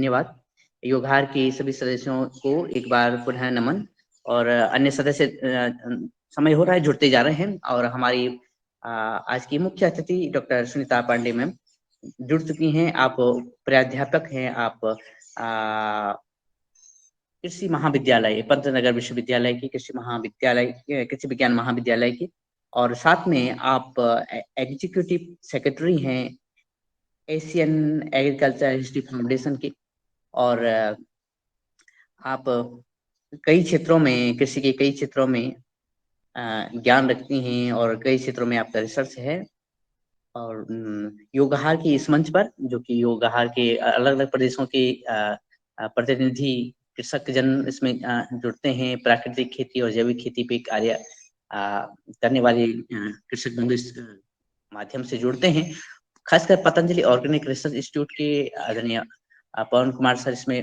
धन्यवाद। योगहार के सभी सदस्यों को एक बार पुनः नमन और अन्य सदस्य समय हो रहा है जुड़ते जा रहे हैं और हमारी आज की मुख्य अतिथि डॉक्टर सुनीता पांडे मैम जुड़ चुकी हैं। आप प्राध्यापक हैं, आप कृषि महाविद्यालय पंतनगर विश्वविद्यालय की कृषि विज्ञान महाविद्यालय की, और साथ में आप एग्जीक्यूटिव सेक्रेटरी हैं एशियन एग्रीकल्चर हिस्ट्री फाउंडेशन की, और आप कई क्षेत्रों में कृषि के कई क्षेत्रों में ज्ञान रखती हैं और कई क्षेत्रों में आपका रिसर्च है। और योगहार की इस मंच पर, जो कि योगहार के अलग अलग प्रदेशों के प्रतिनिधि कृषक जन इसमें जुड़ते हैं, प्राकृतिक खेती और जैविक खेती पे कार्य करने वाले कृषक बंधु इस माध्यम से जुड़ते हैं। खासकर पतंजलि ऑर्गेनिक रिसर्च इंस्टीट्यूट के आदरणीय पवन कुमार सर इसमें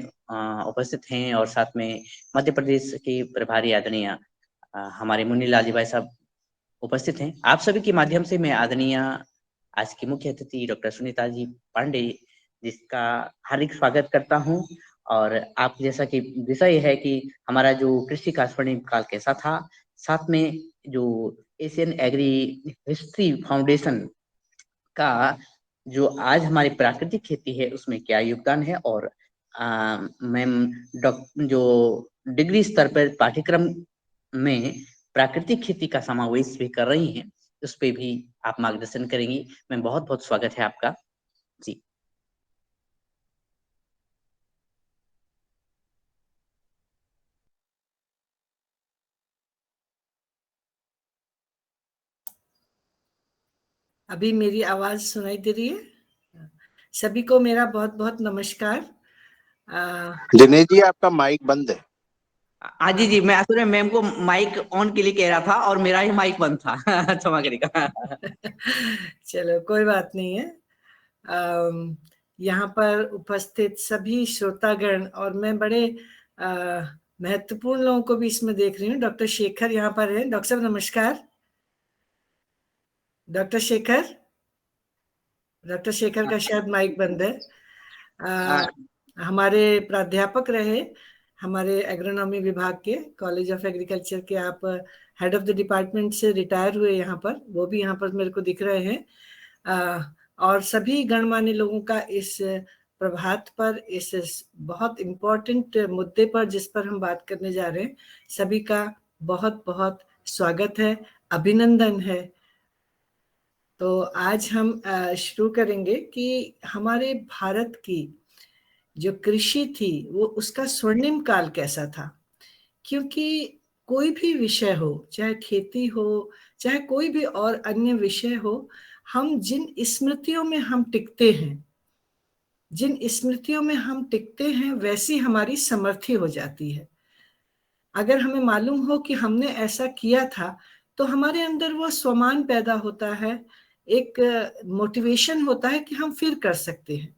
उपस्थित हैं, और साथ में मध्य प्रदेश के प्रभारी आदरणीय हमारे मुन्नी लाल जी भाई साहब उपस्थित हैं। आप सभी के माध्यम से मैं आदरणीय आज की मुख्य अतिथि डॉक्टर सुनीता जी पांडे जिसका हार्दिक स्वागत करता हूं। और आप जैसा कि विषय है कि हमारा जो कृषि का स्वर्णिम काल कैसा था, साथ में जो एशियन एग्री हिस्ट्री फाउंडेशन का जो आज हमारी प्राकृतिक खेती है उसमें क्या योगदान है, और मैम जो डिग्री स्तर पर पाठ्यक्रम में प्राकृतिक खेती का समावेश भी कर रही हैं, उस पे भी आप मार्गदर्शन करेंगी। मैम बहुत बहुत स्वागत है आपका जी। अभी मेरी आवाज सुनाई दे रही है? सभी को मेरा बहुत बहुत नमस्कार। दिनेश जी आपका माइक बंद है। हाँ जी जी, मैं असुर मैम को माइक ऑन के लिए कह रहा था और मेरा ही माइक बंद था। क्षमा करिएगा। चलो कोई बात नहीं है। यहाँ पर उपस्थित सभी श्रोतागण, और मैं बड़े महत्वपूर्ण लोगों को भी इसमें देख रही हूँ। डॉक्टर शेखर यहाँ पर है। डॉक्टर साहब नमस्कार। डॉक्टर शेखर का शायद माइक बंद है। हमारे प्राध्यापक रहे हमारे एग्रोनॉमी विभाग के कॉलेज ऑफ एग्रीकल्चर के, आप हेड ऑफ द डिपार्टमेंट से रिटायर हुए यहाँ पर, वो भी यहाँ पर मेरे को दिख रहे हैं। और सभी गणमान्य लोगों का इस प्रभात पर, इस बहुत इम्पोर्टेंट मुद्दे पर जिस पर हम बात करने जा रहे हैं, सभी का बहुत बहुत स्वागत है, अभिनंदन है। तो आज हम शुरू करेंगे कि हमारे भारत की जो कृषि थी वो उसका स्वर्णिम काल कैसा था। क्योंकि कोई भी विषय हो, चाहे खेती हो, चाहे कोई भी और अन्य विषय हो, हम जिन स्मृतियों में हम टिकते हैं वैसी हमारी समर्थी हो जाती है। अगर हमें मालूम हो कि हमने ऐसा किया था तो हमारे अंदर वो स्वमान पैदा होता है, एक मोटिवेशन होता है कि हम फिर कर सकते हैं।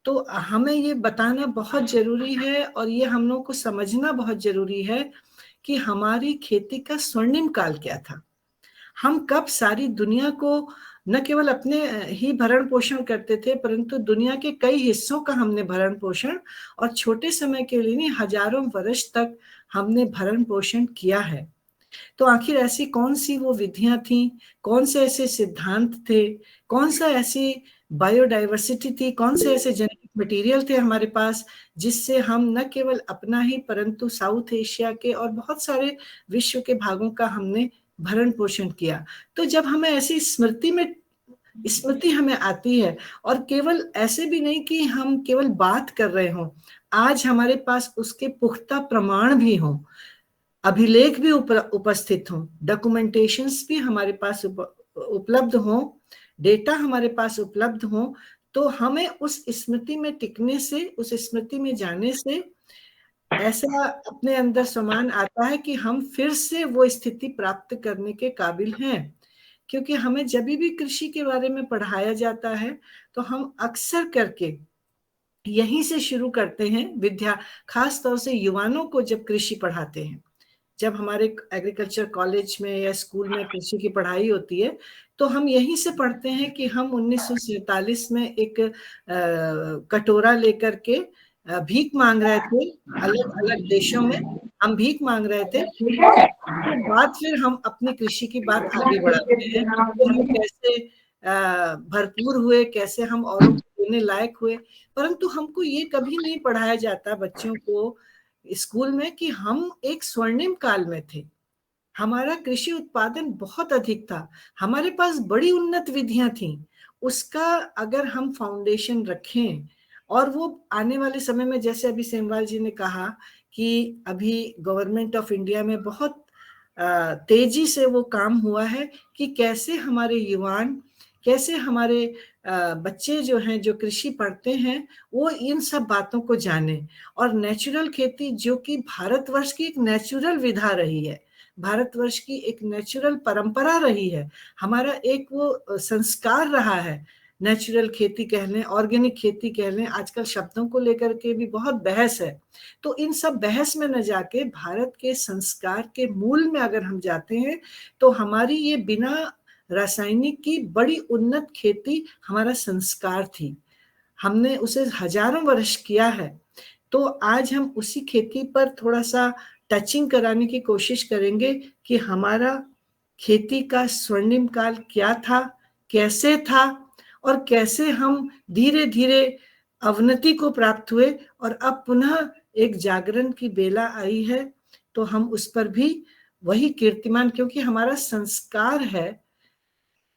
तो हमें ये बताना बहुत जरूरी है और ये हम लोगों को समझना बहुत जरूरी है कि हमारी खेती का स्वर्णिम काल क्या था। हम कब सारी दुनिया को न केवल अपने ही भरण पोषण करते थे, परंतु दुनिया के कई हिस्सों का हमने भरण पोषण, और छोटे समय के लिए नहीं, हजारों वर्ष तक हमने भरण पोषण किया है। तो आखिर ऐसी कौन सी वो विधियां थी, कौन से ऐसे सिद्धांत थे, कौन सा ऐसी बायोडाइवर्सिटी थी, कौन से ऐसे जेनेटिक मटेरियल थे हमारे पास, जिससे हम न केवल अपना ही परंतु साउथ एशिया के और बहुत सारे विश्व के भागों का हमने भरण पोषण किया। तो जब हमें ऐसी स्मृति हमें आती है, और केवल ऐसे भी नहीं कि हम केवल बात कर रहे हों, आज हमारे पास उसके पुख्ता प्रमाण भी हों, अभिलेख भी उपस्थित हों, डॉक्यूमेंटेशंस भी हमारे पास उपलब्ध हों, डेटा हमारे पास उपलब्ध हो, तो हमें उस स्मृति में टिकने से, उस स्मृति में जाने से ऐसा अपने अंदर समान आता है कि हम फिर से वो स्थिति प्राप्त करने के काबिल हैं। क्योंकि हमें जब भी कृषि के बारे में पढ़ाया जाता है तो हम अक्सर करके यहीं से शुरू करते हैं। खास तौर से युवाओं को जब कृषि पढ़ाते हैं, जब हमारे एग्रीकल्चर कॉलेज में या स्कूल में कृषि की पढ़ाई होती है, तो हम यहीं से पढ़ते हैं कि हम 1947 में एक कटोरा लेकर के भीख मांग रहे थे अलग अलग देशों में, हम भीख मांग रहे थे। उसके बाद फिर हम अपनी कृषि की बात आगे बढ़ाते हैं कि हम कैसे भरपूर हुए, कैसे हम औरों को देने लायक हुए। परंतु हमको ये कभी नहीं पढ़ाया जाता बच्चों को स्कूल में कि हम एक स्वर्णिम काल में थे। हमारा कृषि उत्पादन बहुत अधिक था, हमारे पास बड़ी उन्नत विधियां थीं। उसका अगर हम फाउंडेशन रखें और वो आने वाले समय में, जैसे अभी सेमवाल जी ने कहा कि अभी गवर्नमेंट ऑफ इंडिया में बहुत तेजी से वो काम हुआ है कि कैसे हमारे युवान, कैसे हमारे बच्चे जो हैं, जो कृषि पढ़ते हैं, वो इन सब बातों को जाने। और नेचुरल खेती, जो कि भारतवर्ष की एक नेचुरल विधा रही है, भारतवर्ष की एक नेचुरल परंपरा रही है, हमारा एक वो संस्कार रहा है। नेचुरल खेती कह लें, ऑर्गेनिक खेती कह लें, आजकल शब्दों को लेकर के भी बहुत बहस है। तो इन सब बहस में न जाके भारत के संस्कार के मूल में अगर हम जाते हैं, तो हमारी ये बिना रासायनिक की बड़ी उन्नत खेती हमारा संस्कार थी। हमने उसे हजारों वर्ष किया है। तो आज हम उसी खेती पर थोड़ा सा टचिंग कराने की कोशिश करेंगे कि हमारा खेती का स्वर्णिम काल क्या था, कैसे था, और कैसे हम धीरे धीरे अवनति को प्राप्त हुए और अब पुनः एक जागरण की बेला आई है। तो हम उस पर भी वही कीर्तिमान, क्योंकि हमारा संस्कार है,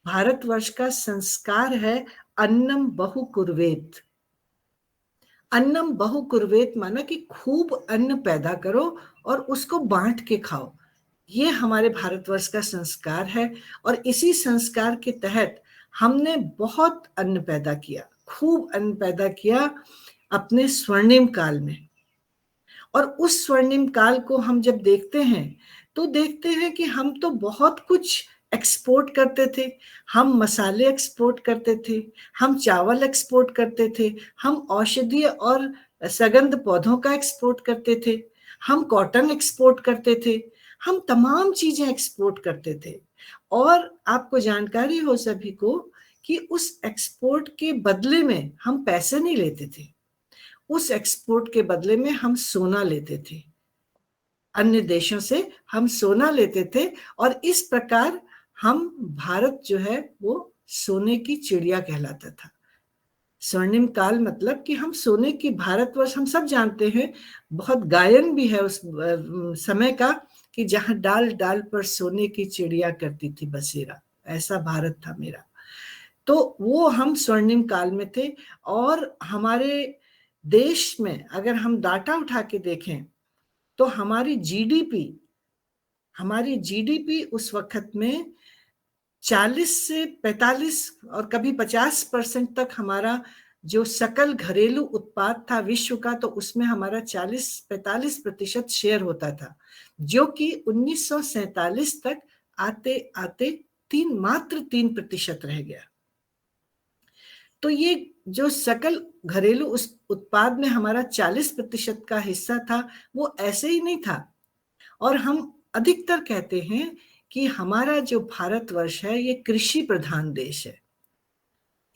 भारतवर्ष का संस्कार है अन्नम बहु कुर्वेत। अन्नम बहु कुर्वेत माना कि खूब अन्न पैदा करो और उसको बांट के खाओ। ये हमारे भारतवर्ष का संस्कार है और इसी संस्कार के तहत हमने बहुत अन्न पैदा किया, खूब अन्न पैदा किया अपने स्वर्णिम काल में। और उस स्वर्णिम काल को हम जब देखते हैं तो देखते हैं कि हम तो बहुत कुछ एक्सपोर्ट करते थे। हम मसाले एक्सपोर्ट करते थे, हम चावल एक्सपोर्ट करते थे, हम औषधीय और सगंध पौधों का एक्सपोर्ट करते थे, हम कॉटन एक्सपोर्ट करते थे, हम तमाम चीजें एक्सपोर्ट करते थे। और आपको जानकारी हो सभी को कि उस एक्सपोर्ट के बदले में हम पैसे नहीं लेते थे, उस एक्सपोर्ट के बदले में हम सोना लेते थे। अन्य देशों से हम सोना लेते थे और इस प्रकार हम, भारत जो है वो सोने की चिड़िया कहलाता था। स्वर्णिम काल मतलब कि हम सोने की, भारतवर्ष हम सब जानते हैं, बहुत गायन भी है उस समय का कि जहां डाल डाल पर सोने की चिड़िया करती थी बसेरा, ऐसा भारत था मेरा। तो वो हम स्वर्णिम काल में थे। और हमारे देश में अगर हम डाटा उठा के देखें तो हमारी जीडीपी उस वक्त में 40 से 45 और कभी 50% तक हमारा जो सकल घरेलू उत्पाद था विश्व का, तो उसमें हमारा 40-45% शेयर होता था, जो कि 1947 तक आते आते मात्र 3% रह गया। तो ये जो सकल घरेलू उस उत्पाद में हमारा 40% का हिस्सा था, वो ऐसे ही नहीं था। और हम अधिकतर कहते हैं कि हमारा जो भारतवर्ष है ये कृषि प्रधान देश है।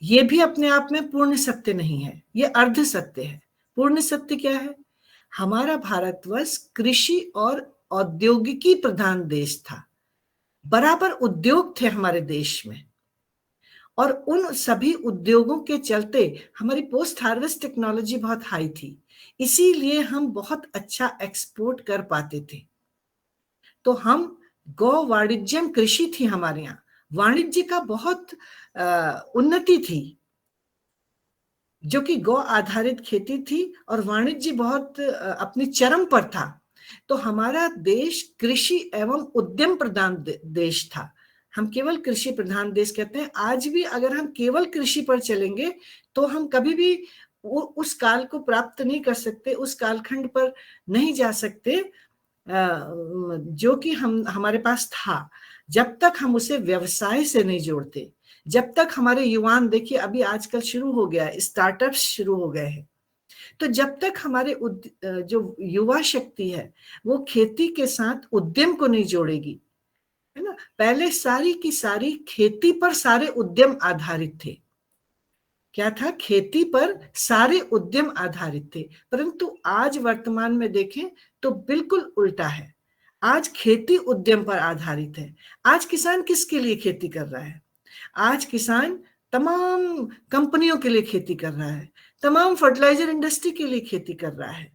ये भी अपने आप में पूर्ण सत्य नहीं है, ये अर्ध सत्य है। पूर्ण सत्य क्या है? हमारा भारतवर्ष कृषि और औद्योगिकी प्रधान देश था, बराबर उद्योग थे हमारे देश में, और उन सभी उद्योगों के चलते हमारी पोस्ट हार्वेस्ट टेक्नोलॉजी बहुत हाई थी, इसीलिए हम बहुत अच्छा एक्सपोर्ट कर पाते थे। तो हम गौ वाणिज्यम कृषि थी हमारे यहाँ, वाणिज्य का बहुत उन्नति थी, जो कि गौ आधारित खेती थी और वाणिज्य बहुत अपनी चरम पर था। तो हमारा देश कृषि एवं उद्यम प्रधान देश था। हम केवल कृषि प्रधान देश कहते हैं। आज भी अगर हम केवल कृषि पर चलेंगे तो हम कभी भी उस काल को प्राप्त नहीं कर सकते, उस कालखंड पर नहीं जा सकते जो कि हमारे पास था, जब तक हम उसे व्यवसाय से नहीं जोड़ते। जब तक हमारे युवान, देखिए अभी आजकल शुरू हो गया है, स्टार्टअप्स शुरू हो गए हैं, तो जब तक हमारे जो युवा शक्ति है वो खेती के साथ उद्यम को नहीं जोड़ेगी, है ना। पहले सारी की सारी खेती पर सारे उद्यम आधारित थे, क्या था, खेती पर सारे उद्यम आधारित थे। परंतु आज वर्तमान में देखें तो बिल्कुल उल्टा है। आज खेती उद्यम पर आधारित है। आज किसान किसके लिए खेती कर रहा है? आज किसान तमाम कंपनियों के लिए खेती कर रहा है, तमाम फर्टिलाइजर इंडस्ट्री के लिए खेती कर रहा है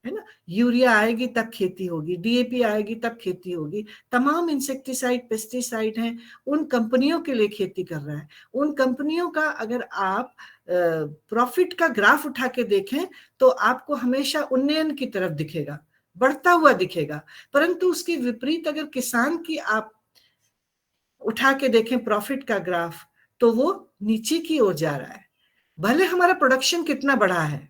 ना। यूरिया आएगी तब खेती होगी, डीएपी आएगी तब खेती होगी, तमाम इंसेक्टिसाइड पेस्टिसाइड हैं, उन कंपनियों के लिए खेती कर रहा है। उन कंपनियों का अगर आप प्रॉफिट का ग्राफ उठा के देखें तो आपको हमेशा उन्नयन की तरफ दिखेगा, बढ़ता हुआ दिखेगा। परंतु उसके विपरीत अगर किसान की आप उठा के देखें प्रॉफिट का ग्राफ, तो वो नीचे की ओर जा रहा है। भले हमारा प्रोडक्शन कितना बढ़ा है,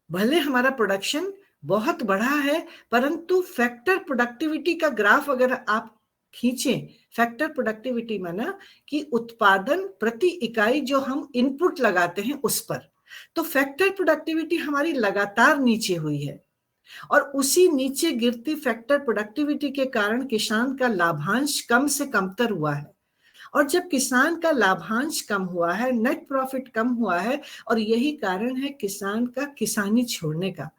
भले हमारा प्रोडक्शन बहुत बढ़ा है, परंतु फैक्टर प्रोडक्टिविटी का ग्राफ अगर आप खींचें, फैक्टर प्रोडक्टिविटी माना कि उत्पादन प्रति इकाई जो हम इनपुट लगाते हैं उस पर, तो फैक्टर प्रोडक्टिविटी हमारी लगातार नीचे हुई है। और उसी नीचे गिरती फैक्टर प्रोडक्टिविटी के कारण किसान का लाभांश कम से कमतर हुआ है। और जब किसान का लाभांश कम हुआ है, नेट प्रॉफिट कम हुआ है, और यही कारण है किसान का किसानी छोड़ने का।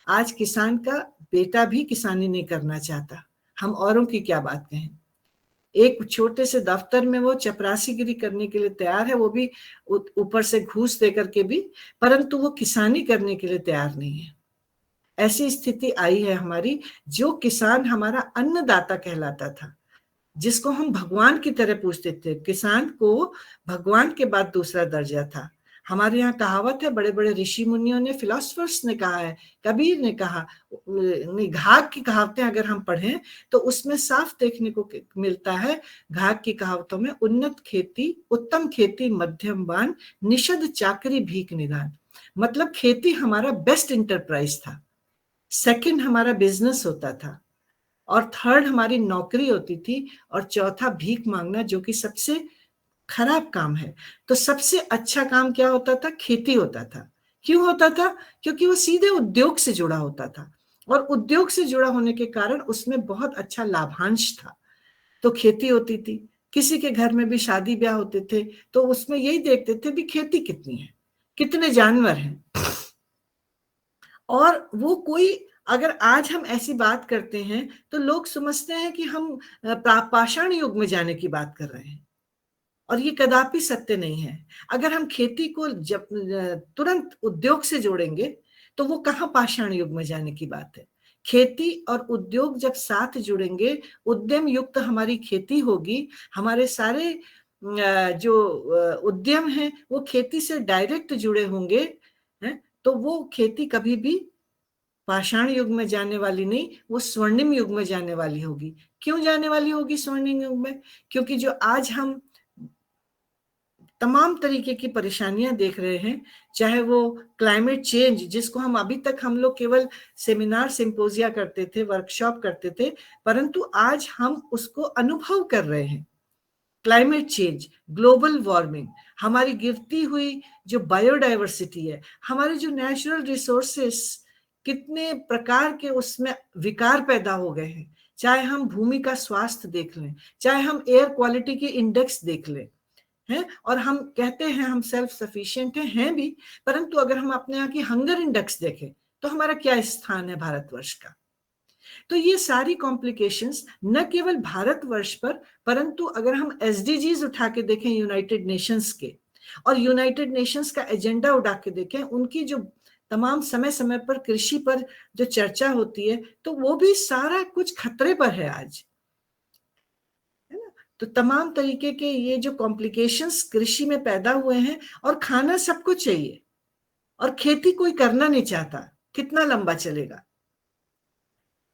आज किसान का बेटा भी किसानी नहीं करना चाहता, हम औरों की क्या बात कहें। एक छोटे से दफ्तर में वो चपरासीगिरी करने के लिए तैयार है, वो भी ऊपर से घूस देकर के भी, परंतु वो किसानी करने के लिए तैयार नहीं है। ऐसी स्थिति आई है हमारी। जो किसान हमारा अन्नदाता कहलाता था, जिसको हम भगवान की तरह पूछते थे, किसान को भगवान के बाद दूसरा दर्जा था। हमारे यहाँ कहावत है, बड़े बड़े ऋषि मुनियों ने, फिलोसफर्स ने कहा है, कबीर ने कहा, घाघ की कहावतें अगर हम पढ़ें तो उसमें साफ देखने को मिलता है। घाघ की कहावतों में उन्नत खेती, उत्तम खेती, मध्यम बान, निषद चाकरी, भीख निदान। मतलब खेती हमारा बेस्ट इंटरप्राइज था, सेकंड हमारा बिजनेस होता था, और थर्ड हमारी नौकरी होती थी, और चौथा भीख मांगना, जो कि सबसे खराब काम है। तो सबसे अच्छा काम क्या होता था? खेती होता था। क्यों होता था? क्योंकि वो सीधे उद्योग से जुड़ा होता था, और उद्योग से जुड़ा होने के कारण उसमें बहुत अच्छा लाभांश था। तो खेती होती थी, किसी के घर में भी शादी ब्याह होते थे तो उसमें यही देखते थे भी खेती कितनी है, कितने जानवर हैं। और वो कोई, अगर आज हम ऐसी बात करते हैं तो लोग समझते हैं कि हम पाषाण युग में जाने की बात कर रहे हैं, और ये कदापि सत्य नहीं है। अगर हम खेती को जब तुरंत उद्योग से जोड़ेंगे तो वो कहाँ पाषाण युग में जाने की बात है। खेती और उद्योग जब साथ जुड़ेंगे, उद्यम युक्त हमारी खेती होगी, हमारे सारे जो उद्यम हैं वो खेती से डायरेक्ट जुड़े होंगे, तो वो खेती कभी भी पाषाण युग में जाने वाली नहीं, वो स्वर्णिम युग में जाने वाली होगी। क्यों जाने वाली होगी स्वर्णिम युग में? क्योंकि जो आज हम तमाम तरीके की परेशानियां देख रहे हैं, चाहे वो क्लाइमेट चेंज, जिसको हम लोग केवल सेमिनार सिंपोजिया करते थे, वर्कशॉप करते थे, परंतु आज हम उसको अनुभव कर रहे हैं। क्लाइमेट चेंज, ग्लोबल वार्मिंग, हमारी गिरती हुई जो बायोडाइवर्सिटी है, हमारे जो नेचुरल रिसोर्सेस, कितने प्रकार के उसमें विकार पैदा हो गए हैं। चाहे हम भूमि का स्वास्थ्य देख लें, चाहे हम एयर क्वालिटी के इंडेक्स देख लें, हैं, और हम कहते हैं हम सेल्फ सफिशिएंट हैं भी, परंतु अगर हम अपने यहाँ की हंगर इंडेक्स देखें तो हमारा क्या स्थान है भारतवर्ष का। तो ये सारी कॉम्प्लिकेशंस न केवल भारतवर्ष पर, परंतु अगर हम एसडीजीज उठा के देखें यूनाइटेड नेशंस के, और यूनाइटेड नेशंस का एजेंडा उठा के देखें, उनकी जो तमाम समय समय पर कृषि पर जो चर्चा होती है, तो वो भी सारा कुछ खतरे पर है आज, है ना। तो तमाम तरीके के ये जो कॉम्प्लिकेशंस कृषि में पैदा हुए हैं, और खाना सबको चाहिए, और खेती कोई करना नहीं चाहता, कितना लंबा चलेगा।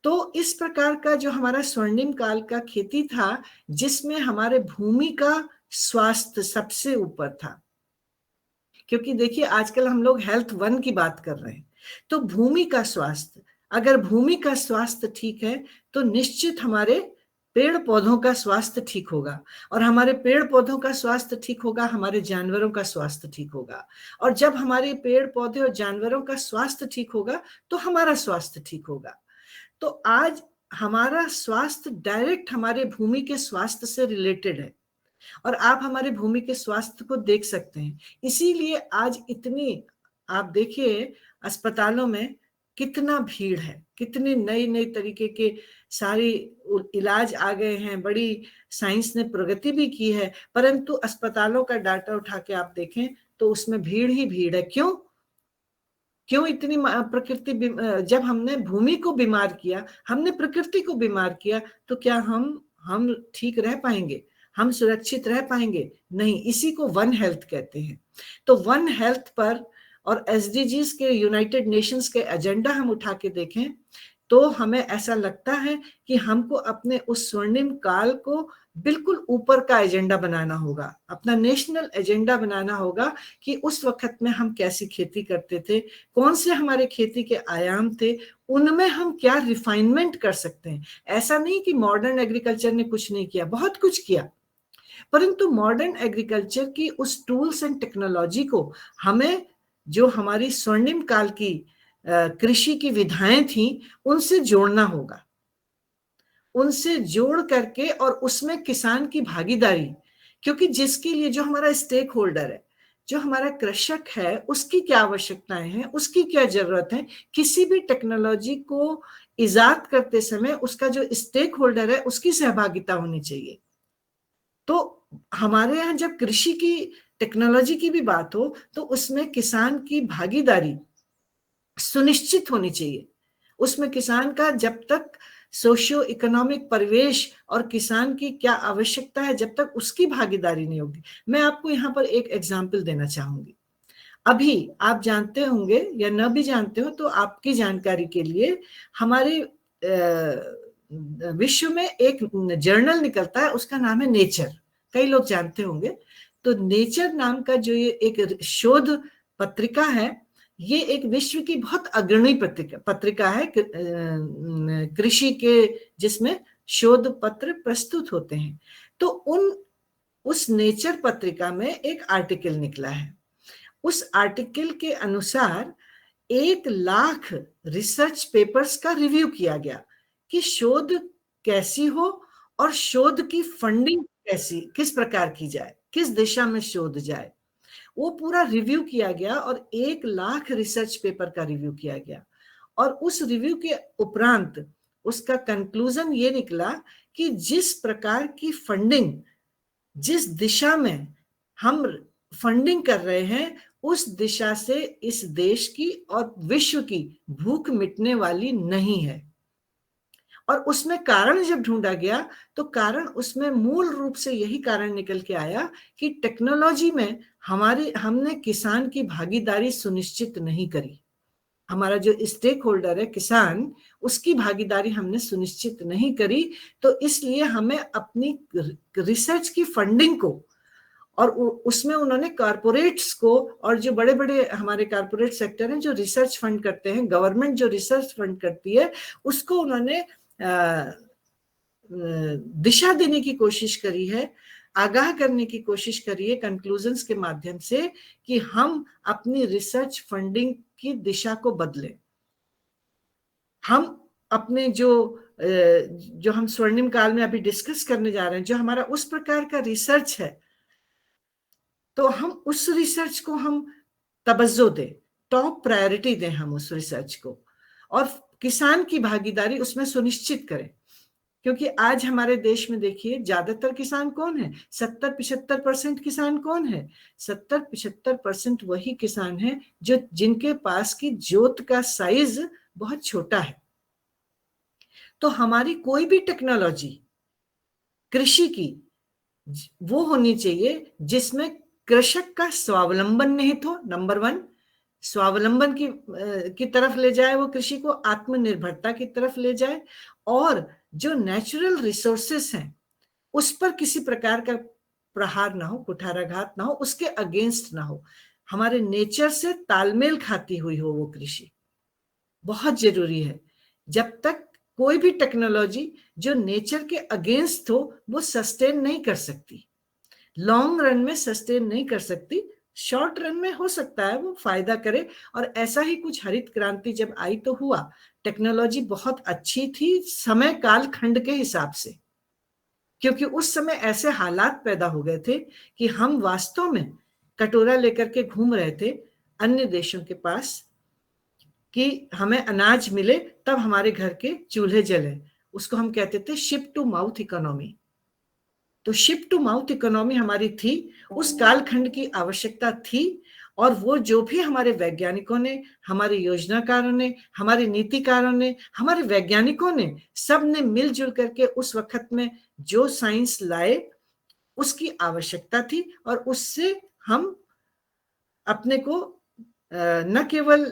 तो इस प्रकार का जो हमारा स्वर्णिम काल का खेती था, जिसमें हमारे भूमि का स्वास्थ्य सबसे ऊपर था, क्योंकि देखिए आजकल हम लोग हेल्थ 1 की बात कर रहे हैं, तो भूमि का स्वास्थ्य, अगर भूमि का स्वास्थ्य ठीक है तो निश्चित हमारे पेड़ पौधों का स्वास्थ्य ठीक होगा, और हमारे पेड़ पौधों का स्वास्थ्य ठीक होगा, हमारे जानवरों का स्वास्थ्य ठीक होगा, और जब हमारे पेड़ पौधे और जानवरों का स्वास्थ्य ठीक होगा तो हमारा स्वास्थ्य ठीक होगा। तो आज हमारा स्वास्थ्य डायरेक्ट हमारे भूमि के स्वास्थ्य से रिलेटेड है। और आप हमारे भूमि के स्वास्थ्य को देख सकते हैं। इसीलिए आज इतनी, आप देखिए अस्पतालों में कितना भीड़ है, कितने नए नए तरीके के सारे इलाज आ गए हैं, बड़ी साइंस ने प्रगति भी की है, परंतु अस्पतालों का डाटा उठा के आप देखें तो उसमें भीड़ ही भीड़ है। क्यों इतनी प्रकृति, जब हमने भूमि को बीमार किया, हमने प्रकृति को बीमार किया, तो क्या हम ठीक रह पाएंगे, हम सुरक्षित रह पाएंगे? नहीं। इसी को वन हेल्थ कहते हैं। तो वन हेल्थ पर और एसडीजीज के, यूनाइटेड नेशंस के एजेंडा हम उठा के देखें तो हमें ऐसा लगता है कि हमको अपने उस स्वर्णिम काल को बिल्कुल ऊपर का एजेंडा बनाना होगा, अपना नेशनल एजेंडा बनाना होगा कि उस वक्त में हम कैसी खेती करते थे, कौन से हमारे खेती के आयाम थे, उनमें हम क्या रिफाइनमेंट कर सकते हैं। ऐसा नहीं कि मॉडर्न एग्रीकल्चर ने कुछ नहीं किया, बहुत कुछ किया, परंतु मॉडर्न एग्रीकल्चर की उस टूल्स एंड टेक्नोलॉजी को हमें, जो हमारी स्वर्णिम काल की कृषि की विधाएं थी, उनसे जोड़ना होगा, उनसे जोड़ करके, और उसमें किसान की भागीदारी, क्योंकि जिसके लिए, जो हमारा स्टेक होल्डर है, जो हमारा कृषक है, उसकी क्या आवश्यकताएं हैं, उसकी क्या जरूरत है, किसी भी टेक्नोलॉजी को इजाद करते समय उसका जो स्टेक होल्डर है उसकी सहभागिता होनी चाहिए। तो हमारे यहाँ जब कृषि की टेक्नोलॉजी की भी बात हो तो उसमें किसान की भागीदारी सुनिश्चित होनी चाहिए। उसमें किसान का जब तक सोशियो इकोनॉमिक परिवेश और किसान की क्या आवश्यकता है, जब तक उसकी भागीदारी नहीं होगी। मैं आपको यहाँ पर एक एग्जाम्पल देना चाहूंगी। अभी आप जानते होंगे या न भी जानते हो तो आपकी जानकारी के लिए, हमारे विश्व में एक जर्नल निकलता है, उसका नाम है नेचर। कई लोग जानते होंगे। तो नेचर नाम का जो ये एक शोध पत्रिका है, ये एक विश्व की बहुत अग्रणी पत्रिका है कृषि के, जिसमें शोध पत्र प्रस्तुत होते हैं। तो उस नेचर पत्रिका में एक आर्टिकल निकला है। उस आर्टिकल के अनुसार 1 लाख रिसर्च पेपर्स का रिव्यू किया गया कि शोध कैसी हो और शोध की फंडिंग कैसी, किस प्रकार की जाए, किस दिशा में शोध जाए। वो पूरा रिव्यू किया गया और 1 लाख रिसर्च पेपर का रिव्यू किया गया। और उस रिव्यू के उपरांत उसका कंक्लूजन ये निकला कि जिस प्रकार की फंडिंग, जिस दिशा में हम फंडिंग कर रहे हैं, उस दिशा से इस देश की और विश्व की भूख मिटने वाली नहीं है। और उसमें कारण जब ढूंढा गया तो कारण उसमें मूल रूप से यही कारण निकल के आया कि टेक्नोलॉजी में हमने किसान की भागीदारी सुनिश्चित नहीं करी। हमारा जो स्टेक होल्डर है किसान, उसकी भागीदारी हमने सुनिश्चित नहीं करी। तो इसलिए हमें अपनी रिसर्च की फंडिंग को, और उसमें उन्होंने कॉर्पोरेट्स को, और जो बड़े बड़े हमारे कॉर्पोरेट सेक्टर हैं जो रिसर्च फंड करते हैं, गवर्नमेंट जो रिसर्च फंड करती है, उसको उन्होंने दिशा देने की कोशिश करी है, आगाह करने की कोशिश करी है कंक्लूजन्स के माध्यम से कि हम अपनी रिसर्च फंडिंग की दिशा को बदलें। हम अपने जो हम स्वर्णिम काल में अभी डिस्कस करने जा रहे हैं, जो हमारा उस प्रकार का रिसर्च है, तो हम उस रिसर्च को हम तवज्जो दें, टॉप प्रायोरिटी दें हम उस रिसर्च को, और किसान की भागीदारी उसमें सुनिश्चित करें। क्योंकि आज हमारे देश में देखिए ज्यादातर किसान कौन है, 70-75% किसान कौन है? 70-75% वही किसान है जिनके पास की जोत का साइज बहुत छोटा है। तो हमारी कोई भी टेक्नोलॉजी कृषि की वो होनी चाहिए जिसमें कृषक का स्वावलंबन निहित हो। नंबर 1, स्वावलंबन की तरफ ले जाए, वो कृषि को आत्मनिर्भरता की तरफ ले जाए, और जो नेचुरल रिसोर्सेस हैं उस पर किसी प्रकार का प्रहार ना हो, कुठाराघात ना हो, उसके अगेंस्ट ना हो, हमारे नेचर से तालमेल खाती हुई हो वो कृषि। बहुत जरूरी है। जब तक कोई भी टेक्नोलॉजी जो नेचर के अगेंस्ट हो वो सस्टेन नहीं कर सकती, लॉन्ग रन में सस्टेन नहीं कर सकती। शॉर्ट रन में हो सकता है वो फायदा करे, और ऐसा ही कुछ हरित क्रांति जब आई तो हुआ। टेक्नोलॉजी बहुत अच्छी थी समय काल खंड के हिसाब से, क्योंकि उस समय ऐसे हालात पैदा हो गए थे कि हम वास्तव में कटोरा लेकर के घूम रहे थे अन्य देशों के पास कि हमें अनाज मिले तब हमारे घर के चूल्हे जले। उसको हम कहते थे शिप टू माउथ इकोनॉमी। तो शिप टू माउथ इकोनॉमी हमारी थी, उस कालखंड की आवश्यकता थी। और वो जो भी हमारे वैज्ञानिकों ने, हमारे योजनाकारों ने, हमारे नीतिकारों ने, हमारे वैज्ञानिकों ने, सब ने मिलजुल करके उस वक्त में जो साइंस लाए उसकी आवश्यकता थी। और उससे हम अपने को न केवल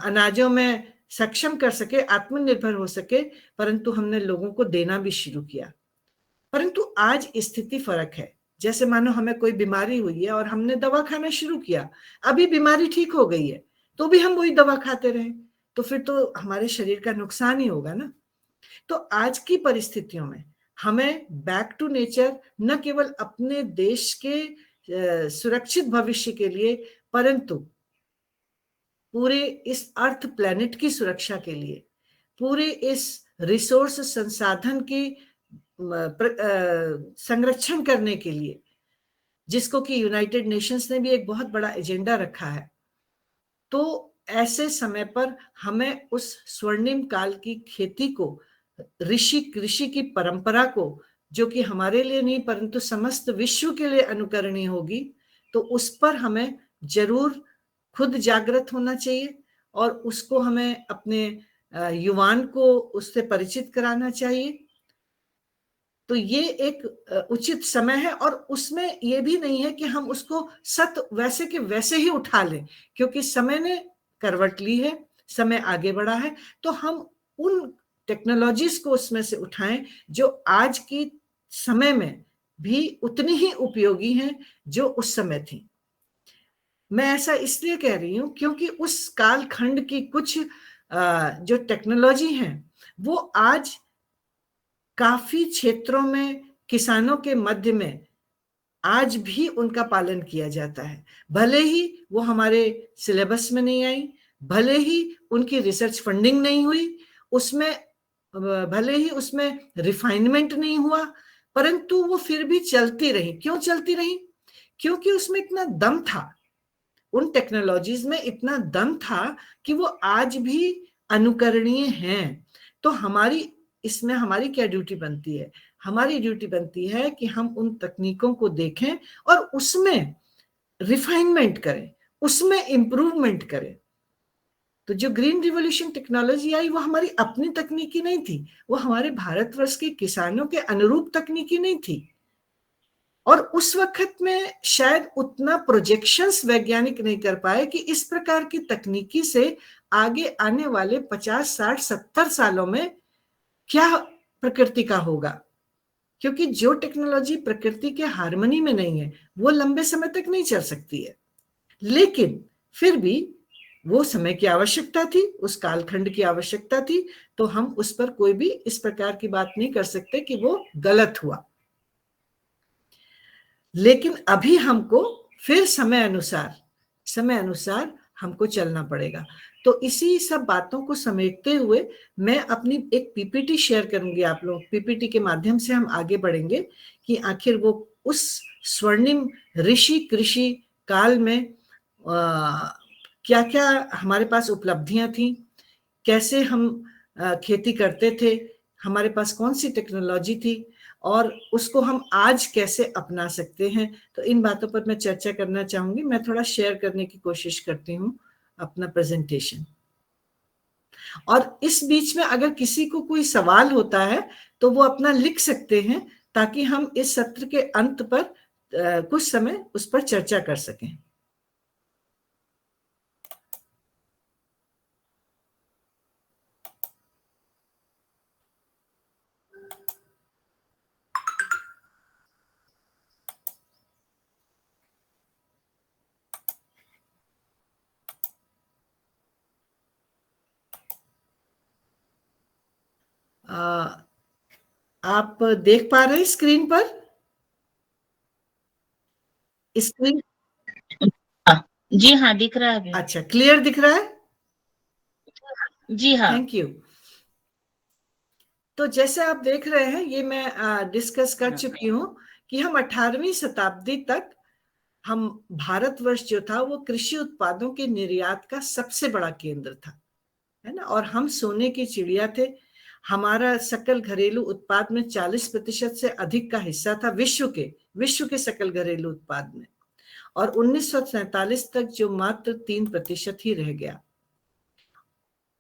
अनाजों में सक्षम कर सके, आत्मनिर्भर हो सके, परंतु हमने लोगों को देना भी शुरू किया। परंतु आज स्थिति फर्क है। जैसे मानो हमें कोई बीमारी हुई है और हमने दवा खाना शुरू किया, अभी बीमारी ठीक हो गई है तो भी हम वही दवा खाते रहे, तो फिर तो हमारे शरीर का नुकसान ही होगा ना। तो आज की परिस्थितियों में हमें बैक टू नेचर, न केवल अपने देश के सुरक्षित भविष्य के लिए, परंतु पूरे इस अर्थ प्लेनेट की सुरक्षा के लिए, पूरे इस रिसोर्स संसाधन की संरक्षण करने के लिए, जिसको कि यूनाइटेड नेशंस ने भी एक बहुत बड़ा एजेंडा रखा है, तो ऐसे समय पर हमें उस स्वर्णिम काल की खेती को, कृषि की परंपरा को, जो कि हमारे लिए नहीं परंतु समस्त विश्व के लिए अनुकरणीय होगी, तो उस पर हमें जरूर खुद जागृत होना चाहिए और उसको हमें अपने युवान को उससे परिचित कराना चाहिए। तो ये एक उचित समय है। और उसमें ये भी नहीं है कि हम उसको वैसे के वैसे ही उठा लें, क्योंकि समय ने करवट ली है, समय आगे बढ़ा है, तो हम उन टेक्नोलॉजीज को उसमें से उठाएं जो आज की समय में भी उतनी ही उपयोगी हैं जो उस समय थी। मैं ऐसा इसलिए कह रही हूं क्योंकि उस कालखंड की कुछ जो टेक्नोलॉजी है वो आज काफी क्षेत्रों में किसानों के मध्य में आज भी उनका पालन किया जाता है। भले ही वो हमारे सिलेबस में नहीं आई, भले ही उनकी रिसर्च फंडिंग नहीं हुई, उसमें भले ही उसमें रिफाइनमेंट नहीं हुआ, परंतु वो फिर भी चलती रही। क्यों चलती रही? क्योंकि उसमें इतना दम था, उन टेक्नोलॉजीज में इतना दम था कि वो आज भी अनुकरणीय हैं। तो इसमें हमारी क्या ड्यूटी बनती है? हमारी ड्यूटी बनती है कि हम उन तकनीकों को देखें और उसमें रिफाइनमेंट करें, उसमें इंप्रूवमेंट करें। तो जो ग्रीन रिवॉल्यूशन टेक्नोलॉजी आई वो हमारी अपनी तकनीकी नहीं थी, वो हमारे भारतवर्ष के किसानों के अनुरूप तकनीकी नहीं थी। और उस वक्त में शायद उतना प्रोजेक्शंस वैज्ञानिक नहीं कर पाए कि इस प्रकार की तकनीकी से आगे आने वाले 50, 60, 70 सालों में क्या प्रकृति का होगा। क्योंकि जो टेक्नोलॉजी प्रकृति के हार्मनी में नहीं है वो लंबे समय तक नहीं चल सकती है। लेकिन फिर भी वो समय की आवश्यकता थी, उस कालखंड की आवश्यकता थी, तो हम उस पर कोई भी इस प्रकार की बात नहीं कर सकते कि वो गलत हुआ। लेकिन अभी हमको फिर समय अनुसार हमको चलना पड़ेगा। तो इसी सब बातों को समेटते हुए मैं अपनी एक पीपीटी शेयर करूंगी आप लोग। पीपीटी के माध्यम से हम आगे बढ़ेंगे कि आखिर वो उस स्वर्णिम ऋषि कृषि काल में क्या क्या हमारे पास उपलब्धियां थी, कैसे हम खेती करते थे, हमारे पास कौन सी टेक्नोलॉजी थी और उसको हम आज कैसे अपना सकते हैं। तो इन बातों पर मैं चर्चा करना चाहूंगी। मैं थोड़ा शेयर करने की कोशिश करती हूँ अपना प्रेजेंटेशन। और इस बीच में अगर किसी को कोई सवाल होता है तो वो अपना लिख सकते हैं, ताकि हम इस सत्र के अंत पर कुछ समय उस पर चर्चा कर सकें। आप देख पा रहे हैं स्क्रीन पर? स्क्रीन जी हाँ, दिख रहा है। अच्छा, क्लियर दिख रहा है? जी हाँ। Thank you. तो जैसे आप देख रहे हैं, ये मैं डिस्कस कर चुकी हूँ कि हम 18वीं शताब्दी तक हम भारतवर्ष जो था वो कृषि उत्पादों के निर्यात का सबसे बड़ा केंद्र था, है ना। और हम सोने की चिड़िया थे। हमारा सकल घरेलू उत्पाद में 40% से अधिक का हिस्सा था विश्व के सकल घरेलू उत्पाद में। और 1947 तक जो मात्र 3% ही रह गया।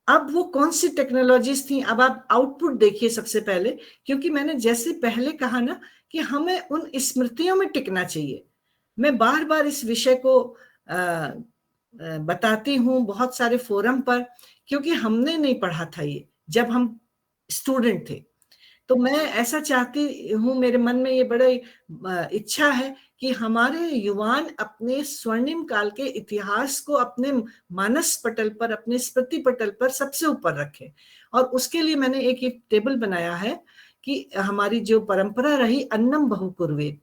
अब वो कौन सी टेक्नोलॉजीज थी, अब आप आउटपुट देखिए सबसे पहले, क्योंकि मैंने जैसे पहले कहा ना कि हमें उन स्मृतियों में टिकना चाहिए। मैं बार बार इस विषय को बताती हूँ बहुत सारे फोरम पर, क्योंकि हमने नहीं पढ़ा था ये जब हम स्टूडेंट थे। तो मैं ऐसा चाहती हूँ, मेरे मन में ये बड़ा इच्छा है कि हमारे युवान अपने स्वर्णिम काल के इतिहास को अपने मानस पटल पर, अपने स्मृति पटल पर सबसे ऊपर रखें। और उसके लिए मैंने एक टेबल बनाया है कि हमारी जो परंपरा रही अन्नम बहुकुर्वेत,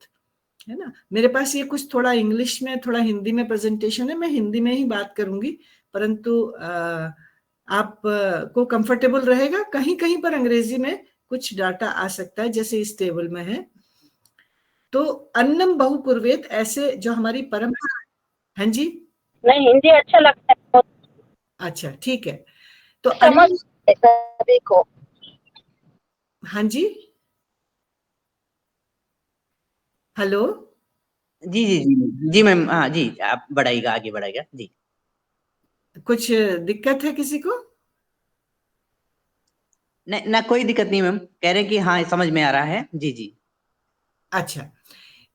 है ना। मेरे पास ये कुछ थोड़ा इंग्लिश में थोड़ा हिंदी में प्रेजेंटेशन है, मैं हिंदी में ही बात करूंगी, परंतु आप को कंफर्टेबल रहेगा। कहीं कहीं पर अंग्रेजी में कुछ डाटा आ सकता है, जैसे इस टेबल में है। तो अन्नम बहुकुर्वेत ऐसे जो हमारी परंपरा। हाँ जी, नहीं हिंदी अच्छा लगता है। अच्छा ठीक है। तो समझ सभी को। हाँ जी, हेलो, जी जी जी जी मैम, हाँ जी, आप बढ़ाइएगा, आगे बढ़ाइएगा जी। कुछ दिक्कत है किसी को? नहीं ना, कोई दिक्कत नहीं मैम, कह रहे हैं कि हाँ समझ में आ रहा है। जी जी। अच्छा,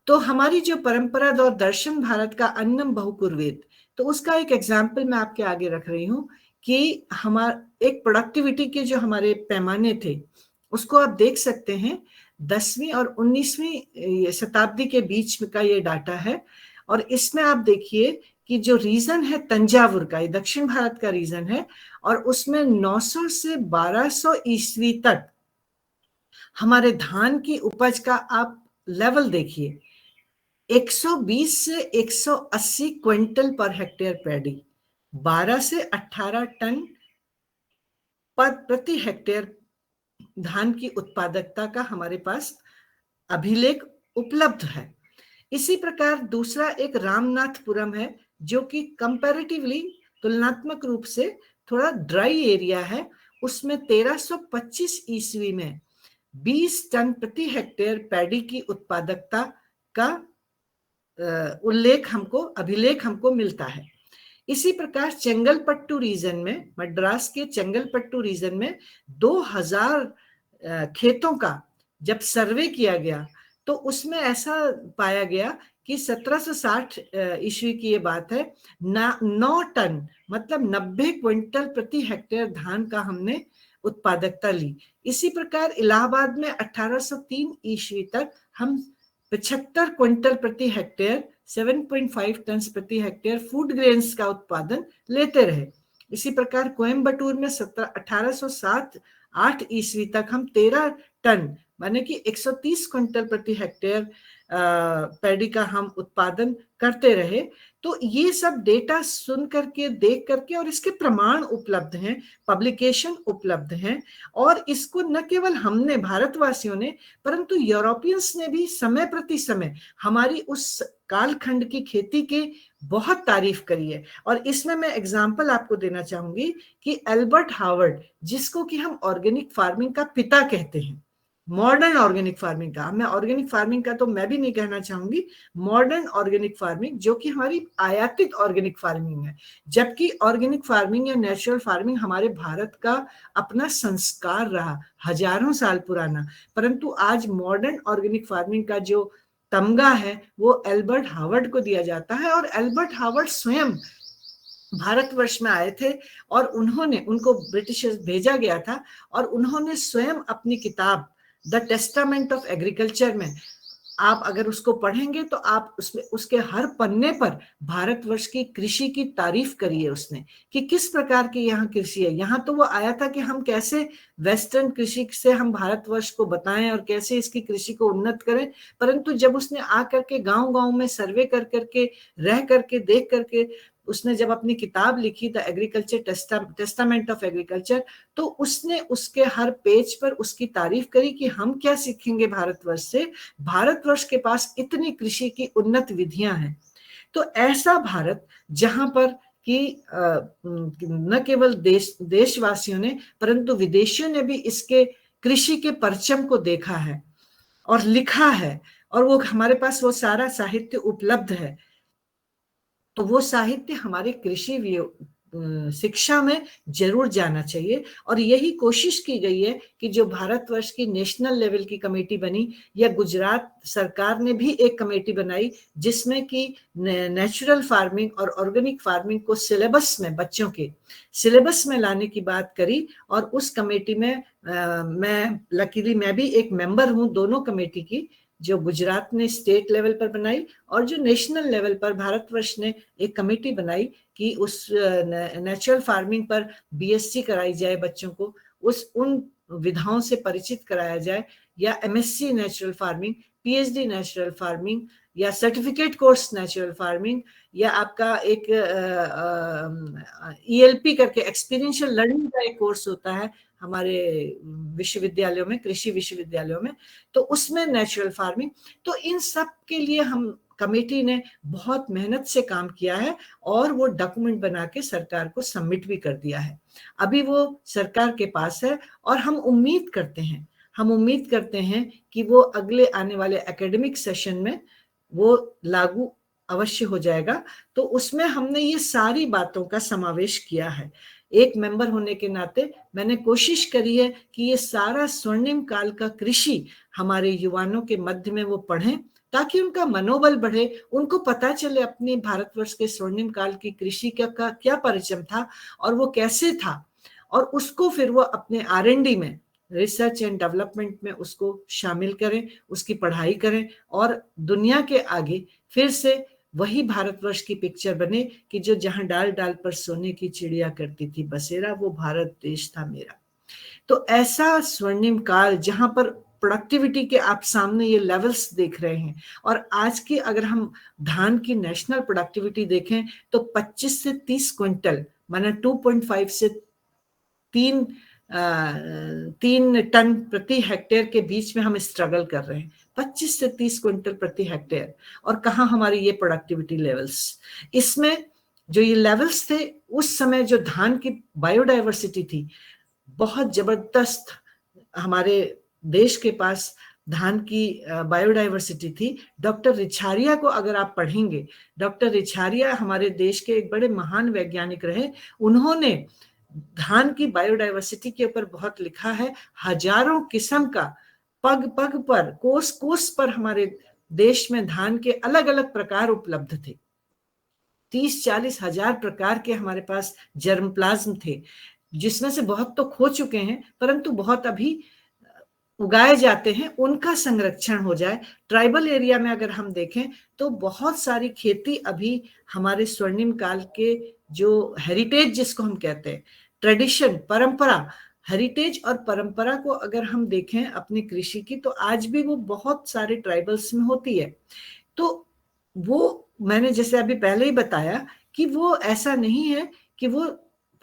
तो हमारी जो परंपरा और दर्शन भारत का अन्नम बहुकुर्वेत, तो उसका एक एग्जाम्पल मैं आपके आगे रख रही हूँ कि हमारा एक प्रोडक्टिविटी के जो हमारे पैमाने थे उसको आप देख सकते हैं। 10वीं और 19वीं शताब्दी के बीच में का ये डाटा है। और इसमें आप देखिए कि जो रीजन है तंजावुर का, ये दक्षिण भारत का रीजन है, और उसमें 900 से 1200 ईस्वी तक हमारे धान की उपज का आप लेवल देखिए, 120 से 180 क्विंटल पर हेक्टेयर पैडी, 12 से 18 टन पर प्रति हेक्टेयर धान की उत्पादकता का हमारे पास अभिलेख उपलब्ध है। इसी प्रकार दूसरा एक रामनाथपुरम है, जो कि कंपैरेटिवली तुलनात्मक रूप से थोड़ा ड्राई एरिया है। उसमें 1325 ईस्वी में 20 टन प्रति हेक्टेयर पैडी की उत्पादकता का अभिलेख हमको मिलता है। इसी प्रकार चेंगलपट्टू रीजन में, मद्रास के चेंगलपट्टू रीजन में 2000 खेतों का जब सर्वे किया गया तो उसमें ऐसा पाया गया कि 1760 ईस्वी की ये बात है, 9 टन मतलब 90 क्विंटल प्रति हेक्टेयर धान का हमने उत्पादकता ली। इसी प्रकार इलाहाबाद में 1803 ईस्वी तक हम 75 क्विंटल प्रति हेक्टेयर 7.5 टन प्रति हेक्टेयर फूड ग्रेन्स का उत्पादन लेते रहे। इसी प्रकार कोयम्बटूर में 1807-8 ईस्वी तक हम 13 टन माने कि 130 क्विंटल प्रति हेक्टेयर पैडी का हम उत्पादन करते रहे। तो ये सब डेटा सुन करके, देख करके, और इसके प्रमाण उपलब्ध हैं, पब्लिकेशन उपलब्ध हैं। और इसको न केवल हमने भारतवासियों ने, परंतु यूरोपियंस ने भी समय प्रति समय हमारी उस कालखंड की खेती के बहुत तारीफ करी है। और इसमें मैं एग्जांपल आपको देना चाहूंगी कि एल्बर्ट हावर्ड, जिसको कि हम ऑर्गेनिक फार्मिंग का पिता कहते हैं, मॉडर्न ऑर्गेनिक फार्मिंग का, मैं ऑर्गेनिक फार्मिंग का तो मैं भी नहीं कहना चाहूंगी, मॉडर्न ऑर्गेनिक फार्मिंग जो कि हमारी आयातित ऑर्गेनिक फार्मिंग है, जबकि ऑर्गेनिक फार्मिंग या नेचुरल फार्मिंग हमारे भारत का अपना संस्कार रहा, हजारों साल पुराना। परंतु आज मॉडर्न ऑर्गेनिक फार्मिंग का जो तमगा है वो एल्बर्ट हावर्ड को दिया जाता है। और एल्बर्ट हावर्ड स्वयं भारतवर्ष में आए थे और उनको ब्रिटिशर्स भेजा गया था, और उन्होंने स्वयं अपनी किताब द टेस्टामेंट ऑफ एग्रीकल्चर में, आप अगर उसको पढ़ेंगे तो आप उसमें उसके हर पन्ने पर भारतवर्ष की कृषि की तारीफ करी है उसने, कि किस प्रकार की यहाँ कृषि है। यहाँ तो वो आया था कि हम कैसे वेस्टर्न कृषि से हम भारतवर्ष को बताएं और कैसे इसकी कृषि को उन्नत करें। परंतु जब उसने आ करके गांव गांव में सर्वे कर करके, रह करके, देख करके उसने जब अपनी किताब लिखी the agriculture testament of agriculture, तो उसने उसके हर पेज पर उसकी तारीफ करी कि हम क्या सीखेंगे भारतवर्ष से, भारतवर्ष के पास इतनी कृषि की उन्नत विधियां हैं। तो ऐसा भारत जहां पर कि न केवल देशवासियों ने परंतु विदेशियों ने भी इसके कृषि के परचम को देखा है और लिखा है, और वो हमारे पास वो सारा साहित्य उपलब्ध है, तो वो साहित्य हमारे कृषि शिक्षा में जरूर जाना चाहिए। और यही कोशिश की गई है कि जो भारतवर्ष की नेशनल लेवल की कमेटी बनी, या गुजरात सरकार ने भी एक कमेटी बनाई जिसमें कि नेचुरल फार्मिंग और ऑर्गेनिक फार्मिंग को सिलेबस में, बच्चों के सिलेबस में लाने की बात करी। और उस कमेटी में मैं भी एक मेंबर हूं, दोनों कमेटी की, जो गुजरात ने स्टेट लेवल पर बनाई और जो नेशनल लेवल पर भारतवर्ष ने एक कमेटी बनाई कि उस नेचुरल फार्मिंग पर बीएससी कराई जाए, बच्चों को उन विधाओं से परिचित कराया जाए, या MSc natural farming, PhD natural farming, या सर्टिफिकेट कोर्स नेचुरल फार्मिंग, या आपका एक ईएलपी करके एक्सपीरियंशियल लर्निंग का एक कोर्स होता है हमारे विश्वविद्यालयों में, कृषि विश्वविद्यालयों में, तो उसमें नेचुरल फार्मिंग। तो इन सब के लिए हम कमेटी ने बहुत मेहनत से काम किया है और वो डॉक्यूमेंट बना के सरकार को सबमिट भी कर दिया है। अभी वो सरकार के पास है और हम उम्मीद करते हैं कि वो अगले आने वाले एकेडमिक सेशन में वो लागू अवश्य हो जाएगा। तो उसमें हमने ये सारी बातों का समावेश किया है। एक मेंबर होने के नाते मैंने कोशिश करी है कि ये सारा स्वर्णिम काल का कृषि हमारे युवाओं के मध्य में वो पढ़ें, ताकि उनका मनोबल बढ़े, उनको पता चले अपने भारतवर्ष के स्वर्णिम काल की कृषि का क्या परिचय था और वो कैसे था, और उसको फिर वो अपने R&D में, रिसर्च एंड डेवलपमेंट में उसको शामिल करें, उसकी पढ़ाई करें, और दुनिया के आगे फिर से वही भारतवर्ष की पिक्चर बने कि जो जहां डाल डाल पर सोने की चिड़िया करती थी बसेरा, वो भारत देश था मेरा। तो ऐसा स्वर्णिम काल जहां पर प्रोडक्टिविटी के आप सामने ये लेवल्स देख रहे हैं, और आज की अगर हम धान की नेशनल प्रोडक्टिविटी देखें तो 25 से 30 क्विंटल, माना 2.5 से 3 टन प्रति हेक्टेयर के बीच में हम स्ट्रगल कर रहे हैं। 25 से 30 क्विंटल प्रति हेक्टेयर, और कहाँ हमारी ये प्रोडक्टिविटी लेवल्स। इसमें जो ये लेवल्स थे उस समय, जो धान की बायोडाइवर्सिटी थी बहुत जबरदस्त, हमारे देश के पास धान की बायोडाइवर्सिटी थी। डॉक्टर रिछारिया को अगर आप पढ़ेंगे, डॉक्टर रिछारिया हमारे देश के एक बड़े महान वैज्ञानिक रहे। उन्होंने धान की बायोडाइवर्सिटी के ऊपर बहुत लिखा है। हजारों किस्म का, पग पग पर, कोस कोस पर हमारे देश में धान के अलग अलग प्रकार उपलब्ध थे। 30-40 हजार प्रकार के हमारे पास जर्मप्लाज्म थे, जिसमें से बहुत तो खो चुके हैं, परंतु बहुत अभी उगाए जाते हैं, उनका संरक्षण हो जाए। ट्राइबल एरिया में अगर हम देखें तो बहुत सारी खेती अभी हमारे स्वर्णिम काल के, जो हेरिटेज जिसको हम कहते हैं, ट्रेडिशन, परंपरा, हेरिटेज और परंपरा को अगर हम देखें अपनी कृषि की, तो आज भी वो बहुत सारे ट्राइबल्स में होती है। तो वो मैंने जैसे अभी पहले ही बताया कि वो ऐसा नहीं है कि वो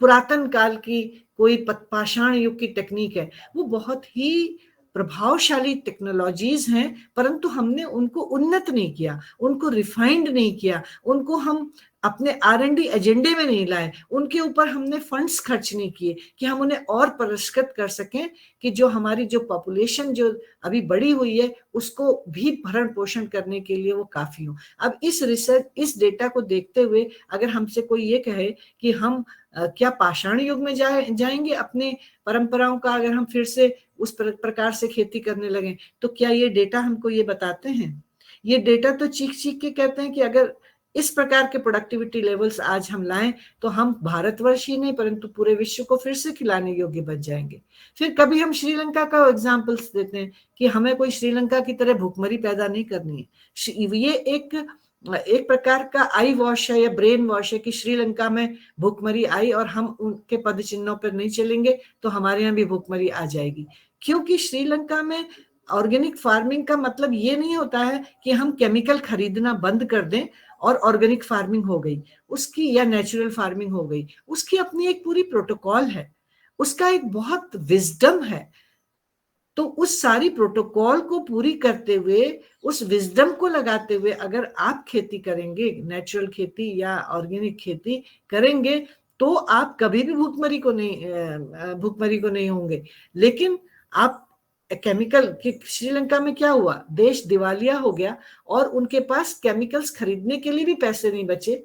पुरातन काल की कोई पाषाण युग की टेक्निक है, वो बहुत ही प्रभावशाली टेक्नोलॉजीज हैं, परंतु हमने उनको उन्नत नहीं किया, उनको रिफाइंड नहीं किया, उनको हम अपने R&D एजेंडे में नहीं लाए, उनके ऊपर हमने फंड्स खर्च नहीं किए कि हम उन्हें और पुरस्कृत कर सकें कि जो हमारी जो पॉपुलेशन जो अभी बड़ी हुई है उसको भी भरण पोषण करने के लिए वो काफी हो। अब इस रिसर्च, इस डेटा को देखते हुए अगर हमसे कोई ये कहे कि हम क्या पाषाण युग में जाएंगे, अपने परंपराओं का अगर हम फिर से उस प्रकार से खेती करने लगे, तो क्या ये डेटा हमको ये बताते हैं? ये डेटा तो चीख चीख के कहते हैं कि अगर इस प्रकार के प्रोडक्टिविटी लेवल्स आज हम लाएं तो हम भारतवर्ष ही नहीं परंतु पूरे विश्व को फिर से खिलाने योग्य बच जाएंगे। फिर कभी हम श्रीलंका का एग्जाम्पल्स देते हैं कि हमें कोई श्रीलंका की तरह भूखमरी पैदा नहीं करनी है। ये एक प्रकार का आई वॉश है या ब्रेन वॉश है कि श्रीलंका में भूखमरी आई और हम उनके पद चिन्हों पर नहीं चलेंगे तो हमारे यहाँ भी भूखमरी आ जाएगी। क्योंकि श्रीलंका में ऑर्गेनिक फार्मिंग का मतलब ये नहीं होता है कि हम केमिकल खरीदना बंद कर दें और ऑर्गेनिक फार्मिंग हो गई उसकी, या नेचुरल फार्मिंग हो गई, उसकी अपनी एक पूरी प्रोटोकॉल है, उसका एक बहुत विजडम है। तो उस सारी प्रोटोकॉल को पूरी करते हुए, उस विजडम को लगाते हुए अगर आप खेती करेंगे, नेचुरल खेती या ऑर्गेनिक खेती करेंगे, तो आप कभी भी भूखमरी को नहीं होंगे। लेकिन आप केमिकल की, श्रीलंका में क्या हुआ, देश दिवालिया हो गया और उनके पास केमिकल्स खरीदने के लिए भी पैसे नहीं बचे,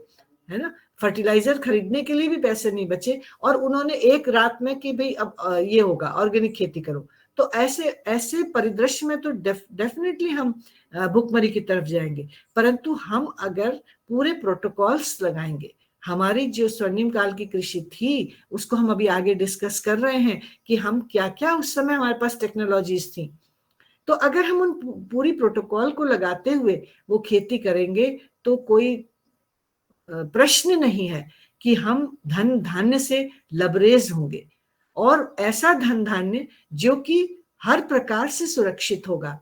है ना, फर्टिलाइजर खरीदने के लिए भी पैसे नहीं बचे, और उन्होंने एक रात में कि भाई अब ये होगा, ऑर्गेनिक खेती करो। तो ऐसे परिदृश्य में तो डेफिनेटली हम भुखमरी की तरफ जाएंगे। परंतु हम अगर पूरे प्रोटोकॉल्स लगाएंगे, हमारी जो स्वर्णिम काल की कृषि थी उसको हम अभी आगे डिस्कस कर रहे हैं कि हम क्या क्या उस समय हमारे पास टेक्नोलॉजीज थी, तो अगर हम उन पूरी प्रोटोकॉल को लगाते हुए वो खेती करेंगे तो कोई प्रश्न नहीं है कि हम धन धान्य से लबरेज होंगे, और ऐसा धन धान्य जो कि हर प्रकार से सुरक्षित होगा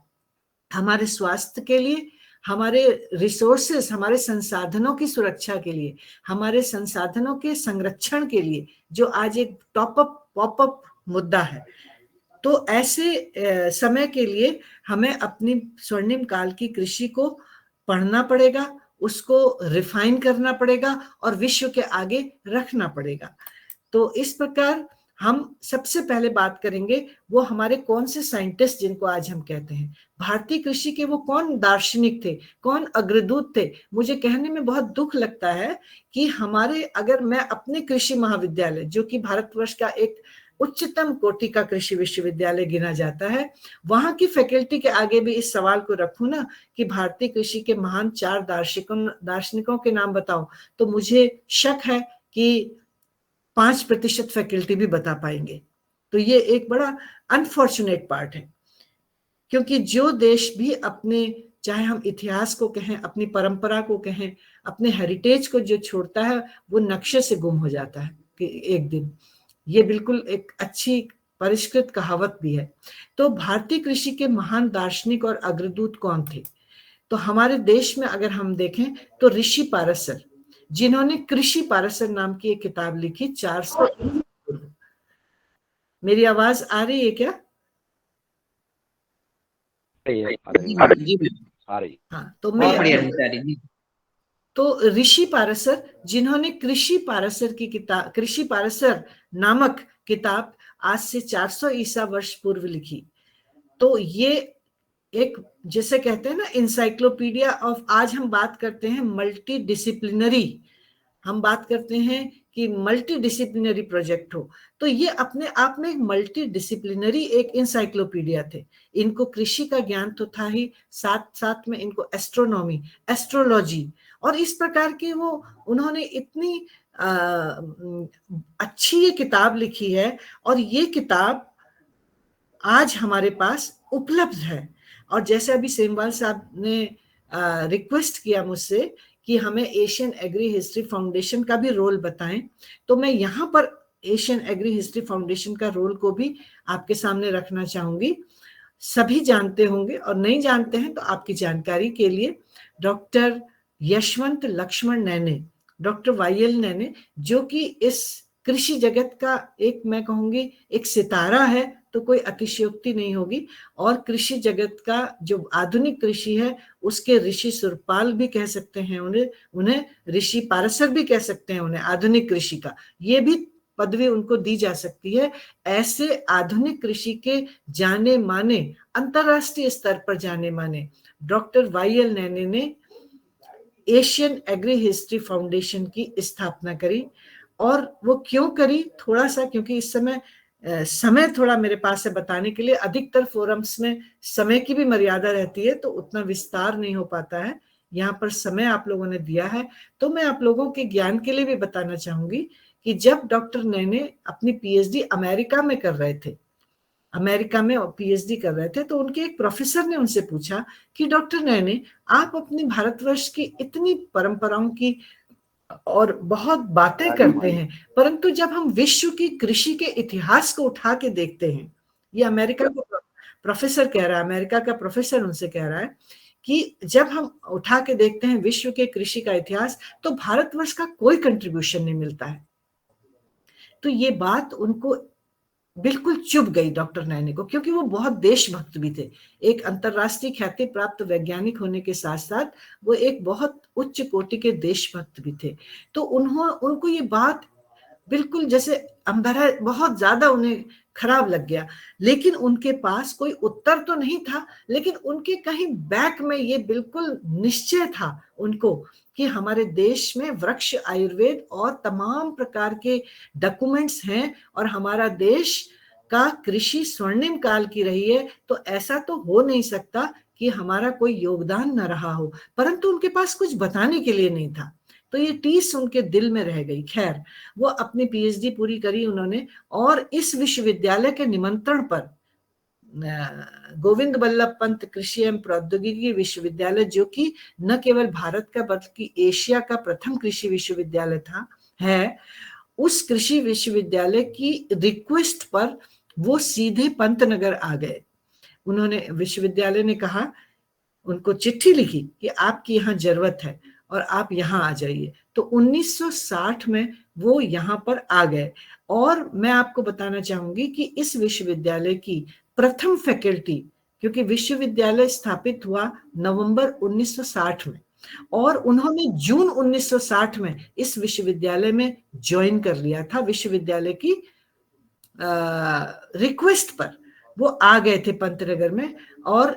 हमारे स्वास्थ्य के लिए, हमारे रिसोर्सेस, हमारे संसाधनों की सुरक्षा के लिए, हमारे संसाधनों के संरक्षण के लिए, जो आज एक पॉपअप मुद्दा है। तो ऐसे समय के लिए हमें अपनी स्वर्णिम काल की कृषि को पढ़ना पड़ेगा, उसको रिफाइन करना पड़ेगा और विश्व के आगे रखना पड़ेगा। तो इस प्रकार हम सबसे पहले बात करेंगे वो हमारे कौन से साइंटिस्ट, जिनको आज हम कहते हैं भारतीय कृषि के, वो कौन दार्शनिक थे, कौन अग्रदूत थे। मुझे कहने में बहुत दुख लगता है कि हमारे, अगर मैं अपने कृषि महाविद्यालय, जो कि भारतवर्ष का एक उच्चतम कोटि का कृषि विश्वविद्यालय गिना जाता है, वहां की फैकल्टी के आगे भी इस सवाल को रखूं ना कि भारतीय कृषि के महान 4 दार्शनिकों के नाम बताओ, तो मुझे शक है कि 5% फैकल्टी भी बता पाएंगे। तो ये एक बड़ा अनफॉर्चुनेट पार्ट है, क्योंकि जो देश भी अपने, चाहे हम इतिहास को कहें, अपनी परंपरा को कहें, अपने हेरिटेज को जो छोड़ता है वो नक्शे से गुम हो जाता है कि एक दिन। ये बिल्कुल एक अच्छी परिष्कृत कहावत भी है। तो भारतीय कृषि के महान दार्शनिक और अग्रदूत कौन थे? तो हमारे देश में अगर हम देखें तो ऋषि पारसर, जिन्होंने कृषि पारसर नाम की एक किताब लिखी 400। मेरी आवाज आ रही है क्या? आ रही। हाँ, तो मैं, तो ऋषि पारसर, जिन्होंने कृषि पारसर की किताब, कृषि पारसर नामक किताब आज से 400 ईसा वर्ष पूर्व लिखी। तो ये एक, जैसे कहते हैं ना, इंसाइक्लोपीडिया ऑफ, आज हम बात करते हैं मल्टी डिसिप्लिनरी, हम बात करते हैं कि मल्टी डिसिप्लिनरी प्रोजेक्ट हो, तो ये अपने आप में एक मल्टी डिसिप्लिनरी एक इंसाइक्लोपीडिया थे। इनको कृषि का ज्ञान तो था ही, साथ साथ में इनको एस्ट्रोनॉमी, एस्ट्रोलॉजी और इस प्रकार के वो, उन्होंने इतनी अच्छी ये किताब लिखी है, और ये किताब आज हमारे पास उपलब्ध है। और जैसे अभी सेमवाल साहब ने रिक्वेस्ट किया मुझसे कि हमें एशियन एग्री हिस्ट्री फाउंडेशन का भी रोल बताएं, तो मैं यहाँ पर एशियन एग्री हिस्ट्री फाउंडेशन का रोल को भी आपके सामने रखना चाहूंगी। सभी जानते होंगे, और नहीं जानते हैं तो आपकी जानकारी के लिए, doctor Yashwant Laxman Naine, doctor YL नैने, जो कि इस कृषि जगत का एक, मैं कहूंगी एक सितारा है तो कोई अतिशयोक्ति नहीं होगी, और कृषि जगत का जो आधुनिक कृषि है उसके ऋषि सुरपाल भी कह सकते हैं उन्हें ऋषि पारसर भी कह सकते हैं उन्हें, आधुनिक कृषि का ये भी पदवी उनको दी जा सकती है। ऐसे आधुनिक कृषि के जाने माने, अंतरराष्ट्रीय स्तर पर जाने माने डॉक्टर YL नैने ने एशियन एग्री हिस्ट्री फाउंडेशन की स्थापना करी। और वो क्यों करी, थोड़ा सा, क्योंकि इस समय थोड़ा मेरे पास है बताने के लिए, अधिकतर फोरम्स में समय की भी मर्यादा रहती है तो उतना विस्तार नहीं हो पाता है। यहाँ पर समय आप लोगों ने दिया है, तो मैं आप लोगों के ज्ञान के लिए भी बताना चाहूंगी कि जब डॉक्टर नैने अपनी PhD अमेरिका में कर रहे थे, अमेरिका में PhD कर रहे थे, तो उनके एक प्रोफेसर ने उनसे पूछा कि डॉक्टर नैने, आप अपनी भारतवर्ष की इतनी परंपराओं की और बहुत बातें करते हैं, परंतु जब हम विश्व की कृषि के इतिहास को उठा के देखते हैं, ये अमेरिका का प्रोफेसर कह रहा है, अमेरिका का प्रोफेसर उनसे कह रहा है कि जब हम उठा के देखते हैं विश्व के कृषि का इतिहास, तो भारतवर्ष का कोई कंट्रीब्यूशन नहीं मिलता है। तो ये बात उनको बिल्कुल चुभ गई डॉक्टर नैने को, क्योंकि वो बहुत देशभक्त भी थे। एक अंतरराष्ट्रीय ख्याति प्राप्त वैज्ञानिक होने के साथ साथ वो एक बहुत उच्च कोटि के देशभक्त भी थे। तो उनको ये बात बिल्कुल जैसे अंबेरा बहुत ज्यादा उन्हें खराब लग गया, लेकिन उनके पास कोई उत्तर तो नहीं था, लेकिन उनके कहीं बैक में ये बिल्कुल निश्चय था उनको कि हमारे देश में वृक्ष आयुर्वेद और तमाम प्रकार के डॉक्यूमेंट्स हैं और हमारा देश का कृषि स्वर्णिम काल की रही है, तो ऐसा तो हो नहीं सकता कि हमारा कोई योगदान न रहा हो। परंतु उनके पास कुछ बताने के लिए नहीं था, तो ये टीस उनके दिल में रह गई। खैर, वो अपनी पीएचडी पूरी करी उन्होंने, और इस विश्वविद्यालय के निमंत्रण पर गोविंद बल्लभ पंत कृषि एवं प्रौद्योगिकी विश्वविद्यालय, जो कि न केवल भारत का बल्कि एशिया का प्रथम कृषि विश्वविद्यालय है, उस कृषि विश्वविद्यालय की रिक्वेस्ट पर वो सीधे पंतनगर आ गए। उन्होंने, विश्वविद्यालय ने कहा, उनको चिट्ठी लिखी कि आपकी यहाँ जरूरत है और आप यहाँ आ जाइए। तो 1960 में वो यहाँ पर आ गए। और मैं आपको बताना चाहूंगी कि इस विश्वविद्यालय की प्रथम फैकल्टी, क्योंकि विश्वविद्यालय स्थापित हुआ नवंबर 1960 में, और उन्होंने जून 1960 में इस विश्वविद्यालय में ज्वाइन कर लिया था। विश्वविद्यालय की रिक्वेस्ट पर वो आ गए थे पंतनगर में। और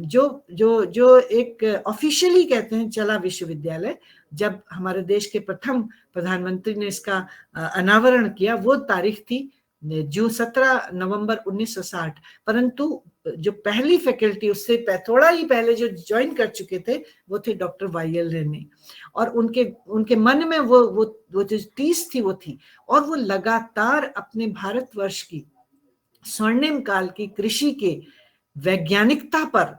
जो एक ऑफिशियली कहते हैं चला विश्वविद्यालय, जब हमारे देश के प्रथम प्रधानमंत्री ने इसका अनावरण किया, वो तारीख थी जो 17 नवंबर 1960। परंतु जो पहली फैकल्टी उससे थोड़ा ही पहले जो ज्वाइन कर चुके थे वो थे डॉक्टर वाईएल रेने, और उनके मन में वो जो टीस थी वो थी। और वो लगातार अपने भारतवर्ष की स्वर्णिम काल की कृषि के वैज्ञानिकता पर,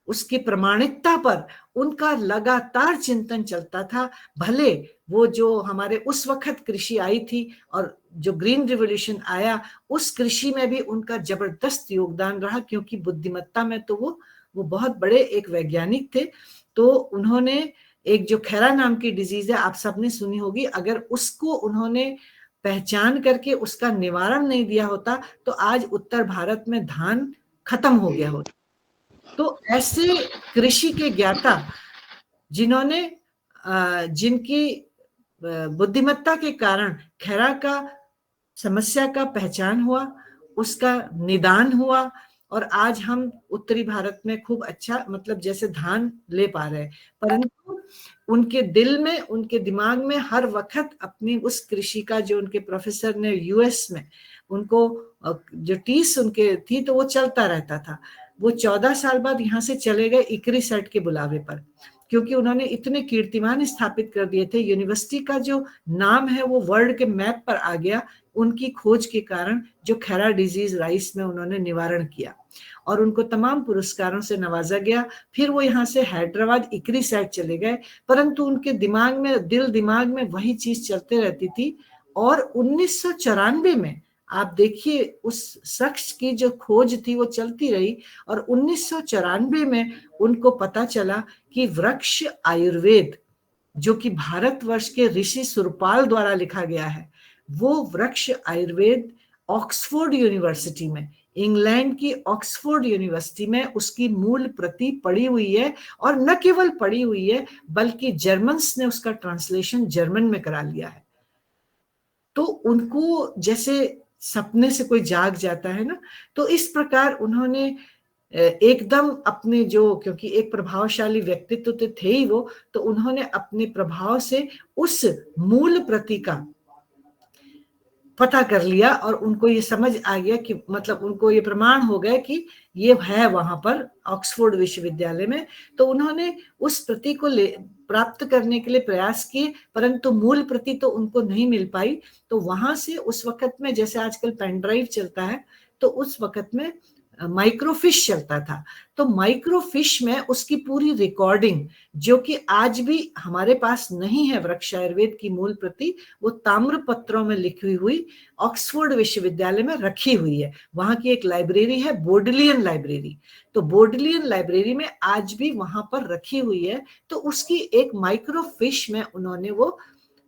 उसकी प्रामाणिकता पर उनका लगातार चिंतन चलता था। भले वो जो हमारे उस वक्त कृषि आई थी और जो ग्रीन रिवॉल्यूशन आया, उस कृषि में भी उनका जबरदस्त योगदान रहा, क्योंकि बुद्धिमत्ता में तो वो बहुत बड़े एक वैज्ञानिक थे। तो उन्होंने एक जो खैरा नाम की डिजीज है, आप सबने सुनी होगी, अगर उसको उन्होंने पहचान करके उसका निवारण नहीं दिया होता तो आज उत्तर भारत में धान खत्म हो गया होता। तो ऐसे कृषि के ज्ञाता जिन्होंने जिनकी बुद्धिमत्ता के कारण खैरा का समस्या का पहचान हुआ, उसका निदान हुआ, और आज हम उत्तरी भारत में खूब अच्छा मतलब जैसे धान ले पा रहे हैं। परंतु उनके दिल में, उनके दिमाग में हर वक्त अपनी उस कृषि का, जो उनके प्रोफेसर ने यूएस में उनको जो टीस उनके थी, तो वो चलता रहता था। वो 14 साल बाद यहाँ से चले गए इकरी सेट के बुलावे पर, क्योंकि उन्होंने इतने कीर्तिमान स्थापित कर दिए थे। यूनिवर्सिटी का जो नाम है वो वर्ल्ड के मैप पर आ गया उनकी खोज के कारण, जो खैरा डिजीज राइस में उन्होंने निवारण किया, और उनको तमाम पुरस्कारों से नवाजा गया। फिर वो यहाँ से हैदराबाद इकरी सेट चले गए, परंतु उनके दिमाग में, दिमाग में वही चीज चलते रहती थी। और 1994 में आप देखिए उस शख्स की जो खोज थी वो चलती रही, और 1994 में उनको पता चला कि वृक्ष आयुर्वेद, जो कि भारतवर्ष के ऋषि सुरपाल द्वारा लिखा गया है, वो वृक्ष आयुर्वेद ऑक्सफोर्ड यूनिवर्सिटी में, इंग्लैंड की ऑक्सफोर्ड यूनिवर्सिटी में उसकी मूल प्रति पड़ी हुई है। और न केवल पड़ी हुई है बल्कि जर्मन्स ने उसका ट्रांसलेशन जर्मन में करा लिया है। तो उनको जैसे सपने से कोई जाग जाता है ना, तो इस प्रकार उन्होंने एकदम अपने जो, क्योंकि एक प्रभावशाली व्यक्तित्व तो थे ही वो, तो उन्होंने अपने प्रभाव से उस मूल प्रति का पता कर लिया, और उनको ये समझ आ गया कि मतलब उनको ये प्रमाण हो गया कि ये है वहां पर ऑक्सफोर्ड विश्वविद्यालय में। तो उन्होंने उस प्रति को प्राप्त करने के लिए प्रयास किए, परंतु मूल प्रति तो उनको नहीं मिल पाई। तो वहां से उस वक्त में, जैसे आजकल पेन ड्राइव चलता है, तो उस वक्त में माइक्रोफिश चलता था। तो माइक्रोफिश में उसकी पूरी रिकॉर्डिंग, जो कि आज भी हमारे पास नहीं है वृक्ष आयुर्वेद की मूल प्रति, वो ताम्र पत्रों में लिखी हुई ऑक्सफोर्ड विश्वविद्यालय में रखी हुई है। वहां की एक लाइब्रेरी है, बोडलियन लाइब्रेरी। तो बोडलियन लाइब्रेरी में आज भी वहां पर रखी हुई है। तो उसकी एक माइक्रोफिश में उन्होंने वो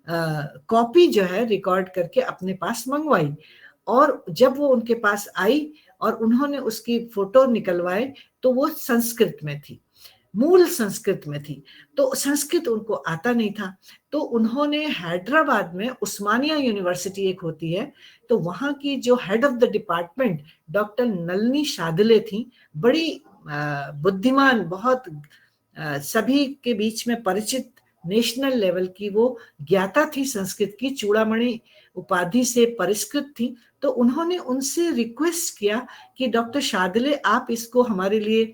कॉपी जो है रिकॉर्ड करके अपने पास मंगवाई, और जब वो उनके पास आई और उन्होंने उसकी फोटो निकलवाए तो वो संस्कृत में थी, मूल संस्कृत में थी। तो संस्कृत उनको आता नहीं था, तो उन्होंने हैदराबाद में उस्मानिया यूनिवर्सिटी एक होती है, तो वहां की जो head of the department doctor Nalini Shadle थी, बड़ी बुद्धिमान, बहुत सभी के बीच में परिचित, नेशनल लेवल की वो ज्ञाता थी संस्कृत की, चूड़ामणि उपाधि से परिष्कृत थी। तो उन्होंने उनसे रिक्वेस्ट किया कि डॉक्टर शादले आप इसको हमारे लिए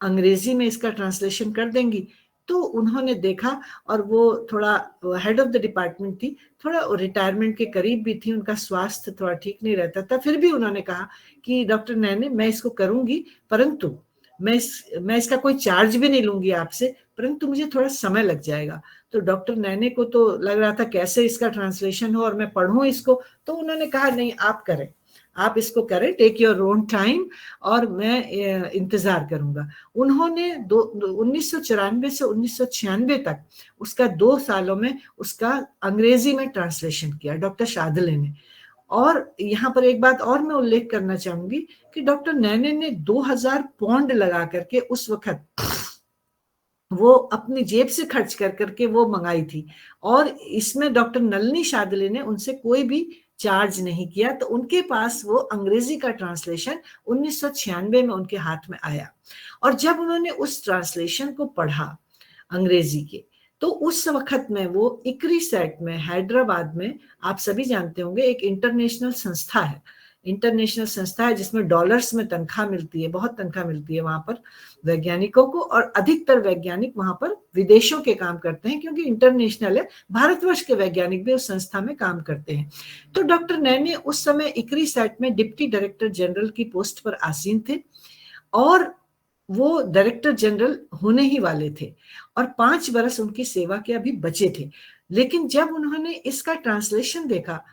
अंग्रेजी में इसका ट्रांसलेशन कर देंगी। तो उन्होंने देखा, और वो थोड़ा हेड ऑफ द डिपार्टमेंट थी, थोड़ा रिटायरमेंट के करीब भी थी, उनका स्वास्थ्य थोड़ा ठीक नहीं रहता था, फिर भी उन्होंने कहा कि डॉक्टर नैने मैं इसको करूंगी, परंतु मैं इसका कोई चार्ज भी नहीं लूंगी आपसे, परंतु मुझे थोड़ा समय लग जाएगा। तो डॉक्टर नैने को तो लग रहा था कैसे इसका ट्रांसलेशन हो और मैं पढ़ूं इसको, तो उन्होंने कहा नहीं आप करें, आप इसको करें, टेक योर ओन टाइम, और मैं इंतजार करूंगा। उन्होंने 1994 से 1996 तक उसका 2 सालों में उसका अंग्रेजी में ट्रांसलेशन किया डॉक्टर शादले ने। और यहाँ पर एक बात और मैं उल्लेख करना चाहूंगी कि डॉक्टर नैने ने 2000 पौंड लगा करके उस वक्त वो अपनी जेब से खर्च कर करके वो मंगाई थी, और इसमें डॉक्टर नलिनी शादले ने उनसे कोई भी चार्ज नहीं किया। तो उनके पास वो अंग्रेजी का ट्रांसलेशन 1996 में उनके हाथ में आया, और जब उन्होंने उस ट्रांसलेशन को पढ़ा अंग्रेजी के, तो उस वक्त में वो इक्री सेट में हैदराबाद में, आप सभी जानते होंगे, एक इंटरनेशनल संस्था है, इंटरनेशनल संस्था है जिसमें डॉलर्स में तनख्वाह मिलती है, बहुत तनख्वाह मिलती है वहां पर वैज्ञानिकों को, और अधिकतर वैज्ञानिक वहां पर विदेशों के काम करते हैं, क्योंकि इंटरनेशनल है, भारतवर्ष के वैज्ञानिक भी उस संस्था में काम करते हैं। तो डॉक्टर नैने उस समय इक्री सेट में डिप्टी डायरेक्टर जनरल की पोस्ट पर आसीन थे, और वो डायरेक्टर जनरल होने ही वाले थे, और 5 बरस उनकी सेवा के अभी बचे थे। लेकिन जब उन्होंने इसका ट्रांसलेशन देखा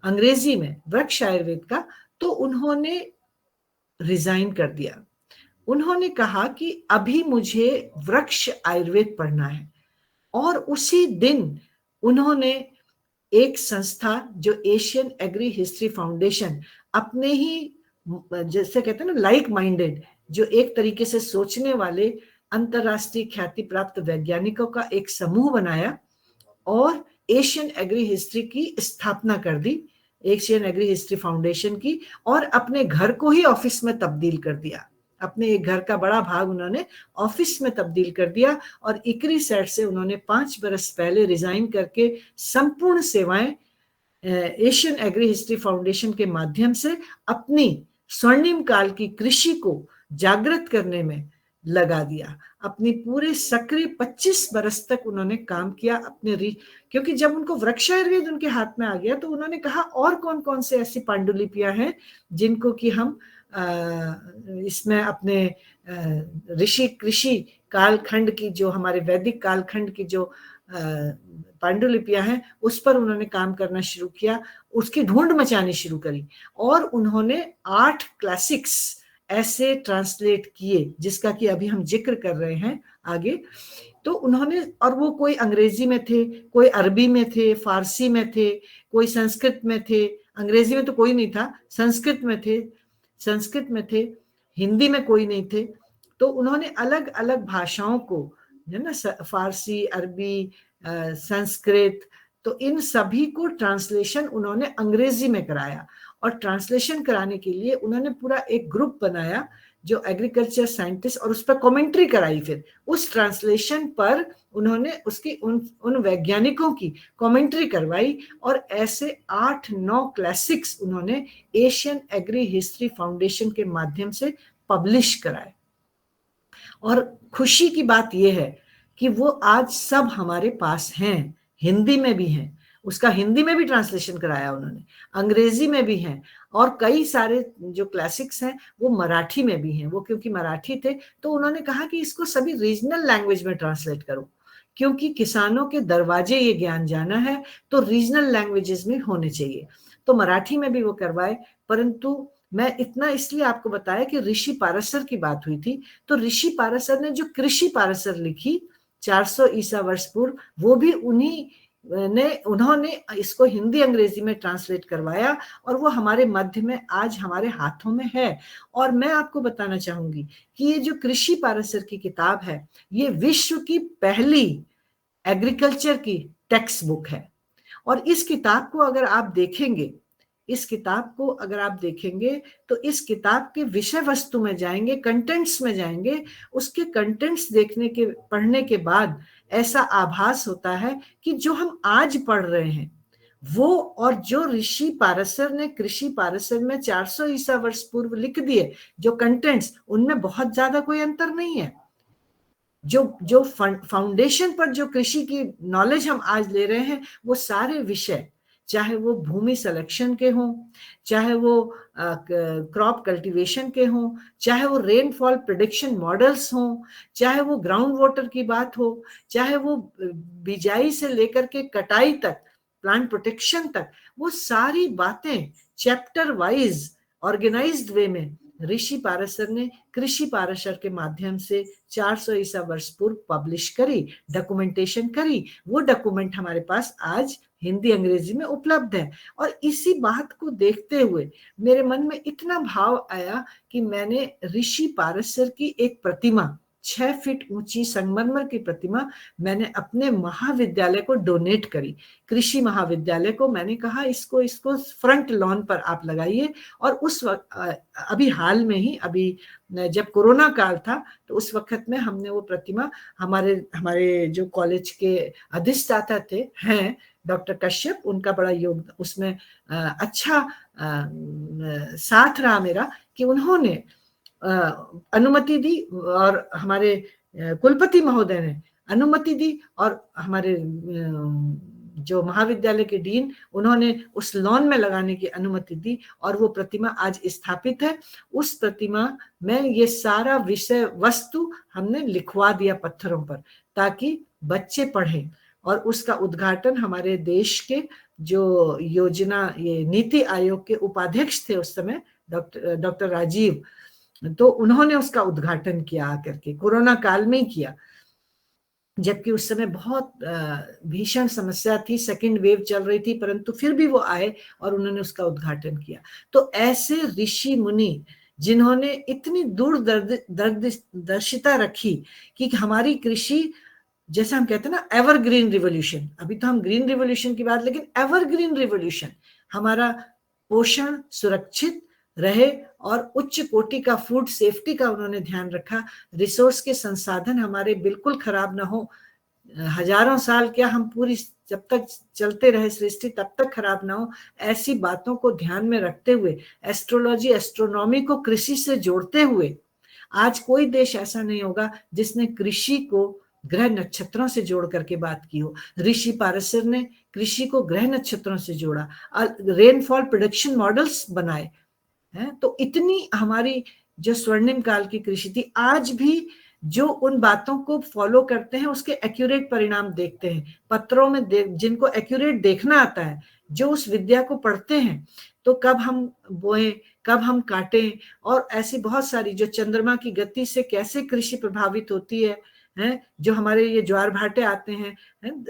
अंग्रेजी में वृक्ष आयुर्वेद का, तो उन्होंने रिजाइन कर दिया। उन्होंने कहा कि अभी मुझे वृक्ष आयुर्वेद पढ़ना है, और उसी दिन उन्होंने एक संस्था जो एशियन एग्री हिस्ट्री फाउंडेशन, अपने ही जैसे कहते हैं ना लाइक माइंडेड, जो एक तरीके से सोचने वाले अंतरराष्ट्रीय ख्याति प्राप्त वैज्ञानिकों का एक समूह बनाया, और एशियन एग्री हिस्ट्री की स्थापना कर दी, एशियन एग्री हिस्ट्री फाउंडेशन की, और अपने घर को ही ऑफिस में तब्दील कर दिया। अपने एक घर का बड़ा भाग उन्होंने ऑफिस में तब्दील कर दिया, और इक्री सेट से उन्होंने 5 बरस पहले रिजाइन करके संपूर्ण सेवाएं एशियन एग्री हिस्ट्री फाउंडेशन के माध्यम से अपनी स्वर्णिम काल की कृषि को जागृत करने में लगा दिया। अपनी पूरे सक्रिय 25 बरस तक उन्होंने काम किया अपने क्योंकि जब उनको वृक्ष आयुर्वेद उनके हाथ में आ गया, तो उन्होंने कहा और कौन कौन से ऐसी पांडुलिपियां हैं जिनको कि हम इसमें अपने ऋषि कृषि कालखंड की, जो हमारे वैदिक कालखंड की जो पांडुलिपियां हैं, उस पर उन्होंने काम करना शुरू किया, उसकी ढूंढ मचानी शुरू करी, और उन्होंने 8 क्लासिक्स ऐसे ट्रांसलेट किए जिसका कि अभी हम जिक्र कर रहे हैं आगे। तो उन्होंने, और वो कोई अंग्रेजी में थे, कोई अरबी में थे, फारसी में थे, कोई संस्कृत में थे, अंग्रेजी में तो कोई नहीं था, संस्कृत में थे, हिंदी में कोई नहीं थे। तो उन्होंने अलग अलग भाषाओं को, है ना, फारसी, अरबी, संस्कृत, तो इन सभी को ट्रांसलेशन उन्होंने अंग्रेजी में कराया, और ट्रांसलेशन कराने के लिए उन्होंने पूरा एक ग्रुप बनाया जो एग्रीकल्चर साइंटिस्ट, और उस पर कमेंट्री कराई। फिर उस ट्रांसलेशन पर उन्होंने उसकी उन वैज्ञानिकों की कमेंट्री करवाई, और ऐसे 8-9 क्लासिक्स उन्होंने एशियन एग्री हिस्ट्री फाउंडेशन के माध्यम से पब्लिश कराए। और खुशी की बात यह है कि वो आज सब हमारे पास हैं, हिंदी में भी हैं, उसका हिंदी में भी ट्रांसलेशन कराया उन्होंने, अंग्रेजी में भी हैं, और कई सारे जो क्लासिक्स हैं वो मराठी में भी हैं। वो क्योंकि मराठी थे तो उन्होंने कहा कि इसको सभी रीजनल लैंग्वेज में ट्रांसलेट करो, क्योंकि किसानों के दरवाजे ये ज्ञान जाना है तो रीजनल लैंग्वेजेस में होने चाहिए। तो मराठी में भी वो करवाए। परंतु मैं इतना इसलिए आपको बताया कि ऋषि पारसर की बात हुई थी, तो ऋषि पारसर ने जो कृषि पारसर लिखी 400 ईसा वर्ष पूर्व, वो भी उन्होंने इसको हिंदी अंग्रेजी में ट्रांसलेट करवाया, और वो हमारे मध्य में आज हमारे हाथों में है। और मैं आपको बताना चाहूंगी कि ये जो कृषि पारसर की किताब है, ये विश्व की पहली एग्रीकल्चर की टेक्स्ट बुक है। और इस किताब को अगर आप देखेंगे, तो इस किताब के विषय वस्तु में जाएंगे, कंटेंट्स में जाएंगे, उसके कंटेंट्स पढ़ने के बाद ऐसा आभास होता है कि जो हम आज पढ़ रहे हैं वो और जो ऋषि पारसर ने कृषि पारसर में 400 ईसा वर्ष पूर्व लिख दिए जो कंटेंट्स, उनमें बहुत ज्यादा कोई अंतर नहीं है। जो फाउंडेशन पर जो कृषि की नॉलेज हम आज ले रहे हैं, वो सारे विषय, चाहे वो भूमि सिलेक्शन के हों, चाहे वो क्रॉप कल्टीवेशन के हों, चाहे वो रेनफॉल प्रेडिक्शन मॉडल्स हों, चाहे वो ग्राउंड वाटर की बात हो, चाहे वो बिजाई से लेकर के कटाई तक, प्लांट प्रोटेक्शन तक, वो सारी बातें चैप्टर वाइज ऑर्गेनाइज्ड वे में ऋषि पारसर ने कृषि पारसर के माध्यम से 400 ईसा वर्ष पूर्व पब्लिश करी, डॉक्यूमेंटेशन करी। वो डॉक्यूमेंट हमारे पास आज हिंदी अंग्रेजी में उपलब्ध है। और इसी बात को देखते हुए मेरे मन में इतना भाव आया कि मैंने ऋषि पारसर की एक प्रतिमा, 6 फीट ऊंची संगमरमर की प्रतिमा, मैंने अपने महाविद्यालय को डोनेट करी, कृषि महाविद्यालय को। मैंने कहा इसको फ्रंट लॉन पर आप लगाइए। और उस वक्त अभी हाल में ही, अभी जब कोरोना काल था, तो उस वक्त में हमने वो प्रतिमा हमारे जो कॉलेज के अधिष्ठाता थे हैं डॉक्टर कश्यप, उनका बड़ा योगदान उसमें अच्छा साथ रहा मेरा, कि उन्होंने अनुमति दी और हमारे कुलपति महोदय ने अनुमति दी, और हमारे जो महाविद्यालय के डीन, उन्होंने उस लॉन में लगाने की अनुमति दी, और वो प्रतिमा आज स्थापित है। उस प्रतिमा में ये सारा विषय वस्तु हमने लिखवा दिया पत्थरों पर, ताकि बच्चे पढ़ें। और उसका उद्घाटन हमारे देश के जो योजना, ये नीति आयोग के उपाध्यक्ष थे उस समय, डॉक्टर राजीव, तो उन्होंने उसका उद्घाटन किया आकर के, कोरोना काल में ही किया, जबकि उस समय बहुत भीषण समस्या थी, सेकंड वेव चल रही थी, परंतु फिर भी वो आए और उन्होंने उसका उद्घाटन किया। तो ऐसे ऋषि मुनि जिन्होंने इतनी दूरदर्शिता रखी कि हमारी कृषि, जैसे हम कहते हैं ना एवरग्रीन रिवॉल्यूशन, अभी तो हम ग्रीन रिवॉल्यूशन की बात, लेकिन एवरग्रीन रिवॉल्यूशन, हमारा पोषण सुरक्षित रहे और उच्च कोटि का फूड सेफ्टी का उन्होंने ध्यान रखा। रिसोर्स के संसाधन हमारे बिल्कुल खराब ना हो, हजारों साल क्या, हम पूरी जब तक चलते रहे सृष्टि तब तक खराब ना हो, ऐसी बातों को ध्यान में रखते हुए, एस्ट्रोलॉजी एस्ट्रोनॉमी को कृषि से जोड़ते हुए, आज कोई देश ऐसा नहीं होगा जिसने कृषि को ग्रह नक्षत्रों से जोड़ करके बात की हो। ऋषि पारसर ने कृषि को ग्रह नक्षत्रों से जोड़ा, रेनफॉल प्रेडिक्शन मॉडल्स बनाए हैं। तो इतनी हमारी जो स्वर्णिम काल की कृषि थी, आज भी जो उन बातों को फॉलो करते हैं उसके एक्यूरेट परिणाम देखते हैं पत्रों में। जिनको एक्यूरेट देखना आता है, जो उस विद्या को पढ़ते हैं, तो कब हम बोएं, कब हम काटें, और ऐसी बहुत सारी, जो चंद्रमा की गति से कैसे कृषि प्रभावित होती है, जो हमारे ये ज्वार भाटे आते हैं,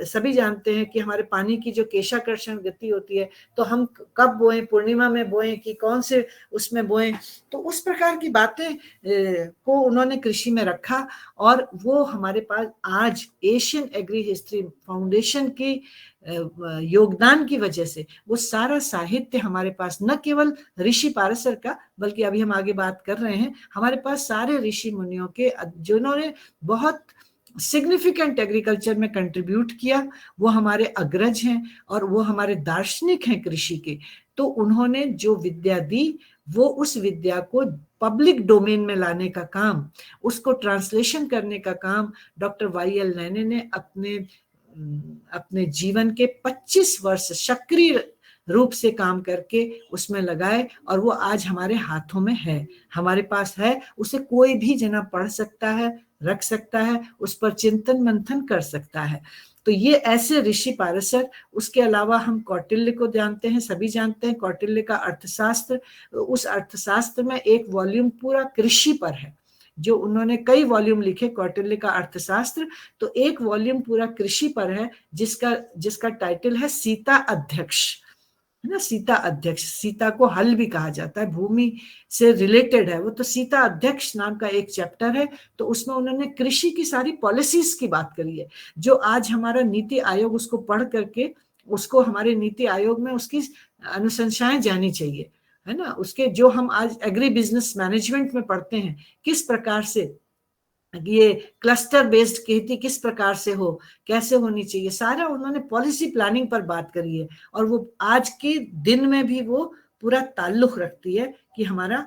सभी जानते हैं कि हमारे पानी की जो केशाकर्षण गति होती है, तो हम कब बोएं, पूर्णिमा में बोएं कि कौन से उसमें बोएं। तो उस प्रकार की बातें को उन्होंने कृषि में रखा, और वो हमारे पास आज एशियन एग्री हिस्ट्री फाउंडेशन की योगदान की वजह से वो सारा साहित्य हमारे पास, न केवल ऋषि पारसर का, बल्कि अभी हम आगे बात कर रहे हैं, हमारे पास सारे ऋषि मुनियों के जिन्होंने बहुत सिग्निफिकेंट एग्रीकल्चर में कंट्रीब्यूट किया, वो हमारे अग्रज हैं और वो हमारे दार्शनिक हैं कृषि के। तो उन्होंने जो विद्या दी, वो उस विद्या को पब्लिक डोमेन में लाने का काम, उसको ट्रांसलेशन करने का काम डॉक्टर वाई एल नैने ने अपने अपने जीवन के 25 वर्ष सक्रिय रूप से काम करके उसमें लगाए और वो आज हमारे हाथों में है, हमारे पास है। उसे कोई भी जना पढ़ सकता है, रख सकता है, उस पर चिंतन मंथन कर सकता है। तो ये ऐसे ऋषि पारसर। उसके अलावा हम कौटिल्य को जानते हैं, सभी जानते हैं कौटिल्य का अर्थशास्त्र। उस अर्थशास्त्र में एक वॉल्यूम पूरा कृषि पर है, जो उन्होंने कई वॉल्यूम लिखे कौटिल्य का अर्थशास्त्र, तो एक वॉल्यूम पूरा कृषि पर है जिसका टाइटल है सीता अध्यक्ष, है ना। सीता अध्यक्ष, सीता को हल भी कहा जाता है, भूमि से रिलेटेड है वो। तो सीता अध्यक्ष नाम का एक चैप्टर है, तो उसमें उन्होंने कृषि की सारी पॉलिसीज की बात करी है, जो आज हमारा नीति आयोग उसको पढ़ करके उसको हमारे नीति आयोग में उसकी अनुशंसाएं जानी चाहिए, है ना। उसके जो हम आज एग्री बिजनेस मैनेजमेंट में पढ़ते हैं, किस प्रकार से ये क्लस्टर बेस्ड खेती किस प्रकार से हो, कैसे होनी चाहिए, सारा उन्होंने पॉलिसी प्लानिंग पर बात करी है। और वो आज के दिन में भी वो पूरा ताल्लुक रखती है कि हमारा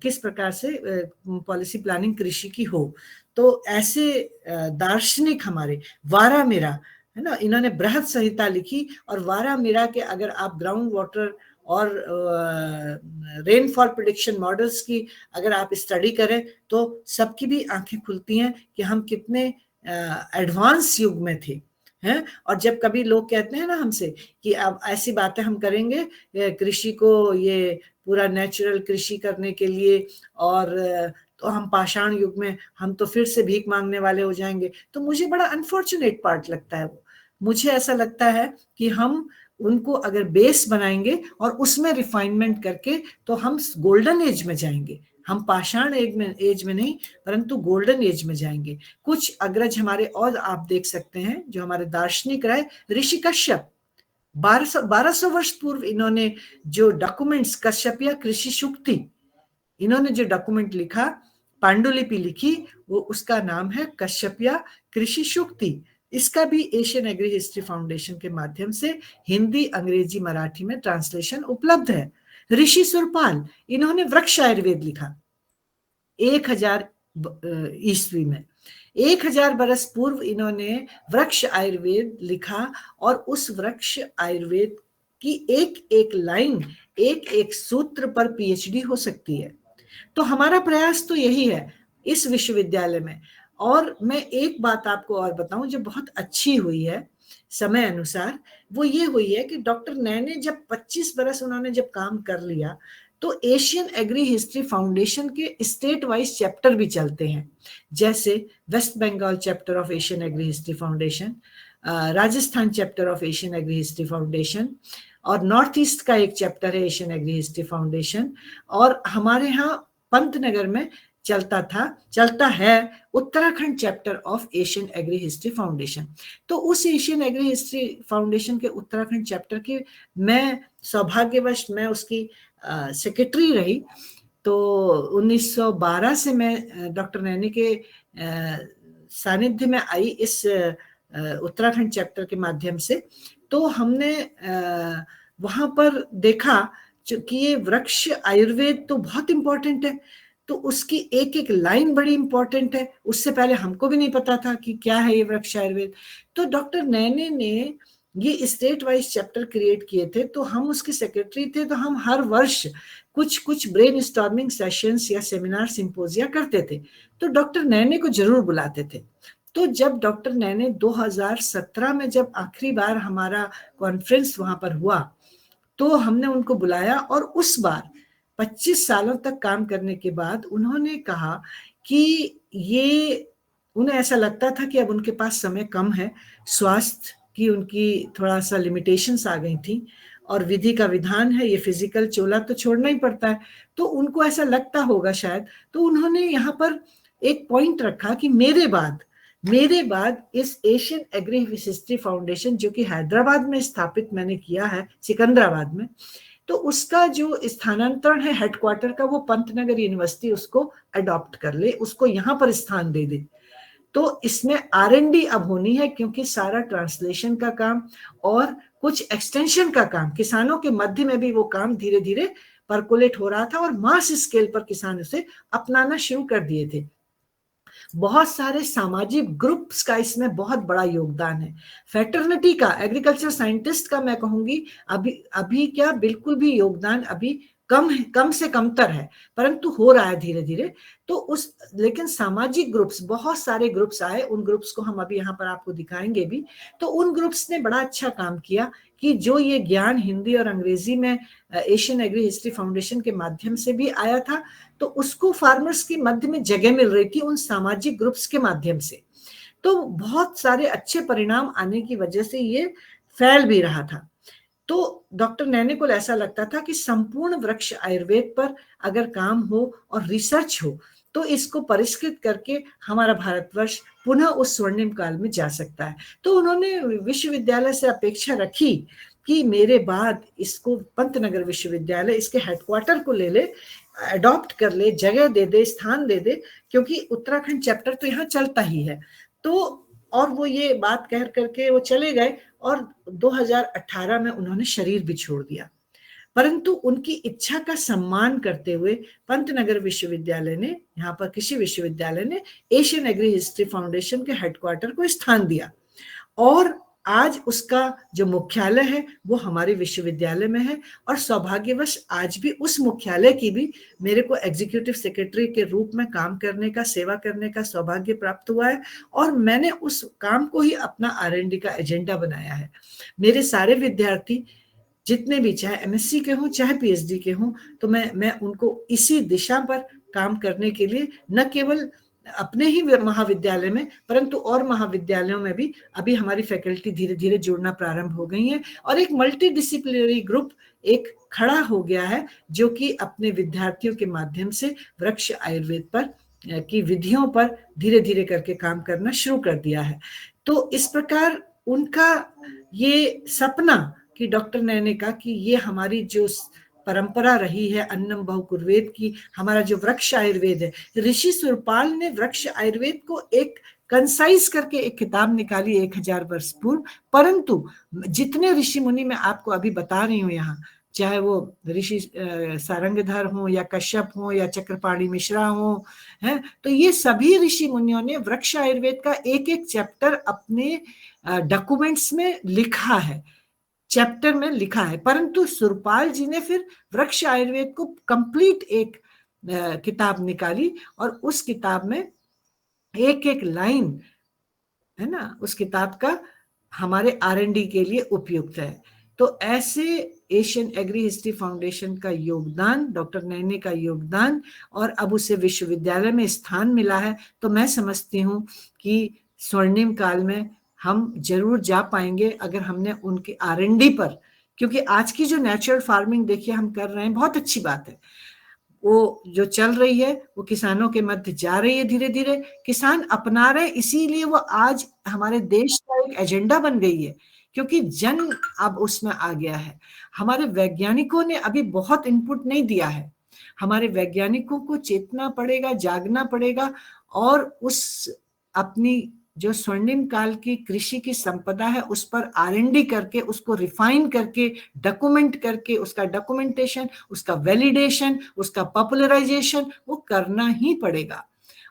किस प्रकार से पॉलिसी प्लानिंग कृषि की हो। तो ऐसे दार्शनिक हमारे वारामिरा, है ना, इन्होंने बृहद संहिता लिखी। और वारामिरा के अगर आप ग्राउंड वाटर और रेनफॉल प्रेडिक्शन मॉडल्स की अगर आप स्टडी करें तो सबकी भी आंखें खुलती हैं कि हम कितने एडवांस युग में थे, हैं। और जब कभी लोग कहते हैं ना हमसे कि अब ऐसी बातें हम करेंगे कृषि को, ये पूरा नेचुरल कृषि करने के लिए, और तो हम पाषाण युग में हम तो फिर से भीख मांगने वाले हो जाएंगे, तो मुझे बड़ा अनफॉर्चुनेट पार्ट लगता है वो। मुझे ऐसा लगता है कि हम उनको अगर बेस बनाएंगे और उसमें रिफाइनमेंट करके तो हम गोल्डन एज में जाएंगे। हम पाषाण एज में नहीं, परंतु गोल्डन एज में जाएंगे। कुछ अग्रज हमारे और आप देख सकते हैं जो हमारे दार्शनिक रहे, ऋषि कश्यप 1200 वर्ष पूर्व इन्होंने जो डॉक्यूमेंट्स, कश्यपिया कृषि शुक्ति, इन्होंने जो डॉक्यूमेंट लिखा, पांडुलिपि लिखी, वो उसका नाम है कश्यपिया कृषि शुक्ति। इसका भी एशियन एग्री हिस्ट्री फाउंडेशन के माध्यम से हिंदी, अंग्रेजी, मराठी में ट्रांसलेशन उपलब्ध है। ऋषि सुरपाल, इन्होंने वृक्ष आयुर्वेद लिखा 1000 ईस्वी में। 1000 बरस पूर्व इन्होंने वृक्ष आयुर्वेद लिखा, और उस वृक्ष आयुर्वेद की एक एक लाइन, एक एक सूत्र पर पीएचडी हो सकती है। तो हमारा प्रयास तो यही है इस विश्वविद्यालय में। और मैं एक बात आपको और बताऊं जो बहुत अच्छी हुई है समय अनुसार, वो ये हुई है कि डॉक्टर नैने जब 25 बरस उन्होंने जब काम कर लिया, तो एशियन एग्री हिस्ट्री फाउंडेशन के स्टेट वाइज चैप्टर भी चलते हैं, जैसे West Bengal chapter of Asian Agri History Foundation, Rajasthan chapter of Asian Agri History Foundation, और नॉर्थ ईस्ट का एक चैप्टर है एशियन एग्री हिस्ट्री फाउंडेशन। और हमारे यहाँ पंतनगर में चलता है Uttarakhand chapter of Asian Agri History Foundation. तो उस एशियन एग्री हिस्ट्री फाउंडेशन के उत्तराखंड चैप्टर की मैं सौभाग्यवश मैं उसकी सेक्रेटरी रही। तो 1912 से मैं डॉक्टर नैनी के सानिध्य में आई इस उत्तराखंड चैप्टर के माध्यम से। तो हमने वहां पर देखा कि ये वृक्ष आयुर्वेद तो बहुत इंपॉर्टेंट है, तो उसकी एक एक लाइन बड़ी इंपॉर्टेंट है। उससे पहले हमको भी नहीं पता था कि क्या है ये वृक्ष आयुर्वेद। तो डॉक्टर नैने ने ये स्टेट वाइज चैप्टर क्रिएट किए थे, तो हम उसके सेक्रेटरी थे। तो हम हर वर्ष कुछ ब्रेन स्टॉर्मिंग सेशंस या सेमिनार सिंपोजिया करते थे, तो डॉक्टर नैने को जरूर बुलाते थे। तो जब डॉक्टर नैने 2017 में जब आखिरी बार हमारा कॉन्फ्रेंस वहां पर हुआ, तो हमने उनको बुलाया, और उस बार 25 सालों तक काम करने के बाद उन्होंने कहा कि ये, उन्हें ऐसा लगता था कि अब उनके पास समय कम है, स्वास्थ्य की उनकी थोड़ा सा लिमिटेशंस आ गई थी, और विधि का विधान है, ये फिजिकल चोला तो छोड़ना ही पड़ता है, तो उनको ऐसा लगता होगा शायद। तो उन्होंने यहाँ पर एक पॉइंट रखा कि मेरे बाद इस एशियन एग्री हिस्ट्री फाउंडेशन, जो कि हैदराबाद में स्थापित मैंने किया है, सिकंदराबाद में, तो उसका जो स्थानांतरण है हेडक्वार्टर का, वो पंतनगर यूनिवर्सिटी उसको अडॉप्ट कर ले, उसको यहाँ पर स्थान दे दे। तो इसमें R&D अब होनी है, क्योंकि सारा ट्रांसलेशन का काम और कुछ एक्सटेंशन का काम, किसानों के मध्य में भी वो काम धीरे धीरे परकोलेट हो रहा था, और मास स्केल पर किसान उसे अपनाना शुरू कर दिए थे। बहुत सारे सामाजिक ग्रुप्स का इसमें बहुत बड़ा योगदान है। फैटर्निटी का, एग्रीकल्चर साइंटिस्ट का मैं कहूंगी अभी क्या बिल्कुल भी योगदान अभी कम से कमतर है, परंतु हो रहा है धीरे धीरे। तो लेकिन सामाजिक ग्रुप्स, बहुत सारे ग्रुप्स आए, उन ग्रुप्स को हम अभी यहाँ पर आपको दिखाएंगे भी। तो उन ग्रुप्स ने बड़ा अच्छा काम किया कि जो ये ज्ञान हिंदी और अंग्रेजी में एशियन एग्री हिस्ट्री फाउंडेशन के माध्यम से भी आया था, तो उसको फार्मर्स के मध्य में जगह मिल रही थी उन सामाजिक ग्रुप्स के माध्यम से। तो बहुत सारे अच्छे परिणाम आने की वजह से ये फैल भी रहा था। तो डॉक्टर नैने को ऐसा लगता था कि संपूर्ण वृक्ष आयुर्वेद पर अगर काम हो और रिसर्च हो तो इसको परिष्कृत करके हमारा भारतवर्ष पुनः उस स्वर्णिम काल में जा सकता है। तो उन्होंने विश्वविद्यालय से अपेक्षा रखी कि मेरे बाद इसको पंतनगर विश्वविद्यालय इसके हेडक्वार्टर को ले ले, अडॉप्ट कर ले, जगह दे दे, स्थान दे दे, क्योंकि उत्तराखंड चैप्टर तो यहाँ चलता ही है। तो और वो ये बात कह करके वो चले गए और 2018 में उन्होंने शरीर भी छोड़ दिया। परंतु उनकी इच्छा का सम्मान करते हुए पंतनगर विश्वविद्यालय ने, यहाँ पर कृषि विश्वविद्यालय ने एशियन एग्री हिस्ट्री फाउंडेशन के हेडक्वार्टर को स्थान दिया और आज उसका जो मुख्यालय है वो हमारे विश्वविद्यालय में है। और सौभाग्यवश आज भी उस मुख्यालय की भी मेरे को एग्जीक्यूटिव सेक्रेटरी के रूप में काम करने का, सेवा करने का सौभाग्य प्राप्त हुआ है और मैंने उस काम को ही अपना R&D का एजेंडा बनाया है। मेरे सारे विद्यार्थी जितने भी, चाहे MSc के हों चाहे PhD के हों, तो मैं उनको इसी दिशा पर काम करने के लिए न केवल अपने ही महाविद्यालय में परंतु और महाविद्यालयों में भी अभी हमारी फैकल्टी धीरे धीरे जुड़ना प्रारंभ हो गई है और एक मल्टी डिसिप्लिनरी ग्रुप एक खड़ा हो गया है जो कि अपने विद्यार्थियों के माध्यम से वृक्ष आयुर्वेद पर की विधियों पर धीरे धीरे करके काम करना शुरू कर दिया है। तो इस प्रकार उनका ये सपना कि डॉक्टर नैने का कि ये हमारी जो परंपरा रही है अन्नम बहु कुर्वेद की, हमारा जो वृक्ष आयुर्वेद है, ऋषि सुरपाल ने वृक्ष आयुर्वेद को एक कंसाइज करके एक किताब निकाली 1000 वर्ष पूर्व। परंतु जितने ऋषि मुनि मैं आपको अभी बता रही हूँ यहाँ, चाहे वो ऋषि सारंगधर हो या कश्यप हो या चक्रपाणी मिश्रा हो, है, तो ये सभी ऋषि मुनियों ने वृक्ष आयुर्वेद का एक एक चैप्टर अपने डॉक्यूमेंट्स में लिखा है, चैप्टर में लिखा है। परंतु सुरपाल जी ने फिर वृक्ष आयुर्वेद को कंप्लीट एक किताब निकाली और उस किताब में एक एक लाइन, है ना, उस किताब का हमारे R&D के लिए उपयुक्त है। तो ऐसे एशियन एग्री हिस्ट्री फाउंडेशन का योगदान, डॉक्टर नैने का योगदान, और अब उसे विश्वविद्यालय में स्थान मिला है, तो मैं समझती हूँ कि स्वर्णिम काल में हम जरूर जा पाएंगे अगर हमने उनके R&D पर, क्योंकि आज की जो नेचुरल फार्मिंग देखिए हम कर रहे हैं, बहुत अच्छी बात है, वो जो चल रही है वो किसानों के मध्य जा रही है, धीरे धीरे किसान अपना रहे, इसीलिए वो आज हमारे देश का एक एजेंडा बन गई है, क्योंकि जन अब उसमें आ गया है। हमारे वैज्ञानिकों ने अभी बहुत इनपुट नहीं दिया है, हमारे वैज्ञानिकों को चेतना पड़ेगा, जागना पड़ेगा और उस अपनी जो स्वर्णिम काल की कृषि की संपदा है उस पर R&D करके, उसको रिफाइन करके, डॉक्यूमेंट करके, उसका डॉक्यूमेंटेशन, उसका वैलिडेशन, उसका पॉपुलराइजेशन वो करना ही पड़ेगा।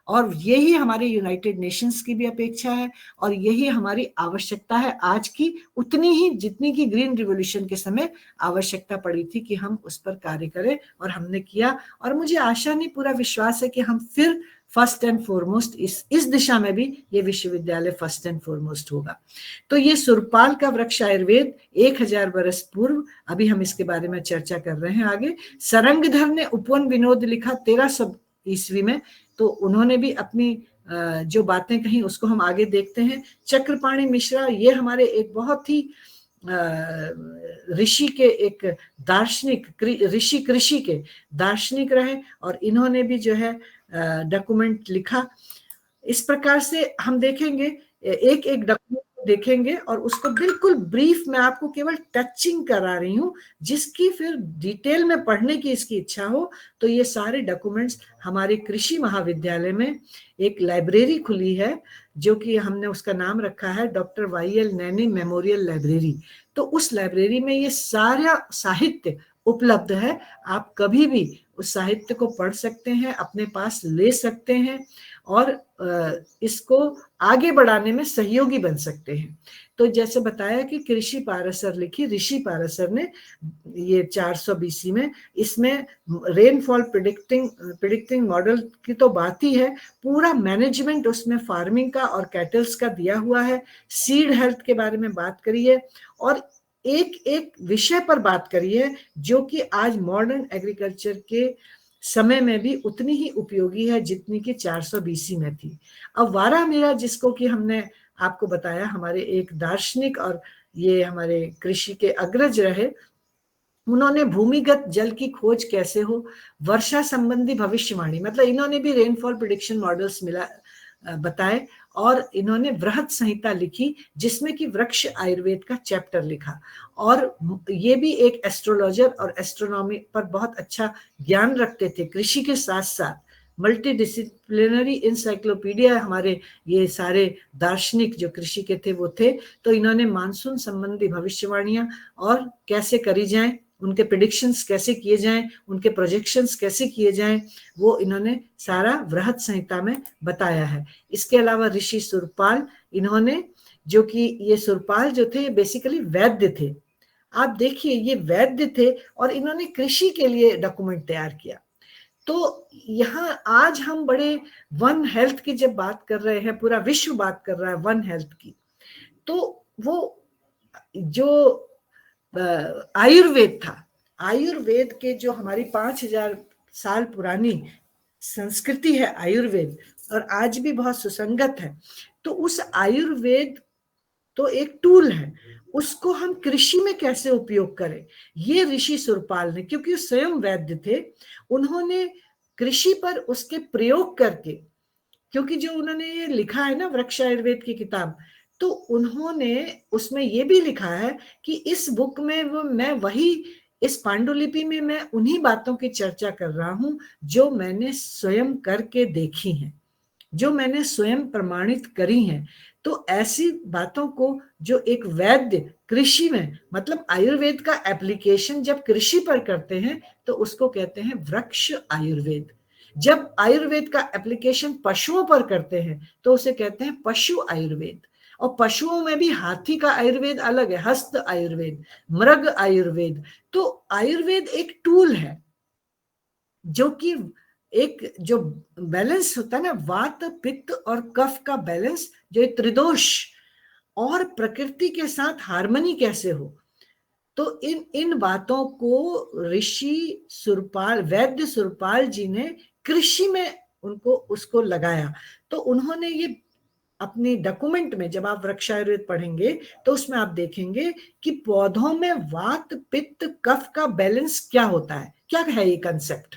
और यही हमारे यूनाइटेड नेशंस की भी अपेक्षा है और यही हमारी आवश्यकता है आज की, उतनी ही जितनी की ग्रीन रिवॉल्यूशन के समय आवश्यकता पड़ी थी कि हम उस पर कार्य करें, और हमने किया। और मुझे आशा नहीं, पूरा विश्वास है कि हम फिर फर्स्ट एंड फॉरमोस्ट इस दिशा में भी ये विश्वविद्यालय फर्स्ट एंड फॉरमोस्ट होगा। तो ये सुरपाल का वृक्ष आयुर्वेद 1000 वर्ष पूर्व, अभी हम इसके बारे में चर्चा कर रहे हैं आगे। सरंगधर ने उपवन विनोद लिखा 1300 ईस्वी में, तो उन्होंने भी अपनी जो बातें कही उसको हम आगे देखते हैं। चक्रपाणी मिश्रा, ये हमारे एक बहुत ही ऋषि के एक दार्शनिक, ऋषि कृषि के दार्शनिक रहे और इन्होंने भी जो है डॉक्यूमेंट लिखा। इस प्रकार से हम देखेंगे, एक एक डॉक्यूमेंट देखेंगे और उसको बिल्कुल ब्रीफ में आपको केवल टचिंग करा रही हूँ, जिसकी फिर डिटेल में पढ़ने की इसकी इच्छा हो तो ये सारे डॉक्यूमेंट्स हमारे कृषि महाविद्यालय में एक लाइब्रेरी खुली है, जो कि हमने उसका नाम रखा है डॉक्टर YL नैने मेमोरियल लाइब्रेरी। तो उस लाइब्रेरी में ये सारा साहित्य उपलब्ध है, आप कभी भी उस साहित्य को पढ़ सकते हैं, अपने पास ले सकते हैं और इसको आगे बढ़ाने में सहयोगी बन सकते हैं। तो जैसे बताया कि कृषि पाराशर लिखी ऋषि पाराशर ने, ये 400 BC में, इसमें रेनफॉल प्रिडिक्टिंग मॉडल की तो बात ही है, पूरा मैनेजमेंट उसमें फार्मिंग का और कैटल्स का दिया हुआ है, सीड हेल्थ के बारे में बात करी है, और एक एक विषय पर बात करी है जो कि आज मॉडर्न एग्रीकल्चर के समय में भी उतनी ही उपयोगी है जितनी कि 400 BC में थी। अब वारामीरा, जिसको कि हमने आपको बताया हमारे एक दार्शनिक और ये हमारे कृषि के अग्रज रहे, उन्होंने भूमिगत जल की खोज कैसे हो, वर्षा संबंधी भविष्यवाणी, मतलब इन्होंने भी रेनफॉल प्रिडिक्शन मॉडल्स बताए, और इन्होंने वृहत संहिता लिखी जिसमें कि वृक्ष आयुर्वेद का चैप्टर लिखा, और ये भी एक एस्ट्रोलॉजर और एस्ट्रोनॉमी पर बहुत अच्छा ज्ञान रखते थे। कृषि के साथ साथ मल्टी डिसिप्लिनरी इंसाइक्लोपीडिया हमारे ये सारे दार्शनिक जो कृषि के थे वो थे। तो इन्होंने मानसून संबंधी भविष्यवाणियां और कैसे करी जाएं, उनके प्रिडिक्शंस कैसे किए जाएं, उनके प्रोजेक्शंस कैसे किए जाएं, वो इन्होंने सारा वृहत संहिता में बताया है। इसके अलावा ऋषि सुरपाल, इन्होंने, जो कि ये सुरपाल जो थे बेसिकली वैद्य थे, आप देखिए ये वैद्य थे और इन्होंने कृषि के लिए डॉक्यूमेंट तैयार किया। तो यहाँ आज हम बड़े वन हेल्थ की जब बात कर रहे हैं, पूरा विश्व बात कर रहा है वन हेल्थ की, तो वो जो आयुर्वेद था, आयुर्वेद के जो हमारी 5000 साल पुरानी संस्कृति है आयुर्वेद, और आज भी बहुत सुसंगत है, तो उस आयुर्वेद तो एक टूल है, उसको हम कृषि में कैसे उपयोग करें, ये ऋषि सुरपाल ने, क्योंकि स्वयं वैद्य थे, उन्होंने कृषि पर उसके प्रयोग करके, क्योंकि जो उन्होंने ये लिखा है ना वृक्ष आयुर्वेद की किताब, तो उन्होंने उसमें ये भी लिखा है कि इस बुक में मैं वही, इस पांडुलिपि में मैं उन्हीं बातों की चर्चा कर रहा हूं जो मैंने स्वयं करके देखी हैं, जो मैंने स्वयं प्रमाणित करी हैं। तो ऐसी बातों को जो एक वैद्य कृषि में, मतलब आयुर्वेद का एप्लीकेशन जब कृषि पर करते हैं तो उसको कहते हैं वृक्ष आयुर्वेद। जब आयुर्वेद का एप्लीकेशन पशुओं पर करते हैं तो उसे कहते हैं पशु आयुर्वेद। और पशुओं में भी हाथी का आयुर्वेद अलग है, हस्त आयुर्वेद, मृग आयुर्वेद। तो आयुर्वेद एक टूल है जो कि एक जो बैलेंस होता है ना, वात पित्त और कफ का बैलेंस, जो त्रिदोष और प्रकृति के साथ हार्मनी कैसे हो, तो इन बातों को ऋषि सुरपाल, वैद्य सुरपाल जी ने कृषि में उनको उसको लगाया। तो उन्होंने ये अपनी डॉक्यूमेंट में, जब आप वृक्षायुर्वेद पढ़ेंगे तो उसमें आप देखेंगे कि पौधों में वात पित्त कफ का बैलेंस क्या होता है, क्या है ये कंसेप्ट,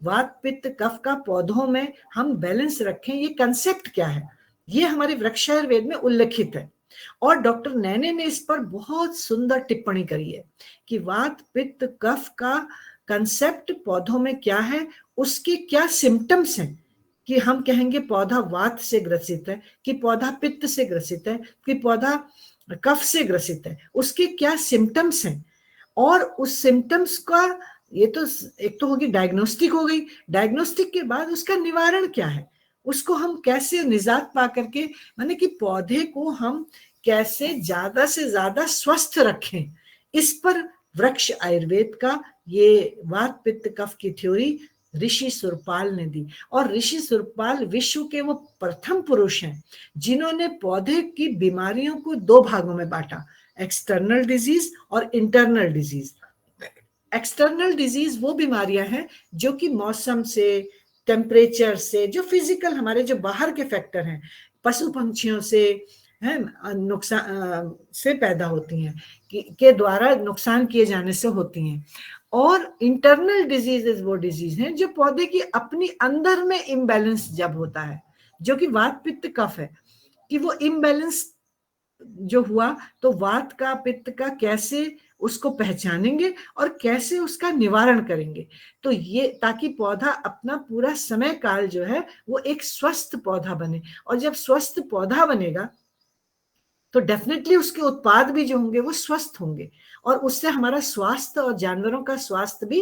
वात पित्त कफ का पौधों में हम बैलेंस रखें, ये कंसेप्ट क्या है, ये हमारे वृक्षायुर्वेद में उल्लेखित है। और डॉक्टर नैने ने इस पर बहुत सुंदर टिप्पणी करी है कि वात पित्त कफ का कंसेप्ट पौधों में क्या है, उसके क्या सिम्टम्स हैं, कि हम कहेंगे पौधा वात से ग्रसित है, कि पौधा पित्त से ग्रसित है, कि पौधा कफ से ग्रसित है, उसके क्या सिम्टम्स हैं, और उस सिम्टम्स का, ये तो एक तो होगी डायग्नोस्टिक हो गई, डायग्नोस्टिक के बाद उसका निवारण क्या है, उसको हम कैसे निजात पा करके, माने कि पौधे को हम कैसे ज्यादा से ज्यादा स्वस्थ रखें, इस पर वृक्ष आयुर्वेद का ये वात पित्त कफ की थ्योरी ऋषि सुरपाल ने दी। और ऋषि सुरपाल विश्व के वो प्रथम पुरुष हैं जिन्होंने पौधे की बीमारियों को दो भागों में बांटा, एक्सटर्नल डिजीज और इंटरनल डिजीज। एक्सटर्नल डिजीज वो बीमारियां हैं जो कि मौसम से, टेम्परेचर से, जो फिजिकल हमारे जो बाहर के फैक्टर हैं, पशु पंछियों से है नुकसान से पैदा होती हैं, के द्वारा नुकसान किए जाने से होती हैं। और इंटरनल डिजीजेस वो डिजीज हैं जो पौधे की अपनी अंदर में इम्बैलेंस जब होता है, जो कि वात पित्त कफ है, कि वो इम्बैलेंस जो हुआ, तो वात का पित्त का कैसे उसको पहचानेंगे और कैसे उसका निवारण करेंगे, तो ये ताकि पौधा अपना पूरा समय काल जो है वो एक स्वस्थ पौधा बने। और जब स्वस्थ पौधा बनेगा तो डेफिनेटली उसके उत्पाद भी जो होंगे वो स्वस्थ होंगे, और उससे हमारा स्वास्थ्य और जानवरों का स्वास्थ्य भी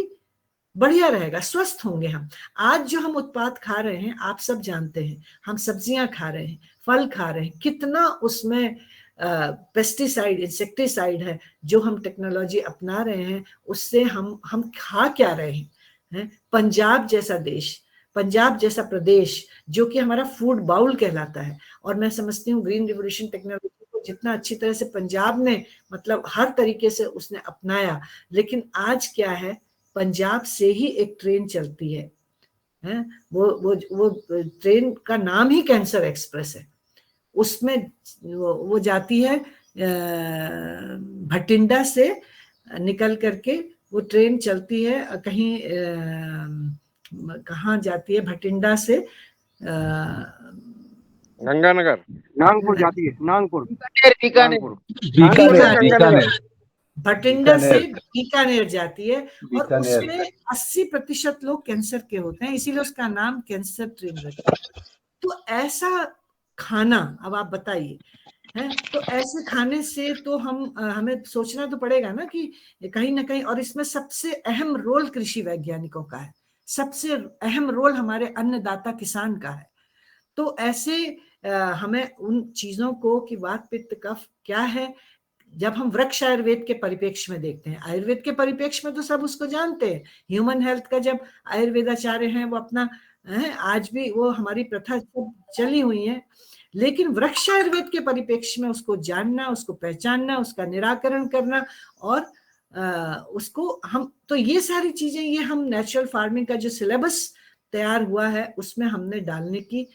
बढ़िया रहेगा, स्वस्थ होंगे हम। आज जो हम उत्पाद खा रहे हैं आप सब जानते हैं, हम सब्जियां खा रहे हैं, फल खा रहे हैं, कितना उसमें पेस्टिसाइड, इंसेक्टिसाइड है जो हम टेक्नोलॉजी अपना रहे हैं, उससे हम खा क्या रहे हैं। पंजाब जैसा देश, पंजाब जैसा प्रदेश जो कि हमारा फूड बाउल कहलाता है, और मैं समझती हूँ ग्रीन रिवोल्यूशन टेक्नोलॉजी को जितना अच्छी तरह से पंजाब ने मतलब हर तरीके से उसने अपनाया, लेकिन आज क्या है, पंजाब से ही एक ट्रेन चलती है, वो ट्रेन का नाम ही कैंसर एक्सप्रेस है। उसमें वो जाती है भटिंडा से निकल करके, वो ट्रेन चलती है कहीं कहाँ जाती है, भटिंडा से गंगानगर, नागपुर जाती है, नागपुर, भटिंडा से बीकानेर जाती है, और उसमें 80% लोग कैंसर के होते हैं, इसीलिए उसका नाम कैंसर ट्रेन रखा है। तो ऐसा खाना, अब आप बताइए, है तो ऐसे खाने से तो हमें सोचना तो पड़ेगा ना कि कहीं ना कहीं, और इसमें सबसे अहम रोल कृषि वैज्ञानिकों का है, सबसे अहम रोल हमारे अन्नदाता किसान का है। तो ऐसे हमें उन चीजों को कि वात पित्त कफ क्या है, जब हम वृक्ष आयुर्वेद के परिप्रेक्ष्य में देखते हैं, आयुर्वेद के परिप्रेक्ष्य में तो सब उसको जानते हैं, ह्यूमन हेल्थ का जब आयुर्वेदाचार्य हैं वो अपना आज भी वो हमारी प्रथा चली हुई है, लेकिन वृक्ष आयुर्वेद के परिप्रेक्ष्य में उसको जानना, उसको पहचानना, उसका निराकरण करना, और उसको हम तो ये सारी चीजें, ये हम नेचुरल फार्मिंग का जो सिलेबस तैयार हुआ है उसमें हमने डालने की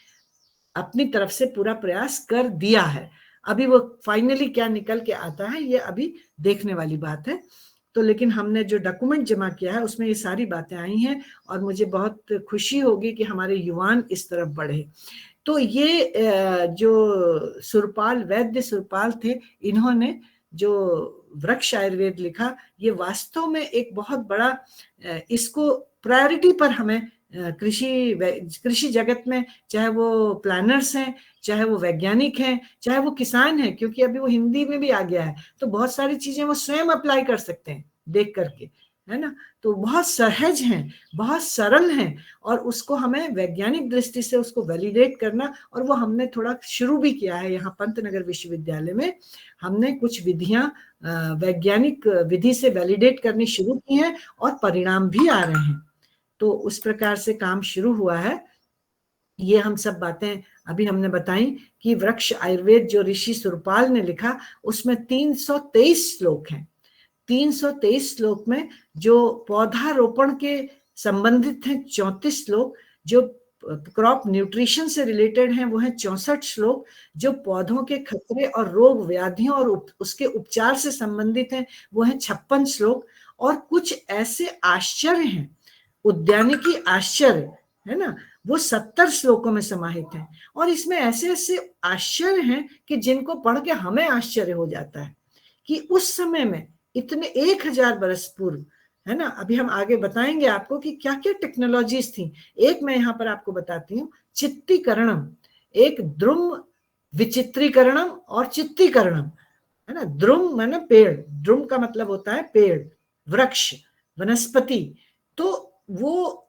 अपनी तरफ से पूरा प्रयास कर दिया है। अभी वो फाइनली क्या निकल के आता है ये अभी देखने वाली बात है। तो लेकिन हमने जो डॉक्यूमेंट जमा किया है उसमें ये सारी बातें आई हैं, और मुझे बहुत खुशी होगी कि हमारे युवान इस तरफ बढ़े। तो ये जो सुरपाल, वैद्य सुरपाल थे, इन्होंने जो वृक्ष आयुर्वेद लिखा, ये वास्तव में एक बहुत बड़ा, इसको प्रायोरिटी पर हमें कृषि जगत में, चाहे वो प्लानर्स हैं, चाहे वो वैज्ञानिक हैं, चाहे वो किसान हैं, क्योंकि अभी वो हिंदी में भी आ गया है, तो बहुत सारी चीजें वो स्वयं अप्लाई कर सकते हैं देख करके, है ना। तो बहुत सहज हैं, बहुत सरल हैं, और उसको हमें वैज्ञानिक दृष्टि से उसको वैलिडेट करना, और वो हमने थोड़ा शुरू भी किया है यहाँ पंतनगर विश्वविद्यालय में। हमने कुछ विधियां वैज्ञानिक विधि से वैलिडेट करनी शुरू की हैं, और परिणाम भी आ रहे हैं। तो उस प्रकार से काम शुरू हुआ है। ये हम सब बातें अभी हमने बताई कि वृक्ष आयुर्वेद जो ऋषि सुरपाल ने लिखा, उसमें 323 श्लोक हैं। 323 श्लोक में जो पौधारोपण के संबंधित हैं 34 श्लोक, जो क्रॉप न्यूट्रिशन से रिलेटेड हैं वो हैं 64 श्लोक, जो पौधों के खतरे और रोग व्याधियों और उसके उपचार से संबंधित हैं वो हैं 56 श्लोक, और कुछ ऐसे आश्चर्य हैं, उद्यानिकी आश्चर्य है ना, वो 70 श्लोकों में समाहित हैं। और इसमें ऐसे ऐसे आश्चर्य हैं कि जिनको पढ़ के हमें आश्चर्य हो जाता है कि उस समय में इतने 1000 बरस पूर्व, है ना। अभी हम आगे बताएंगे आपको कि क्या क्या टेक्नोलॉजीज थी। एक मैं यहाँ पर आपको बताती हूँ, चित्तीकरणम, एक द्रुम विचित्रीकरणम और चित्तीकरणम, है ना। द्रुम माने पेड़, द्रुम का मतलब होता है पेड़, वृक्ष, वनस्पति। तो वो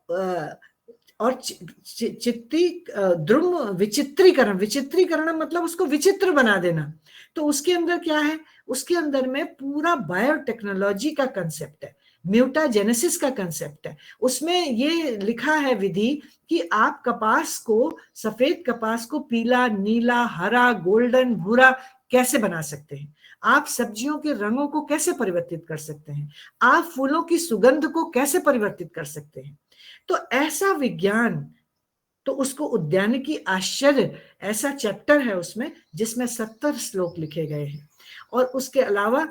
और चित्ती द्रुम विचित्रीकरण, विचित्रीकरण मतलब उसको विचित्र बना देना। तो उसके अंदर क्या है, उसके अंदर में पूरा बायोटेक्नोलॉजी का कंसेप्ट है, म्यूटाजेनेसिस का कंसेप्ट है। उसमें ये लिखा है विधि कि आप कपास को, सफेद कपास को पीला, नीला, हरा, गोल्डन, भूरा कैसे बना सकते हैं, आप सब्जियों के रंगों को कैसे परिवर्तित कर सकते हैं, आप फूलों की सुगंध को कैसे परिवर्तित कर सकते हैं। तो ऐसा विज्ञान, तो उसको उद्यानिकी आश्चर्य ऐसा चैप्टर है उसमें जिसमें 70 श्लोक लिखे गए हैं। और उसके अलावा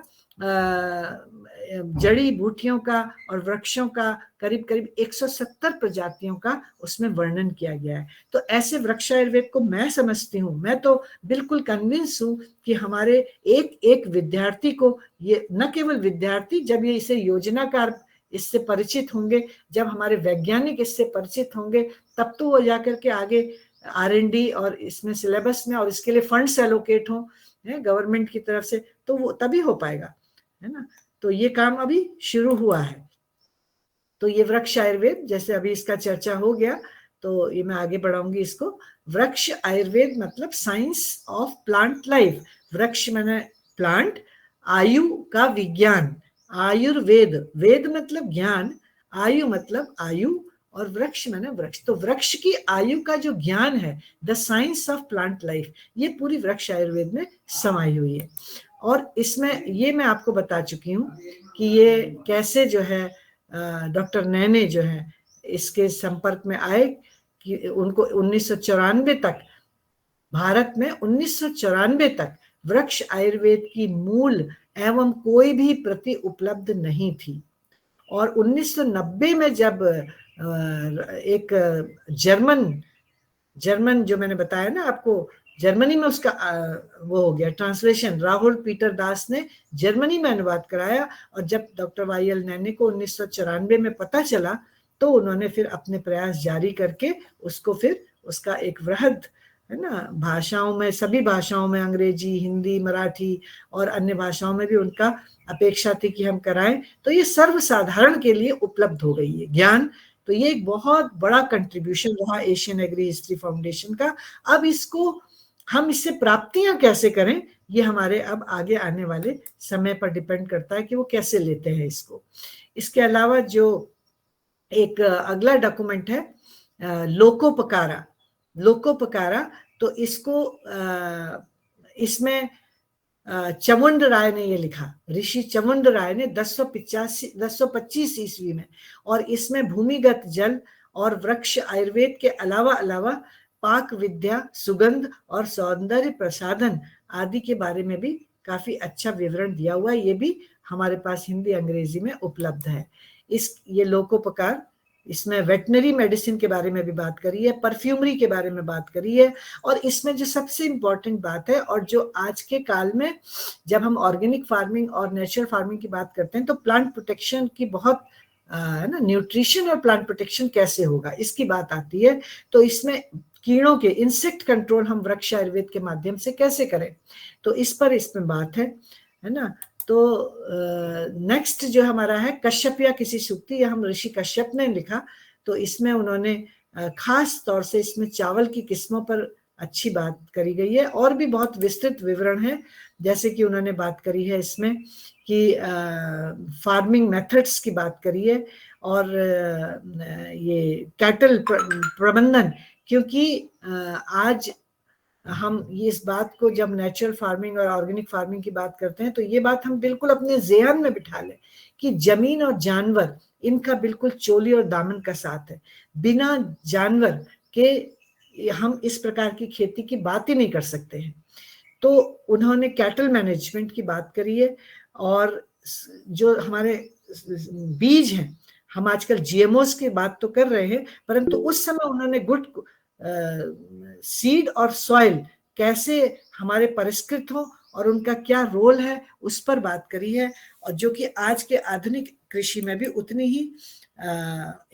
जड़ी बूटियों का और वृक्षों का करीब करीब 170 प्रजातियों का उसमें वर्णन किया गया है। तो ऐसे वृक्ष आयुर्वेद को मैं समझती हूँ, मैं तो बिल्कुल कन्विंस हूँ कि हमारे एक एक विद्यार्थी को, ये न केवल विद्यार्थी, जब ये इसे योजनाकार इससे परिचित होंगे, जब हमारे वैज्ञानिक इससे परिचित होंगे, तब तो वो जाकर के आगे R&D और इसमें सिलेबस में और इसके लिए फंड्स एलोकेट हो गवर्नमेंट की तरफ से, तो वो तभी हो पाएगा, है ना। तो ये काम अभी शुरू हुआ है। तो ये वृक्ष आयुर्वेद, जैसे अभी इसका चर्चा हो गया तो ये मैं आगे बढ़ाऊंगी इसको। वृक्ष आयुर्वेद मतलब साइंस ऑफ प्लांट लाइफ। वृक्ष माने प्लांट, आयु का विज्ञान, आयुर्वेद, वेद मतलब ज्ञान, आयु मतलब आयु, और वृक्ष माने वृक्ष। तो वृक्ष की आयु का जो ज्ञान है, the science of plant life, ये पूरी वृक्ष आयुर्वेद में समाई हुई है। और इसमें ये मैं आपको बता चुकी हूँ कि ये कैसे जो है डॉक्टर नैने जो है इसके संपर्क में आए, कि उनको 1994 तक, भारत में 1994 तक वृक्ष आयुर्वेद की मूल एवं कोई भी प्रति उपलब्ध नहीं थी। और 1990 में जब एक जर्मन जो मैंने बताया ना आपको, जर्मनी में उसका वो हो गया ट्रांसलेशन, राहुल पीटर दास ने जर्मनी में अनुवाद कराया। और जब डॉक्टर वाई.एल. नैने को 1994 में पता चला तो उन्होंने फिर अपने प्रयास जारी करके उसको फिर उसका एक वृहद, है ना, भाषाओं में, सभी भाषाओं में, अंग्रेजी, हिंदी, मराठी और अन्य भाषाओं में भी उनका अपेक्षा थी कि हम कराएं, तो ये सर्वसाधारण के लिए उपलब्ध हो गई है ज्ञान। तो ये एक बहुत बड़ा कंट्रीब्यूशन रहा एशियन एग्री हिस्ट्री फाउंडेशन का। अब इसको हम इससे प्राप्तियां कैसे करें, ये हमारे अब आगे आने वाले समय पर डिपेंड करता है कि वो कैसे लेते हैं इसको। इसके अलावा जो एक अगला डॉक्यूमेंट है लोकोपकारा, तो इसको इसमें चमुंड राय ने ये लिखा, ऋषि चमुंड राय ने 1025 ईस्वी में। और इसमें भूमिगत जल और वृक्ष आयुर्वेद के अलावा पाक विद्या, सुगंध और सौंदर्य प्रसाधन आदि के बारे में भी काफी अच्छा विवरण दिया हुआ है। ये भी हमारे पास हिंदी अंग्रेजी में उपलब्ध है। ये लोकोपकार, इसमें वेटनरी मेडिसिन के बारे में भी बात करी है, परफ्यूमरी के बारे में बात करी है। और इसमें जो सबसे इम्पोर्टेंट बात है, और जो आज के काल में जब हम ऑर्गेनिक फार्मिंग और नेचुरल फार्मिंग की बात करते हैं तो प्लांट प्रोटेक्शन की बहुत है ना, न्यूट्रिशन और प्लांट प्रोटेक्शन कैसे होगा इसकी बात आती है। तो इसमें कीड़ों के, इंसेक्ट कंट्रोल हम वृक्ष आयुर्वेद के माध्यम से कैसे करें, तो इस पर इसमें बात है ना। तो नेक्स्ट जो हमारा है कश्यप या किसी सूक्ति, या हम ऋषि कश्यप ने लिखा। तो इसमें उन्होंने खास तौर से इसमें चावल की किस्मों पर अच्छी बात करी गई है, और भी बहुत विस्तृत विवरण है। जैसे कि उन्होंने बात करी है इसमें कि फार्मिंग मेथड्स की बात करी है, और ये कैटल प्रबंधन, क्योंकि आज हम ये इस बात को जब नेचुरल फार्मिंग और ऑर्गेनिक फार्मिंग की बात करते हैं तो ये बात हम बिल्कुल अपने ज़हन में बिठा लें कि जमीन और जानवर, इनका बिल्कुल चोली और दामन का साथ है। बिना जानवर के हम इस प्रकार की खेती की बात ही नहीं कर सकते हैं। तो उन्होंने कैटल मैनेजमेंट की बात करी है। और जो हमारे बीज हैं, हम आजकल जीएमओस की बात तो कर रहे हैं, परंतु उस समय उन्होंने गुड सीड और सॉइल कैसे हमारे परिष्कृत हो और उनका क्या रोल है उस पर बात करी है, और जो कि आज के आधुनिक कृषि में भी उतनी ही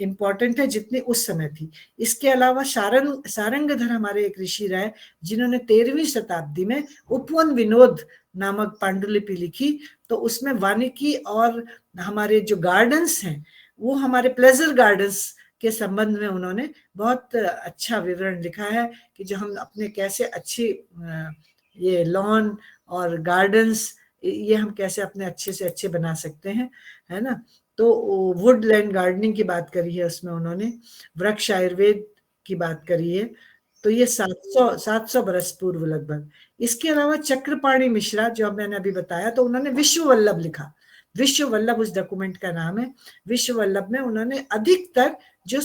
इम्पॉर्टेंट है जितनी उस समय थी। इसके अलावा सारंगधर हमारे एक ऋषि रहे जिन्होंने 13वीं शताब्दी में उपवन विनोद नामक पांडुलिपि लिखी। तो उसमें वानिकी और हमारे जो गार्डन्स हैं, वो हमारे प्लेजर गार्डन्स के संबंध में उन्होंने बहुत अच्छा विवरण लिखा है कि जो हम अपने कैसे अच्छी ये लॉन और गार्डन्स, ये हम कैसे अपने अच्छे से अच्छे बना सकते हैं, है ना। तो वुडलैंड गार्डनिंग की बात करी है उसमें उन्होंने, वृक्ष आयुर्वेद की बात करी है। तो ये 700 बरस पूर्व लगभग। इसके अलावा चक्रपाणी मिश्रा जो मैंने अभी बताया, तो उन्होंने विश्व वल्लभ लिखा। विश्व वल्लभ उस डॉक्यूमेंट का नाम है। विश्व वल्लभ में उन्होंने अधिकतर जो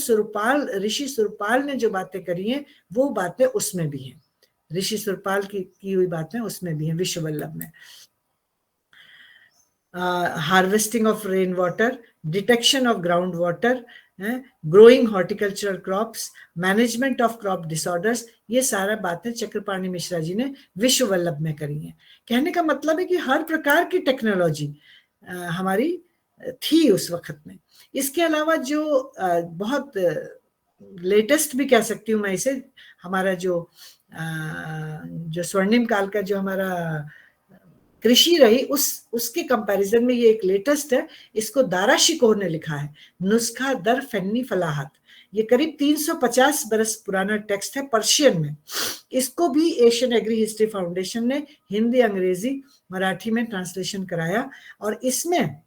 ऋषि सुरपाल ने जो बातें करी हैं वो बातें उसमें भी हैं, ऋषि सुरपाल की हुई बातें उसमें भी हैं विश्व वल्लभ में। Harvesting of rain water, detection of ground water, growing horticultural crops, management of crop disorders, ये सारा बातें चक्रपाणी मिश्रा जी ने विश्व वल्लभ में करी हैं। कहने का मतलब है कि हर प्रकार की टेक्नोलॉजी हमारी थी उस वक्त में। इसके अलावा जो बहुत लेटेस्ट भी कह सकती हूँ मैं इसे, हमारा जो स्वर्णिम काल का जो हमारा कृषि रही, उसके कंपैरिजन में ये एक लेटेस्ट है, इसको दारा शिकोह ने लिखा है, नुस्खा दर फन्नी फलाहत। ये करीब 350 बरस पुराना टेक्स्ट है पर्शियन में। इसको भी एशियन एग्री हिस्ट्री फाउंडेशन ने हिंदी, अंग्रेजी, मराठी में ट्रांसलेशन कराया, और इसमें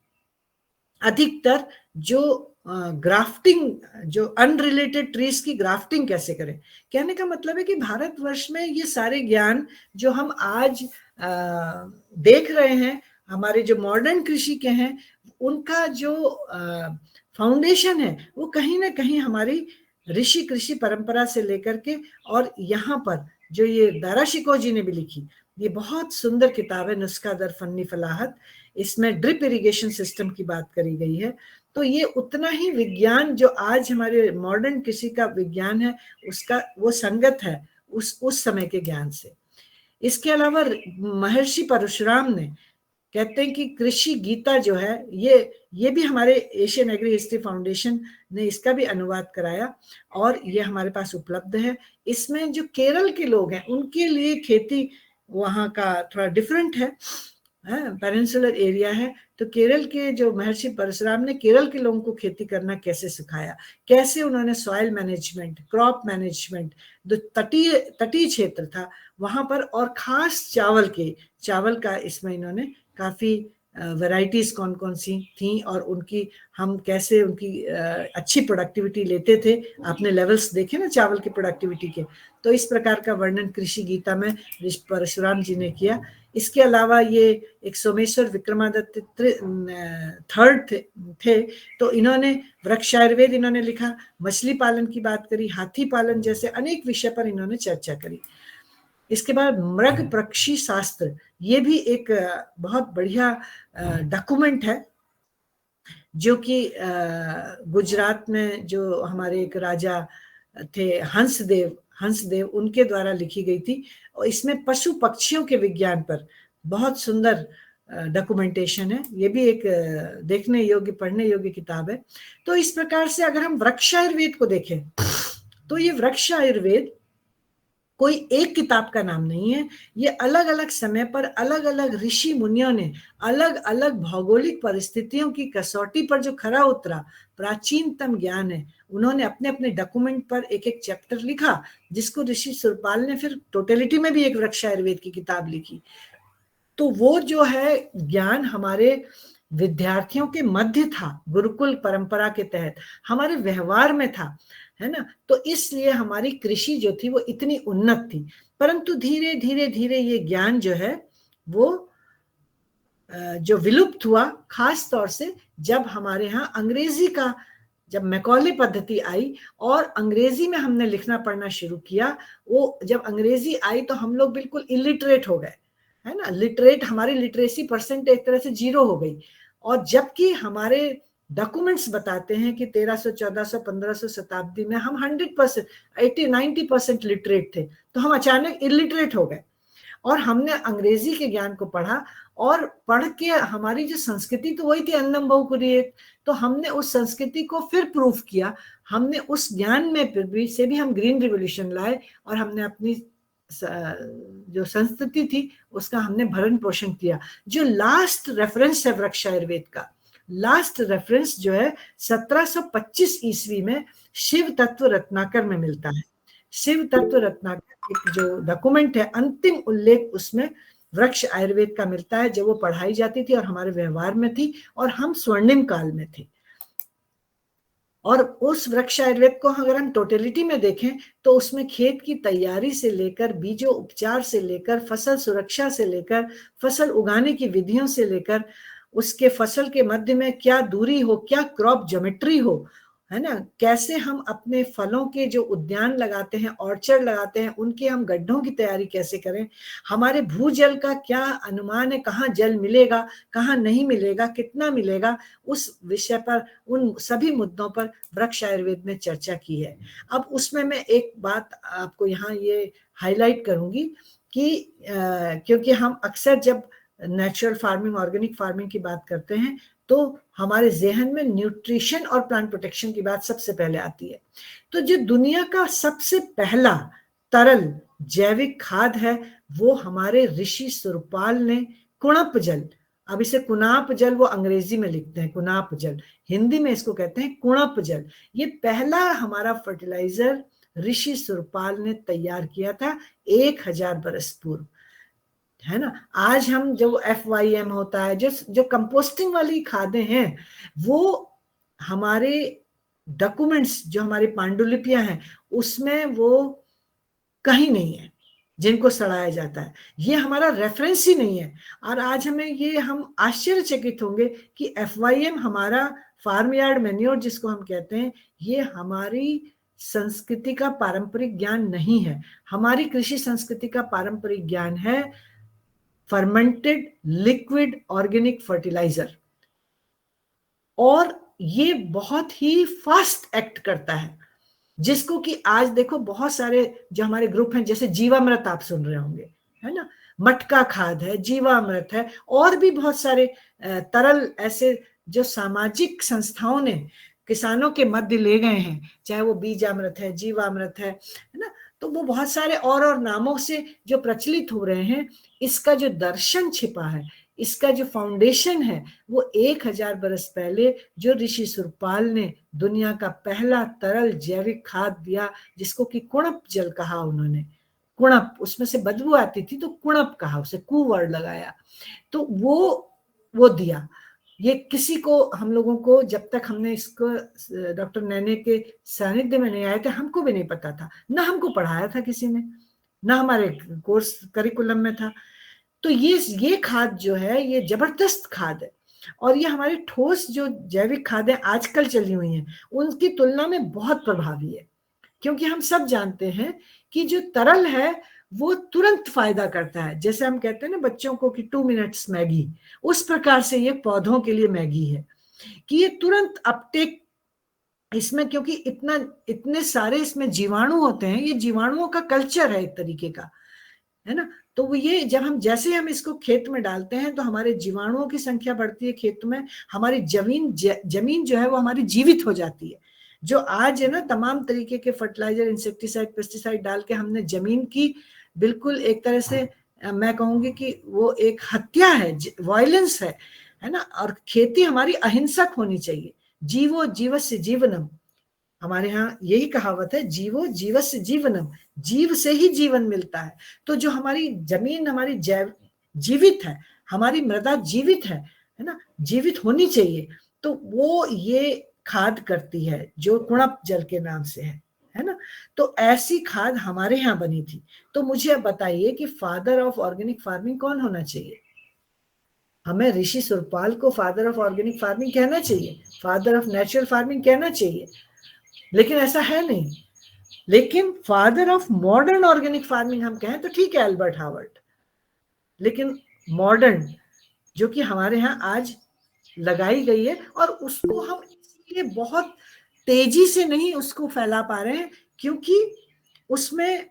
अधिकतर जो ग्राफ्टिंग, जो अनरिलेटेड ट्रीज की ग्राफ्टिंग कैसे करें, कहने का मतलब है कि भारतवर्ष में ये सारे ज्ञान जो हम आज देख रहे हैं, हमारे जो मॉडर्न कृषि के हैं, उनका जो फाउंडेशन है वो कहीं ना कहीं हमारी ऋषि कृषि परंपरा से लेकर के, और यहाँ पर जो ये दारा शिकोह जी ने भी लिखी, ये बहुत सुंदर किताब है, नुस्खा दर फन्नी फलाहत। इसमें ड्रिप इरिगेशन सिस्टम की बात करी गई है। तो ये उतना ही विज्ञान जो आज हमारे मॉडर्न कृषि का विज्ञान है, उसका वो संगत है उस समय के ज्ञान से। इसके अलावा महर्षि परशुराम ने कहते हैं कि कृषि गीता जो है, ये भी हमारे एशियन एग्री हिस्ट्री फाउंडेशन ने इसका भी अनुवाद कराया, और ये हमारे पास उपलब्ध है। इसमें जो केरल के लोग हैं उनके लिए खेती वहाँ का थोड़ा डिफरेंट है, पेनिनसुलर एरिया है। तो केरल के जो महर्षि परशुराम ने केरल के लोगों को खेती करना कैसे सिखाया, कैसे उन्होंने सॉइल मैनेजमेंट, क्रॉप मैनेजमेंट, जो तटीय क्षेत्र था वहां पर, और खास चावल का इसमें इन्होंने काफी वैरायटीज कौन कौन सी थी, और उनकी हम कैसे उनकी अच्छी प्रोडक्टिविटी लेते थे। आपने लेवल्स देखे ना चावल की प्रोडक्टिविटी के, तो इस प्रकार का वर्णन कृषि गीता में परशुराम जी ने किया। इसके अलावा ये एक सोमेश्वर विक्रमादित्य थर्ड थे, तो इन्होंने वृक्ष आयुर्वेद इन्होंने लिखा, मछली पालन की बात करी, हाथी पालन जैसे अनेक विषय पर इन्होंने चर्चा करी। इसके बाद मृग पक्षी शास्त्र, ये भी एक बहुत बढ़िया डॉक्यूमेंट है, जो कि गुजरात में जो हमारे एक राजा थे हंसदेव उनके द्वारा लिखी गई थी, और इसमें पशु पक्षियों के विज्ञान पर बहुत सुंदर डॉक्यूमेंटेशन है। ये भी एक देखने योग्य, पढ़ने योग्य किताब है। तो इस प्रकार से अगर हम वृक्ष आयुर्वेद को देखें, तो ये वृक्ष आयुर्वेद कोई एक किताब का नाम नहीं है, ये अलग अलग समय पर अलग अलग ऋषि मुनियों ने अलग अलग भौगोलिक परिस्थितियों की कसौटी पर जो खरा उतरा प्राचीनतम ज्ञान है, उन्होंने अपने अपने डॉक्यूमेंट पर एक एक चैप्टर लिखा, जिसको ऋषि सुरपाल ने फिर टोटलिटी में भी एक वृक्ष आयुर्वेद की किताब लिखी। तो वो जो है ज्ञान हमारे विद्यार्थियों के मध्य था, गुरुकुल परंपरा के तहत हमारे व्यवहार में था, है ना। तो इसलिए हमारी कृषि जो थी वो इतनी उन्नत थी। परंतु धीरे धीरे धीरे ये ज्ञान जो है वो जो विलुप्त हुआ, खास तौर से जब हमारे यहाँ अंग्रेजी का, जब मैकॉले पद्धति आई और अंग्रेजी में हमने लिखना पढ़ना शुरू किया, वो जब अंग्रेजी आई तो हम लोग बिल्कुल इलिटरेट हो गए, है ना। लिटरेट, हमारी लिटरेसी परसेंट एक तरह से 0 हो गई। और जबकि हमारे डॉक्यूमेंट्स बताते हैं कि 1300, 1400, 1500 शताब्दी में हम 100%, 80-90% लिटरेट थे, तो हम अचानक इलिटरेट हो गए। और हमने अंग्रेजी के ज्ञान को पढ़ा, और पढ़ के हमारी जो संस्कृति तो वही थी अन्नम बहुकुरियेत, तो हमने उस संस्कृति को फिर प्रूफ किया। हमने उस ज्ञान में फिर भी से भी हम ग्रीन रिवोल्यूशन लाए, और हमने अपनी जो संस्कृति थी उसका हमने भरण पोषण किया। जो लास्ट रेफरेंस है वृक्ष आयुर्वेद का, लास्ट रेफरेंस जो है 1725 ईस्वी में शिव तत्व रत्नाकर में मिलता है। शिव तत्व रत्नाकर एक जो डॉक्यूमेंट है, अंतिम उल्लेख उसमें वृक्ष आयुर्वेद का मिलता है, जब वो पढ़ाई जाती थी और हमारे व्यवहार में थी, और हम स्वर्णिम काल में थे। और उस वृक्ष आयुर्वेद को अगर हम टोटलिटी में देखें तो उसमें खेत की तैयारी से लेकर, बीजों उपचार से लेकर, फसल सुरक्षा से लेकर, फसल उगाने की विधियों से लेकर, उसके फसल के मध्य में क्या दूरी हो, क्या क्रॉप ज्योमेट्री हो, है ना, कैसे हम अपने फलों के जो उद्यान लगाते हैं, ऑर्चर्ड लगाते हैं, उनके हम गड्ढों की तैयारी कैसे करें, हमारे भूजल का क्या अनुमान है, कहाँ जल मिलेगा, कहाँ नहीं मिलेगा, कितना मिलेगा, उस विषय पर, उन सभी मुद्दों पर वृक्ष आयुर्वेद में चर्चा की है। अब उसमें मैं एक बात आपको यहाँ ये हाईलाइट करूंगी कि क्योंकि हम अक्सर जब नेचुरल फार्मिंग, ऑर्गेनिक फार्मिंग की बात करते हैं तो हमारे जहन में न्यूट्रिशन और प्लांट प्रोटेक्शन की बात सबसे पहले आती है। तो जो दुनिया का सबसे पहला तरल जैविक खाद है वो हमारे ऋषि सुरपाल ने कुणप जल, अब इसे कुनाप जल वो अंग्रेजी में लिखते हैं, कुनाप जल, हिंदी में इसको कहते हैं कुणप जल। ये पहला हमारा फर्टिलाइजर ऋषि सुरपाल ने तैयार किया था 1000 बरस पूर्व, है ना। आज हम जो FYM होता है, जो कंपोस्टिंग वाली खादें हैं, वो हमारे डॉक्यूमेंट्स, जो हमारी पांडुलिपियां हैं, उसमें वो कहीं नहीं है जिनको सड़ाया जाता है। ये हमारा रेफरेंस ही नहीं है। और आज हम आश्चर्यचकित होंगे कि FYM हमारा फार्म यार्ड मैन्योर जिसको हम कहते हैं, ये हमारी संस्कृति का पारंपरिक ज्ञान नहीं है। हमारी कृषि संस्कृति का पारंपरिक ज्ञान है फर्मेंटेड लिक्विड ऑर्गेनिक फर्टिलाइजर, और ये बहुत ही फास्ट एक्ट करता है, जिसको कि आज देखो बहुत सारे जो हमारे ग्रुप हैं, जैसे जीवामृत आप सुन रहे होंगे, है ना, मटका खाद है, जीवामृत है, और भी बहुत सारे तरल ऐसे जो सामाजिक संस्थाओं ने किसानों के मध्य ले गए हैं, चाहे वो बीजामृत है, जीवामृत है ना, तो वो बहुत सारे और नामों से जो प्रचलित हो रहे हैं। इसका जो दर्शन छिपा है, इसका जो फाउंडेशन है, वो 1000 बरस पहले जो ऋषि सुरपाल ने दुनिया का पहला तरल जैविक खाद दिया, जिसको कि कुणप जल कहा उन्होंने। कुणप, उसमें से बदबू आती थी तो कुणप कहा, उसे कु वर्ड लगाया, तो वो दिया। ये किसी को, हम लोगों को, जब तक हमने इसको डॉक्टर नैने के सानिध्य में नहीं आए थे, हमको भी नहीं पता था, ना हमको पढ़ाया था किसी ने, ना हमारे कोर्स करिकुलम में था। तो ये खाद जो है, ये जबरदस्त खाद है, और ये हमारी ठोस जो जैविक खादें आजकल चली हुई हैं, उनकी तुलना में बहुत प्रभावी है। क्योंकि हम सब जानते हैं कि जो तरल है वो तुरंत फायदा करता है। जैसे हम कहते हैं ना बच्चों को कि 2 मिनट्स मैगी, उस प्रकार से ये पौधों के लिए मैगी है कि ये तुरंत अपटेक इसमें, क्योंकि इतने सारे इसमें जीवाणु होते हैं, ये जीवाणुओं का कल्चर है एक तरीके का, है ना। तो वो ये जैसे हम इसको खेत में डालते हैं तो हमारे जीवाणुओं की संख्या बढ़ती है खेत में, हमारी जमीन जो है वो हमारी जीवित हो जाती है। जो आज है ना तमाम तरीके के फर्टिलाइजर, इंसेक्टिसाइड, पेस्टिसाइड डाल के हमने जमीन की बिल्कुल एक तरह से मैं कहूंगी कि वो एक हत्या है, वायलेंस है ना। और खेती हमारी अहिंसक होनी चाहिए। जीवो जीवस्य जीवनम, हमारे यहाँ यही कहावत है, जीवो जीवस्य जीवनम, जीव से ही जीवन मिलता है। तो जो हमारी जमीन हमारी जीवित है, हमारी मृदा जीवित है ना, जीवित होनी चाहिए। तो वो ये खाद करती है जो कुणप जल के नाम से है ना। तो ऐसी खाद हमारे यहाँ बनी थी। तो मुझे अब बताइए कि फादर ऑफ ऑर्गेनिक फार्मिंग कौन होना चाहिए? हमें ऋषि सुरपाल को फादर ऑफ ऑर्गेनिक फार्मिंग कहना चाहिए, फादर ऑफ नेचुरल फार्मिंग कहना चाहिए, लेकिन ऐसा है नहीं। लेकिन father of modern organic farming हम कहें तो ठीक है, एल्बर्ट हावर्ड, लेकिन मॉडर्न जो कि हमारे यहाँ आज लगाई गई है, और उसको हम इसलिए बहुत तेजी से नहीं उसको फैला पा रहे हैं क्योंकि उसमें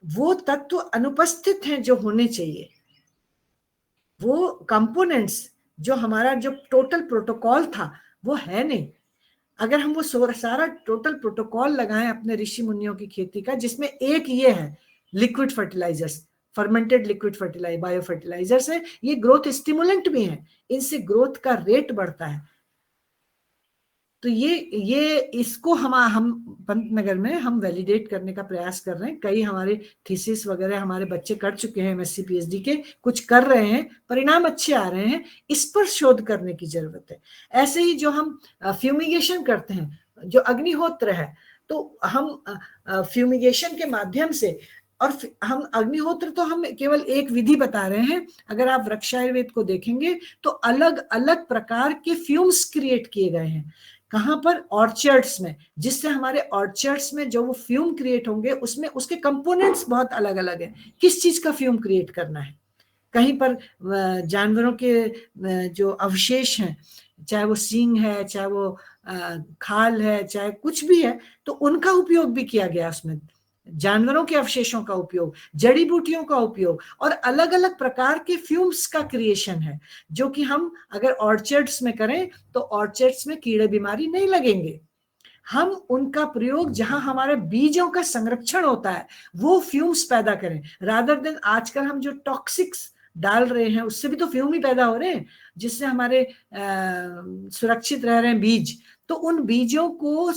वो तत्व अनुपस्थित हैं जो होने चाहिए। वो कंपोनेंट्स जो हमारा जो टोटल प्रोटोकॉल था वो है नहीं। अगर हम वो सारा टोटल प्रोटोकॉल लगाएं अपने ऋषि मुनियों की खेती का, जिसमें एक ये है liquid fertilisers, fermented liquid fertiliser, bio fertilisers है, ये ग्रोथ स्टिमुलेंट भी है, इनसे ग्रोथ का रेट बढ़ता है। तो ये इसको हम पंतनगर में हम वैलिडेट करने का प्रयास कर रहे हैं। कई हमारे थीसिस वगैरह हमारे बच्चे कर चुके हैं, MSc PhD के, कुछ कर रहे हैं, परिणाम अच्छे आ रहे हैं। इस पर शोध करने की जरूरत है। ऐसे ही जो हम फ्यूमिगेशन करते हैं, जो अग्निहोत्र है, तो हम फ्यूमिगेशन के माध्यम से, और हम अग्निहोत्र तो हम केवल एक विधि बता रहे हैं। अगर आप वृक्षायुर्वेद को देखेंगे तो अलग अलग प्रकार के फ्यूम्स क्रिएट किए गए हैं। कहाँ पर? ऑर्चर्ड्स में, जिससे हमारे ऑर्चर्ड्स में जो वो फ्यूम क्रिएट होंगे उसमें उसके कंपोनेंट्स बहुत अलग अलग हैं। किस चीज का फ्यूम क्रिएट करना है? कहीं पर जानवरों के जो अवशेष हैं, चाहे वो सींग है, चाहे वो खाल है, चाहे कुछ भी है, तो उनका उपयोग भी किया गया उसमें, जानवरों के अवशेषों का उपयोग, जड़ी बूटियों का उपयोग, और अलग अलग प्रकार के फ्यूम्स का क्रिएशन है, जो कि हम अगर ऑर्चर्ड्स में करें तो ऑर्चर्ड्स में कीड़े बीमारी नहीं लगेंगे। हम उनका प्रयोग जहां हमारे बीजों का संरक्षण होता है वो फ्यूम्स पैदा करें, रादर देन आजकल हम जो टॉक्सिक्स डाल रहे हैं, उससे भी तो फ्यूम ही पैदा हो रहे हैं, जिससे हमारे सुरक्षित रह रहे हैं बीज। तो उन बीजों को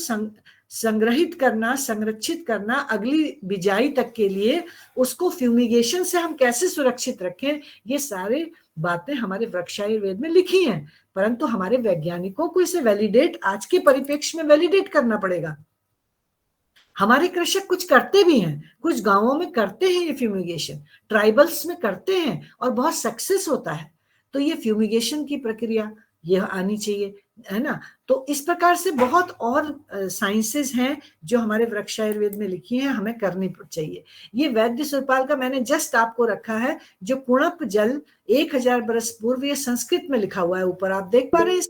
संग्रहित करना, संरक्षित करना अगली बिजाई तक के लिए, उसको फ्यूमिगेशन से हम कैसे सुरक्षित रखें, ये सारे बातें हमारे वृक्षायुर्वेद में लिखी हैं। परंतु हमारे वैज्ञानिकों को इसे वैलिडेट, आज के परिप्रेक्ष्य में वैलिडेट करना पड़ेगा। हमारे कृषक कुछ करते भी हैं, कुछ गांवों में करते हैं ये फ्यूमिगेशन, ट्राइबल्स में करते हैं और बहुत सक्सेस होता है। तो ये फ्यूमिगेशन की प्रक्रिया यह आनी चाहिए, है ना। तो इस प्रकार से बहुत और साइंसेस हैं जो हमारे वृक्षायुर्वेद में लिखी हैं, हमें करनी चाहिए। ये वैद्य सुरपाल का मैंने जस्ट आपको रखा है, जो कुणप जल 1000 बरस पूर्व, ये संस्कृत में लिखा हुआ है ऊपर, आप देख पा रहे हैं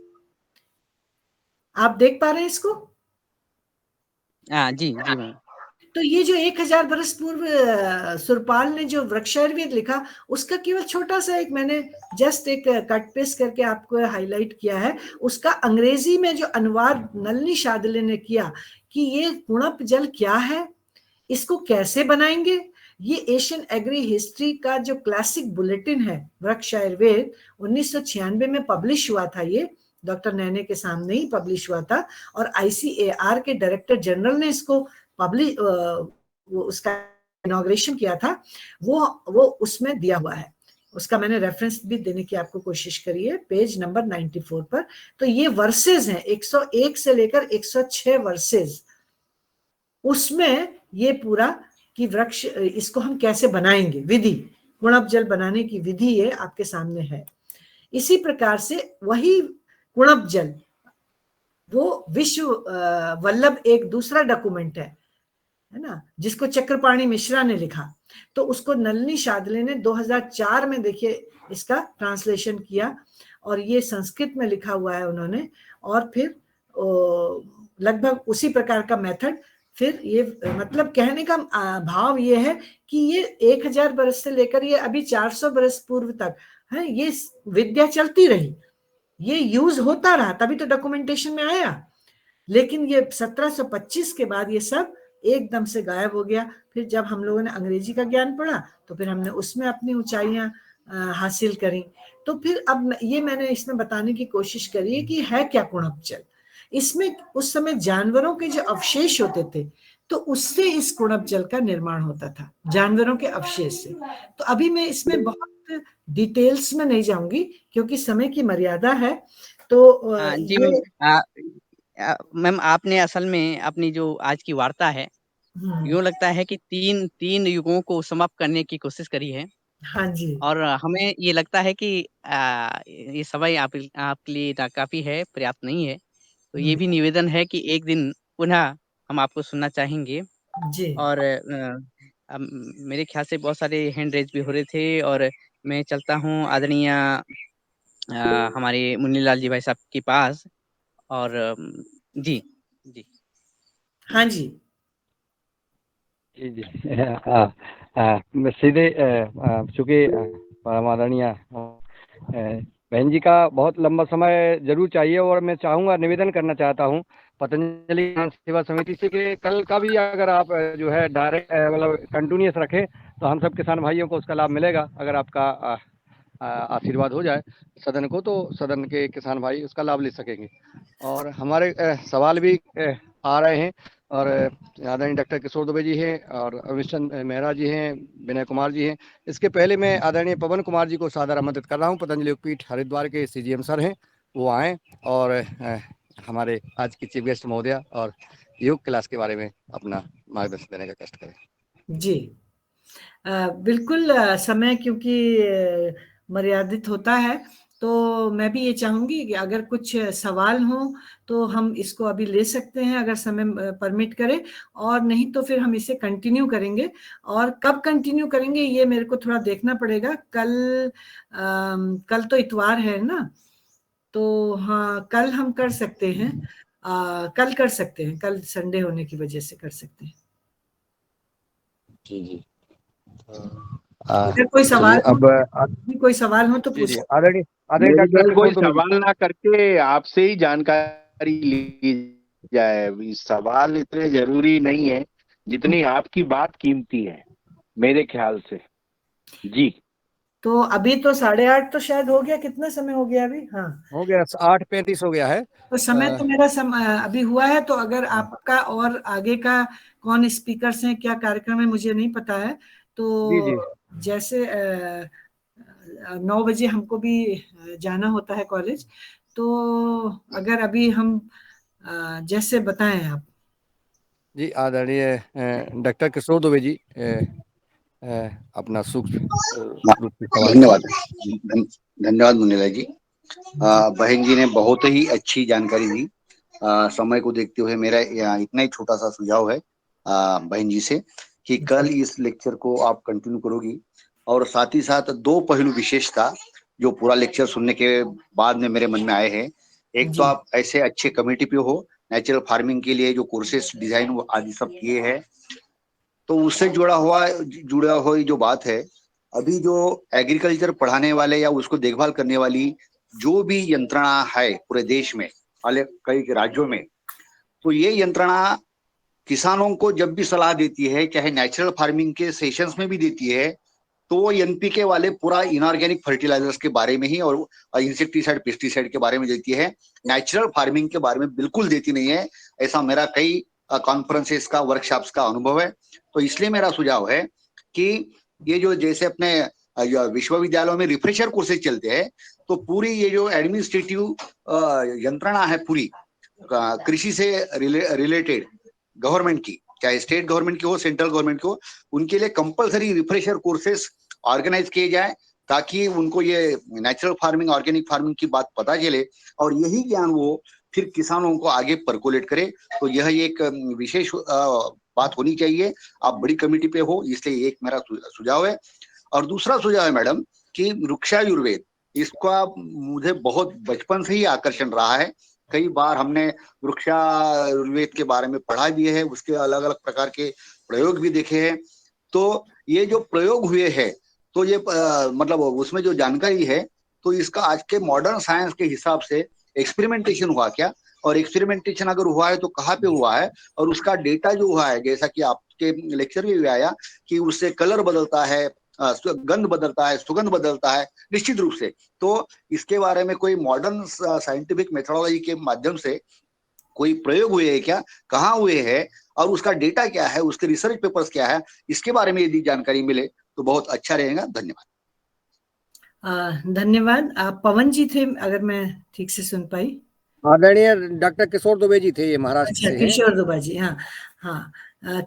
आप देख पा रहे हैं इसको? जी जी मैम। तो ये जो 1000 बरस पूर्व सुरपाल ने जो वृक्षायुर्वेद लिखा, उसका केवल छोटा सा एक मैंने जस्ट एक कट पेस्ट करके आपको हाईलाइट किया है। उसका अंग्रेजी में जो अनुवाद नलिनी शादले ने किया कि ये कुणप जल क्या है, इसको कैसे बनाएंगे, ये एशियन एग्री हिस्ट्री का जो क्लासिक बुलेटिन है वृक्षायुर्वेद 1996 में पब्लिश हुआ था। ये डॉक्टर नैने के सामने ही पब्लिश हुआ था, और ICAR के डायरेक्टर जनरल ने इसको पब्लिश, उसका इनॉग्रेशन किया था, वो उसमें दिया हुआ है। उसका मैंने रेफरेंस भी देने की आपको कोशिश करी है, पेज नंबर 94 पर। तो ये वर्सेस हैं 101 से लेकर 106 वर्सेस, उसमें ये पूरा कि वृक्ष, इसको हम कैसे बनाएंगे, विधि, कुणप जल बनाने की विधि ये आपके सामने है। इसी प्रकार से वही कुणप जल, वो विश्व वल्लभ एक दूसरा डॉक्यूमेंट है ना, जिसको चक्रपाणी मिश्रा ने लिखा। तो उसको नलिनी शादले ने 2004 में देखिए इसका ट्रांसलेशन किया, और ये संस्कृत में लिखा हुआ है उन्होंने। और फिर लगभग उसी प्रकार का मेथड, फिर ये मतलब कहने का भाव ये है कि ये 1000 बरस से लेकर ये अभी 400 बरस पूर्व तक है, ये विद्या चलती रही, ये यूज होता रहा, तभी तो डॉक्यूमेंटेशन में आया। लेकिन ये 1725 के बाद ये सब एकदम से गायब हो गया। फिर जब हम लोगों ने अंग्रेजी का ज्ञान पढ़ा, तो फिर हमने उसमें अपनी ऊंचाइयां हासिल करी। तो फिर अब ये मैंने इसमें बताने की कोशिश करी है कि है क्या कुणप जल। इसमें उस समय जानवरों के जो अवशेष होते थे, तो उससे इस कुणप जल का निर्माण होता था, जानवरों के अवशेष से। तो अभी मैं इसमें बहुत डिटेल्स में नहीं जाऊंगी क्योंकि समय की मर्यादा है। तो जी मैम, आपने असल में अपनी जो आज की वार्ता है, यूँ लगता है कि तीन युगों को समाप्त करने की कोशिश करी है। हाँ जी। और हमें ये लगता है कि ये समय आपके लिए काफी है, पर्याप्त नहीं है। तो ये भी निवेदन है कि एक दिन पुनः हम आपको सुनना चाहेंगे। जी। और मेरे ख्याल से बहुत सारे हैंड रेज भी हो रहे थे, और मैं चलता हूँ आदरणीय हमारे मुन्नीलाल जी भाई साहब के पास। और जी जी हाँ जी जी मैं सीधे चूंकि आदरणीय बहन जी का बहुत लंबा समय जरूर चाहिए, और मैं चाहूँगा, निवेदन करना चाहता हूँ पतंजलि ज्ञान सेवा समिति से कि कल का भी अगर आप जो है डायरेक्ट मतलब कंटिन्यूस रखें, तो हम सब किसान भाइयों को उसका लाभ मिलेगा। अगर आपका आशीर्वाद हो जाए सदन को, तो सदन के किसान भाई उसका लाभ ले सकेंगे। और हमारे सवाल भी आ रहे हैं, और आदरणीय डॉक्टर किशोर दुबे जी हैं, और अविशन मेहरा जी हैं, विनय कुमार जी हैं। इसके पहले मैं आदरणीय पवन कुमार जी को सादर आमंत्रित कर रहा हूँ। पतंजलि योगपीठ हरिद्वार के CGM सर हैं, वो आए और हमारे आज की चीफ गेस्ट महोदया और योग क्लास के बारे में अपना मार्गदर्शन देने का कष्ट करें। जी बिल्कुल। समय क्योंकि मर्यादित होता है, तो मैं भी ये चाहूंगी कि अगर कुछ सवाल हो तो हम इसको अभी ले सकते हैं, अगर समय परमिट करे, और नहीं तो फिर हम इसे कंटिन्यू करेंगे। और कब कंटिन्यू करेंगे ये मेरे को थोड़ा देखना पड़ेगा। कल तो इतवार है ना, तो हाँ कल हम कर सकते हैं, कल कर सकते हैं, कल संडे होने की वजह से कर सकते हैं। जी जी अगर कोई सवाल कोई सवाल हो तो जी पूछिए। आदरणीय डॉक्टर कोई सवाल ना करके आपसे ही जानकारी ली जाए। सवाल इतने जरूरी नहीं है जितनी आपकी बात कीमती है मेरे ख्याल से। जी तो अभी तो 8:30 तो शायद हो गया, कितना समय हो गया अभी? हाँ हो गया, 8:35 हो गया है। तो समय तो मेरा अभी हुआ है। तो अगर आपका और आगे का कौन स्पीकर्स हैं, क्या कार्यक्रम है, मुझे नहीं पता है। जी जी। तो जैसे 9 बजे हमको भी जाना होता है कॉलेज, तो अगर अभी हम जैसे बताएं आप। जी, आदरणीय डॉक्टर किशोर दुबे जी अपना रूप से सवाल धन्यवाद। धन्यवाद मुनीला जी। बहन जी ने बहुत ही अच्छी जानकारी दी। समय को देखते हुए मेरा इतना ही छोटा सा सुझाव है बहन जी से कि कल इस लेक्चर को आप कंटिन्यू करोगी, और साथ ही साथ दो पहलू विशेष था जो पूरा लेक्चर सुनने के बाद में मेरे मन में आए हैं। एक तो आप ऐसे अच्छे कमेटी पे हो, नेचुरल फार्मिंग के लिए जो कोर्सेस डिजाइन आदि सब किए हैं, तो उससे जुड़ा हुई जो बात है, अभी जो एग्रीकल्चर पढ़ाने वाले या उसको देखभाल करने वाली जो भी यंत्रणा है पूरे देश में, कई राज्यों में, तो ये यंत्रणा किसानों को जब भी सलाह देती है, चाहे नेचुरल फार्मिंग के सेशंस में भी देती है, तो एनपीके वाले पूरा इनऑर्गेनिक फर्टिलाइजर्स के बारे में ही और इंसेक्टिसाइड पेस्टिसाइड के बारे में देती है, नेचुरल फार्मिंग के बारे में बिल्कुल देती नहीं है। ऐसा मेरा कई कॉन्फ्रेंसेस का, वर्कशॉप्स का अनुभव है। तो इसलिए मेरा सुझाव है कि ये जो जैसे अपने विश्वविद्यालयों में रिफ्रेशर कोर्सेज चलते हैं, तो पूरी ये जो एडमिनिस्ट्रेटिव यंत्रणा है पूरी कृषि से रिलेटेड गवर्नमेंट की, चाहे स्टेट गवर्नमेंट की हो, सेंट्रल गवर्नमेंट की हो, उनके लिए कंपलसरी रिफ्रेशर कोर्सेस ऑर्गेनाइज किए जाए, ताकि उनको ये नेचुरल फार्मिंग, ऑर्गेनिक फार्मिंग की बात पता चले और यही ज्ञान वो फिर किसानों को आगे परकोलेट करे। तो यह एक विशेष बात होनी चाहिए। आप बड़ी कमेटी पे हो, इसलिए एक मेरा सुझाव है। और दूसरा सुझाव है मैडम कि वृक्षायुर्वेद, इसका मुझे बहुत बचपन से ही आकर्षण रहा है। कई बार हमने वृक्षायुर्वेद के बारे में पढ़ा भी है, उसके अलग अलग प्रकार के प्रयोग भी देखे हैं। तो ये जो प्रयोग हुए हैं, तो ये मतलब उसमें जो जानकारी है, तो इसका आज के मॉडर्न साइंस के हिसाब से एक्सपेरिमेंटेशन हुआ क्या, और एक्सपेरिमेंटेशन अगर हुआ है तो कहाँ पे हुआ है, और उसका डेटा जो हुआ है, जैसा कि आपके लेक्चर में भी आया कि उससे कलर बदलता है, गंध बदलता है, सुगंध बदलता है निश्चित रूप से। तो इसके बारे में कोई मॉडर्न साइंटिफिक मेथोडोलॉजी के माध्यम से कोई प्रयोग हुए हैं क्या, कहाँ हुए हैं, और उसका डेटा क्या है, उसके रिसर्च पेपर्स क्या है, इसके बारे में यदि जानकारी मिले तो बहुत अच्छा रहेगा। धन्यवाद। धन्यवाद। आप पवन जी थे, अगर मैं ठीक से सुन पाई? आदरणीय डॉक्टर किशोर दुबे जी थे, ये महाराष्ट्र अच्छा, से हैं। किशोर दुबे जी, हाँ हाँ।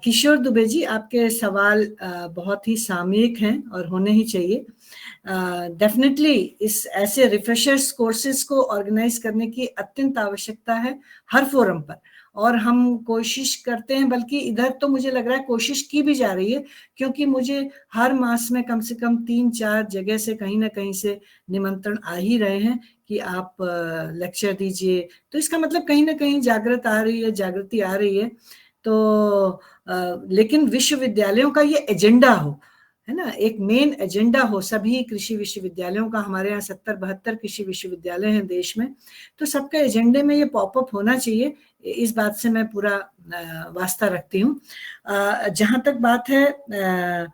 किशोर दुबे जी, आपके सवाल बहुत ही सामयिक हैं और होने ही चाहिए। डेफिनेटली इस ऐसे रिफ्रेशर्स कोर्सेज को ऑर्गेनाइज करने की अत्यंत आवश्यकता है हर फोरम पर, और हम कोशिश करते हैं, बल्कि इधर तो मुझे लग रहा है कोशिश की भी जा रही है, क्योंकि मुझे हर मास में कम से कम 3-4 जगह से कहीं ना कहीं से निमंत्रण आ ही रहे हैं कि आप लेक्चर दीजिए। तो इसका मतलब कहीं ना कहीं जागृति आ रही है। तो लेकिन विश्वविद्यालयों का ये एजेंडा हो, है ना, एक मेन एजेंडा हो सभी कृषि विश्वविद्यालयों का। हमारे यहाँ 70-72 कृषि विश्वविद्यालय हैं देश में, तो सबके एजेंडे में ये पॉपअप होना चाहिए। इस बात से मैं पूरा वास्ता रखती हूँ। जहाँ तक बात है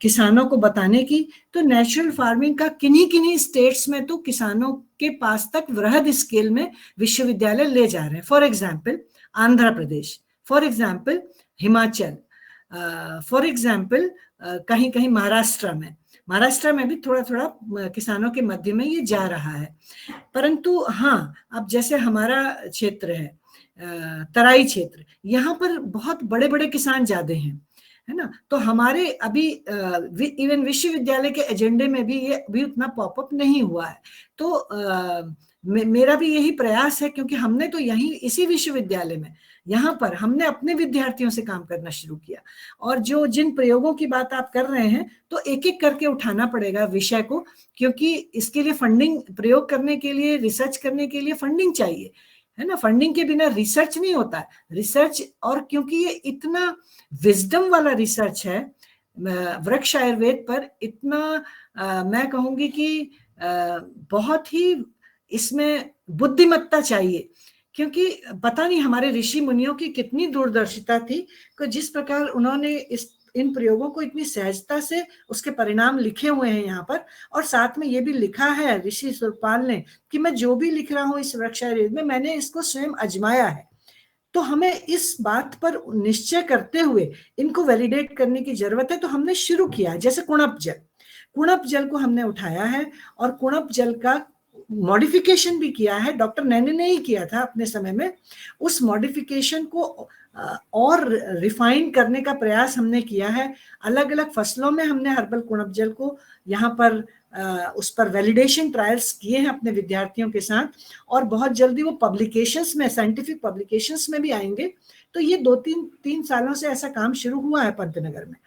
किसानों को बताने की, तो नेचुरल फार्मिंग का किन्हीं स्टेट्स में तो किसानों के पास तक वृहद स्केल में विश्वविद्यालय ले जा रहे हैं। For example Andhra Pradesh, for example Himachal, for example कहीं कहीं महाराष्ट्र में भी थोड़ा थोड़ा किसानों के मध्य में ये जा रहा है। परंतु हाँ, अब जैसे हमारा क्षेत्र है तराई क्षेत्र, यहाँ पर बहुत बड़े बड़े किसान ज्यादा हैं, है ना। तो हमारे अभी इवन विश्वविद्यालय के एजेंडे में भी ये भी उतना पॉपअप नहीं हुआ है। तो मेरा भी यही प्रयास है, क्योंकि हमने तो यही इसी विश्वविद्यालय में यहाँ पर हमने अपने विद्यार्थियों से काम करना शुरू किया, और जिन प्रयोगों की बात आप कर रहे हैं, तो एक एक करके उठाना पड़ेगा विषय को, क्योंकि इसके लिए फंडिंग, प्रयोग करने के लिए, रिसर्च करने के लिए फंडिंग चाहिए, है ना। फंडिंग के बिना रिसर्च नहीं होता है। रिसर्च, और क्योंकि ये इतना विजडम वाला रिसर्च है वृक्ष आयुर्वेद पर, इतना मैं कहूंगी कि बहुत ही इसमें बुद्धिमत्ता चाहिए, क्योंकि पता नहीं हमारे ऋषि मुनियों की कितनी दूरदर्शिता थी कि जिस प्रकार उन्होंने इन प्रयोगों को इतनी सहजता से उसके परिणाम लिखे हुए हैं यहाँ पर, और साथ में ये भी लिखा है ऋषि सुरपाल ने कि मैं जो भी लिख रहा हूँ इस वृक्ष आयुर्वेद में, मैंने इसको स्वयं अजमाया है। तो हमें इस बात पर निश्चय करते हुए इनको वैलिडेट करने की जरूरत है। तो हमने शुरू किया, जैसे कुणप जल को हमने उठाया है और कुणप जल का मॉडिफिकेशन भी किया है, डॉक्टर नैने ने ही किया था अपने समय में। उस मॉडिफिकेशन को और रिफाइन करने का प्रयास हमने किया है। अलग अलग फसलों में हमने हर्बल कुणप जल को यहाँ पर उस पर वैलिडेशन ट्रायल्स किए हैं अपने विद्यार्थियों के साथ, और बहुत जल्दी वो पब्लिकेशंस में, साइंटिफिक पब्लिकेशंस में भी आएंगे। तो ये 2-3 सालों से ऐसा काम शुरू हुआ है पंतनगर में,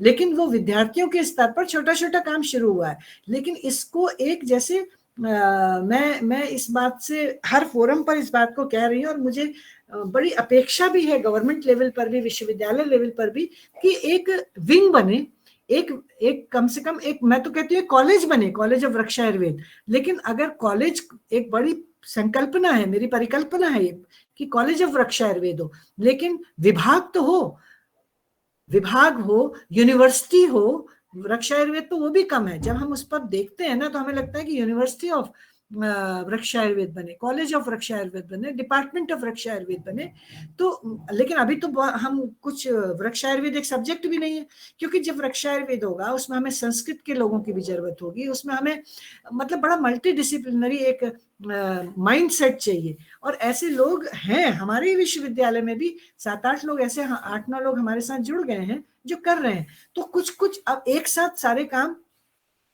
लेकिन वो विद्यार्थियों के स्तर पर छोटा छोटा काम शुरू हुआ है। लेकिन इसको एक जैसे मैं इस बात से हर फोरम पर इस बात को कह रही हूँ, और मुझे बड़ी अपेक्षा भी है गवर्नमेंट लेवल पर भी, विश्वविद्यालय लेवल पर भी, कि एक विंग बने, एक कम से कम एक, मैं तो कहती हूँ कॉलेज बने, कॉलेज ऑफ वृक्ष आयुर्वेद। लेकिन अगर कॉलेज, एक बड़ी संकल्पना है, मेरी परिकल्पना है कि कॉलेज ऑफ वृक्ष आयुर्वेद हो, लेकिन विभाग तो हो, विभाग हो, यूनिवर्सिटी हो। वृक्ष आयुर्वेद तो वो भी कम है, जब हम उस पर देखते हैं ना तो हमें लगता है कि यूनिवर्सिटी ऑफ वृक्ष आयुर्वेद बने, कॉलेज ऑफ वृक्ष आयुर्वेद बने, डिपार्टमेंट ऑफ वृक्ष आयुर्वेद बने। तो लेकिन अभी तो हम कुछ वृक्ष आयुर्वेद एक सब्जेक्ट भी नहीं है, क्योंकि जब वृक्ष आयुर्वेद होगा उसमें हमें संस्कृत के लोगों की भी जरूरत होगी, उसमें हमें मतलब बड़ा मल्टी डिसिप्लिनरी एक माइंड सेट चाहिए। और ऐसे लोग हैं हमारे विश्वविद्यालय में भी, 7-8 लोग ऐसे, 8-9 लोग हमारे साथ जुड़ गए हैं जो कर रहे हैं। तो कुछ अब एक साथ सारे काम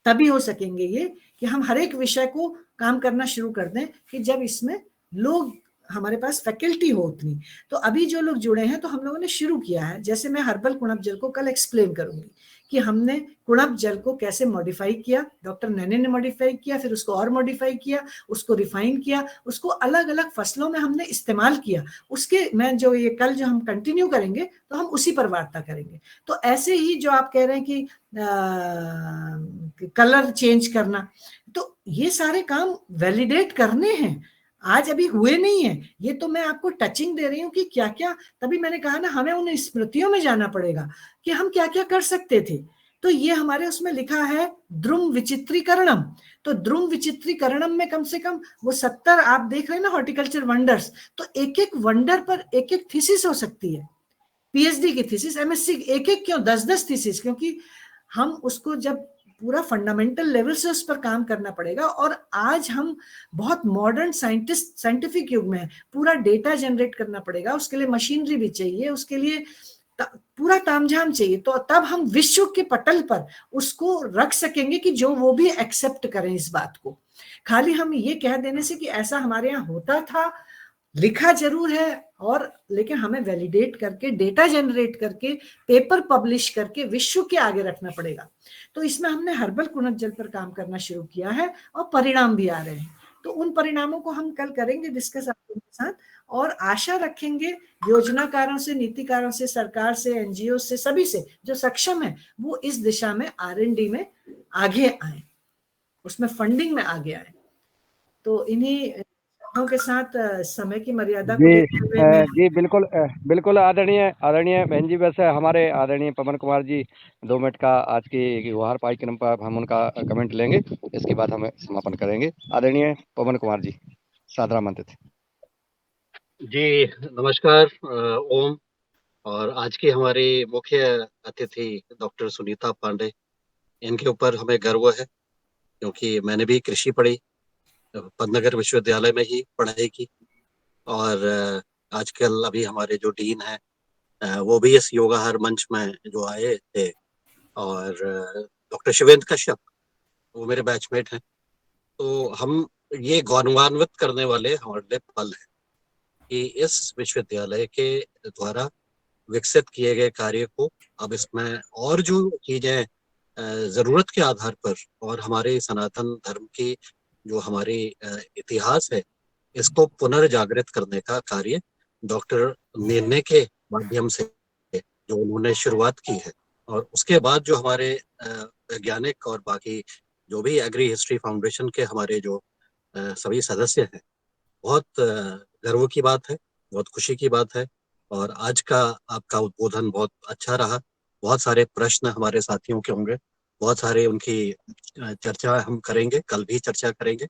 तभी हो सकेंगे ये कि हम हर एक विषय को काम करना शुरू कर दें, कि जब इसमें लोग, हमारे पास फैकल्टी हो उतनी। तो अभी जो लोग जुड़े हैं, तो हम लोगों ने शुरू किया है, जैसे मैं हर्बल कुणप जल को कल एक्सप्लेन करूंगी कि हमने कुणप जल को कैसे मॉडिफाई किया, डॉक्टर नैने ने मॉडिफाई किया, फिर उसको और मॉडिफाई किया, उसको रिफाइन किया, उसको अलग अलग फसलों में हमने इस्तेमाल किया। उसके मैं जो ये कल जो हम कंटिन्यू करेंगे तो हम उसी पर वार्ता करेंगे। तो ऐसे ही जो आप कह रहे हैं कि कलर चेंज करना, तो ये सारे काम वैलिडेट करने हैं, आज अभी हुए नहीं है। ये तो मैं आपको टचिंग दे रही हूँ कि क्या क्या, तभी मैंने कहा ना, हमें उन स्मृतियों में जाना पड़ेगा कि हम क्या क्या कर सकते थे। तो ये हमारे उसमें लिखा है द्रुम विचित्रीकरणम। तो द्रुम विचित्रीकरणम में कम से कम वो 70 आप देख रहे हैं ना हॉर्टिकल्चर वंडर्स, तो एक एक वंडर पर एक एक थीसिस हो सकती है, पीएचडी की थीसिस, एमएससी, एक एक क्यों 10-10 थीसिस, क्योंकि हम उसको जब पूरा फंडामेंटल लेवल से उस पर काम करना पड़ेगा। और आज हम बहुत मॉडर्न साइंटिफिक युग में है, पूरा डेटा जनरेट करना पड़ेगा, उसके लिए मशीनरी भी चाहिए, उसके लिए पूरा तामझाम चाहिए। तो तब हम विश्व के पटल पर उसको रख सकेंगे कि जो वो भी एक्सेप्ट करें इस बात को। खाली हम ये कह देने से कि ऐसा हमारे यहाँ होता था, लिखा जरूर है, और लेकिन हमें वैलिडेट करके, डेटा जनरेट करके, पेपर पब्लिश करके विश्व के आगे रखना पड़ेगा। तो इसमें हमने हर्बल कुणप जल पर काम करना शुरू किया है और परिणाम भी आ रहे हैं। तो उन परिणामों को हम कल करेंगे डिस्कस आपके साथ, और आशा रखेंगे योजनाकारों से, नीतिकारों से, सरकार से, एनजीओ से, सभी से जो सक्षम है वो इस दिशा में R&D में आगे आए, उसमें फंडिंग में आगे आए। तो इन्हीं के साथ समय की मर्यादा को देखते हुए जी बिल्कुल बिल्कुल आदरणीय बहन जी। वैसे हमारे आदरणीय पवन कुमार जी 2 मिनट का आज की गुहार कार्यक्रम पर हम उनका कमेंट लेंगे, इसके बाद हम समापन करेंगे। आदरणीय पवन कुमार जी सादर आमंत्रित। जी नमस्कार ओम, और आज की हमारी मुख्य अतिथि डॉक्टर सुनीता पांडे, इनके ऊपर हमें गर्व है क्योंकि मैंने भी कृषि पढ़ी, पंतनगर विश्वविद्यालय में ही पढ़ाई की, और आजकल अभी हमारे जो डीन हैं वो भी इस योगाहार मंच में जो आए थे, और डॉक्टर शिवेंद्र कश्यप वो मेरे बैचमेट हैं। तो हम ये गौरवान्वित करने वाले हमारे लिए पल है कि इस विश्वविद्यालय के द्वारा विकसित किए गए कार्य को अब इसमें और जो चीजें जरूरत के आधार पर, और हमारे सनातन धर्म की जो हमारी इतिहास है, इसको पुनर्जागृत करने का कार्य डॉक्टर नेने के माध्यम से जो उन्होंने शुरुआत की है, और उसके बाद जो हमारे वैज्ञानिक और बाकी जो भी एग्री हिस्ट्री फाउंडेशन के हमारे जो सभी सदस्य हैं, बहुत गर्व की बात है, बहुत खुशी की बात है। और आज का आपका उद्बोधन बहुत अच्छा रहा, बहुत सारे प्रश्न हमारे साथियों के होंगे, बहुत सारे उनकी चर्चा हम करेंगे, कल भी चर्चा करेंगे।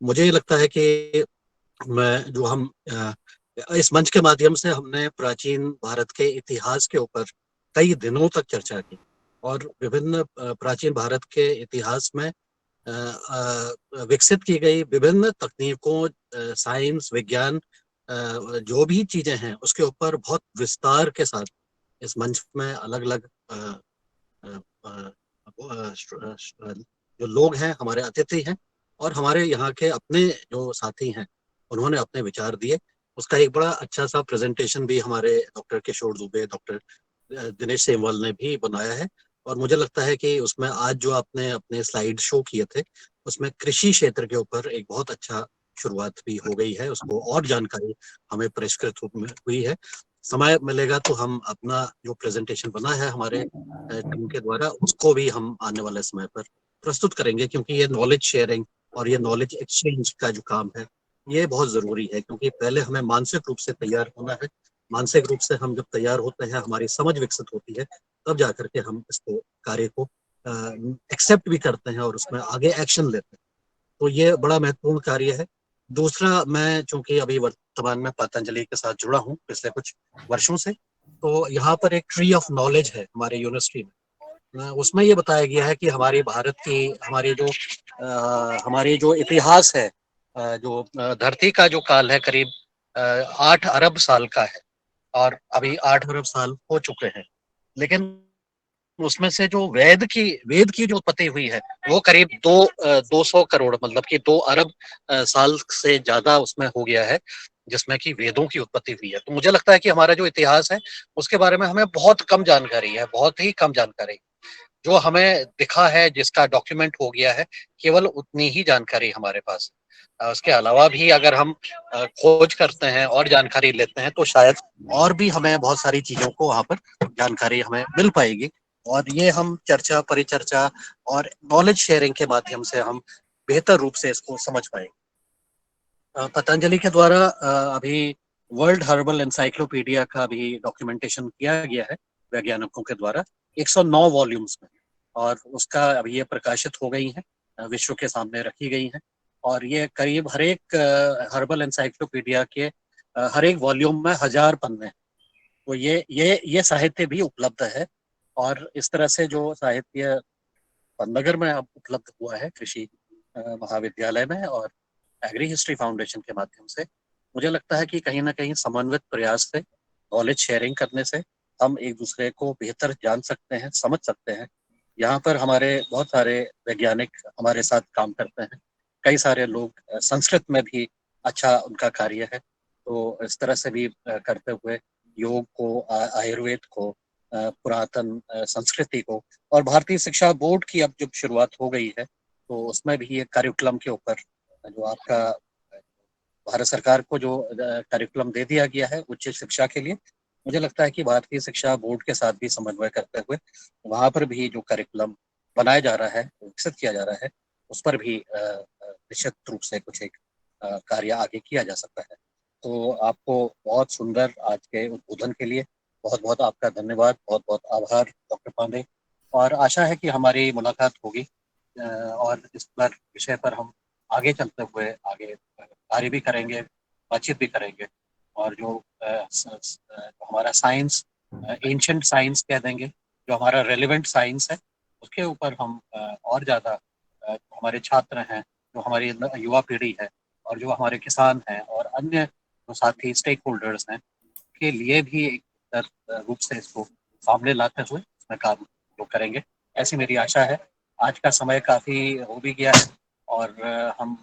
मुझे लगता है कि हम इस मंच के माध्यम से हमने प्राचीन भारत के इतिहास के ऊपर कई दिनों तक चर्चा की और विभिन्न प्राचीन भारत के इतिहास में विकसित की गई विभिन्न तकनीकों, साइंस, विज्ञान, जो भी चीजें हैं उसके ऊपर बहुत विस्तार के साथ इस मंच में अलग अलग जो लोग हैं, हमारे अतिथि हैं और हमारे यहाँ के अपने जो साथी हैं, उन्होंने अपने विचार दिए। उसका एक बड़ा अच्छा सा प्रेजेंटेशन भी हमारे डॉक्टर किशोर दुबे, डॉक्टर दिनेश सेमवाल ने भी बनाया है। और मुझे लगता है कि उसमें आज जो आपने अपने स्लाइड शो किए थे, उसमें कृषि क्षेत्र के ऊपर एक बहुत अच्छा शुरुआत भी हो गई है। उसको और जानकारी हमें परिष्कृत रूप में हुई है। समय मिलेगा तो हम अपना जो प्रेजेंटेशन बना है हमारे टीम के द्वारा, उसको भी हम आने वाले समय पर प्रस्तुत करेंगे, क्योंकि ये नॉलेज शेयरिंग और ये नॉलेज एक्सचेंज का जो काम है ये बहुत जरूरी है। क्योंकि पहले हमें मानसिक रूप से तैयार होना है। मानसिक रूप से हम जब तैयार होते हैं, हमारी समझ विकसित होती है, तब जाकर के हम इसको कार्य को एक्सेप्ट भी करते हैं और उसमें आगे एक्शन लेते हैं। तो ये बड़ा महत्वपूर्ण कार्य है। दूसरा, मैं चूंकि अभी वर्तमान में पतंजलि के साथ जुड़ा हूँ पिछले कुछ वर्षों से, तो यहाँ पर एक ट्री ऑफ नॉलेज है हमारे यूनिवर्सिटी में। उसमें ये बताया गया है कि हमारी भारत की हमारी जो इतिहास है, जो धरती का जो काल है, करीब 8 अरब साल का है और अभी 8 अरब साल हो चुके हैं। लेकिन उसमें से जो वेद की जो उत्पत्ति हुई है वो करीब 200 करोड़, मतलब कि 2 अरब साल से ज्यादा उसमें हो गया है, जिसमें कि वेदों की उत्पत्ति हुई है। तो मुझे लगता है कि हमारा जो इतिहास है उसके बारे में हमें बहुत कम जानकारी है, बहुत ही कम जानकारी। जो हमें दिखा है, जिसका डॉक्यूमेंट हो गया है, केवल उतनी ही जानकारी हमारे पास है। उसके अलावा भी अगर हम खोज करते हैं और जानकारी लेते हैं तो शायद और भी हमें बहुत सारी चीजों को वहां पर जानकारी हमें मिल पाएगी। और ये हम चर्चा, परिचर्चा और नॉलेज शेयरिंग के माध्यम से हम बेहतर रूप से इसको समझ पाएंगे। पतंजलि के द्वारा अभी वर्ल्ड हर्बल एनसाइक्लोपीडिया का भी डॉक्यूमेंटेशन किया गया है वैज्ञानिकों के द्वारा 109 वॉल्यूम्स में, और उसका अभी ये प्रकाशित हो गई है, विश्व के सामने रखी गई है। और ये करीब हर एक हर्बल एनसाइक्लोपीडिया के हर एक वॉल्यूम में 1000 पन्ने हैं। तो ये साहित्य भी उपलब्ध है। और इस तरह से जो साहित्य पन्नगर में अब उपलब्ध हुआ है कृषि महाविद्यालय में और एग्री हिस्ट्री फाउंडेशन के माध्यम से, मुझे लगता है कि कहीं ना कहीं समन्वित प्रयास से, नॉलेज शेयरिंग करने से हम एक दूसरे को बेहतर जान सकते हैं, समझ सकते हैं। यहाँ पर हमारे बहुत सारे वैज्ञानिक हमारे साथ काम करते हैं, कई सारे लोग संस्कृत में भी अच्छा उनका कार्य है। तो इस तरह से भी करते हुए योग को, आयुर्वेद को, पुरातन संस्कृति को, और भारतीय शिक्षा बोर्ड की अब जब शुरुआत हो गई है तो उसमें भी ये कार्यक्रम के ऊपर जो आपका भारत सरकार को जो कार्यक्रम दे दिया गया है उच्च शिक्षा के लिए, मुझे लगता है कि भारतीय शिक्षा बोर्ड के साथ भी समन्वय करते हुए वहां पर भी जो कार्यक्रम बनाया जा रहा है, विकसित किया जा रहा है, उस पर भी निश्चित रूप से कुछ एक कार्य आगे किया जा सकता है। तो आपको बहुत सुंदर आज के उद्बोधन के लिए बहुत बहुत आपका धन्यवाद, बहुत बहुत आभार डॉक्टर पांडे। और आशा है कि हमारी मुलाकात होगी और इस पर विषय पर हम आगे चलते हुए आगे कार्य भी करेंगे, बातचीत भी करेंगे। और जो हमारा साइंस, एंशिएंट साइंस कह देंगे, जो हमारा रेलेवेंट साइंस है, उसके ऊपर हम और ज़्यादा हमारे छात्र हैं, जो हमारी युवा पीढ़ी है, और जो हमारे किसान हैं और अन्य जो साथी स्टेक होल्डर्स हैं, के लिए भी एक रूप से इसको सामने लाते हुए इसमें काम जो करेंगे, ऐसी मेरी आशा है। आज का समय काफ़ी हो भी गया है और हम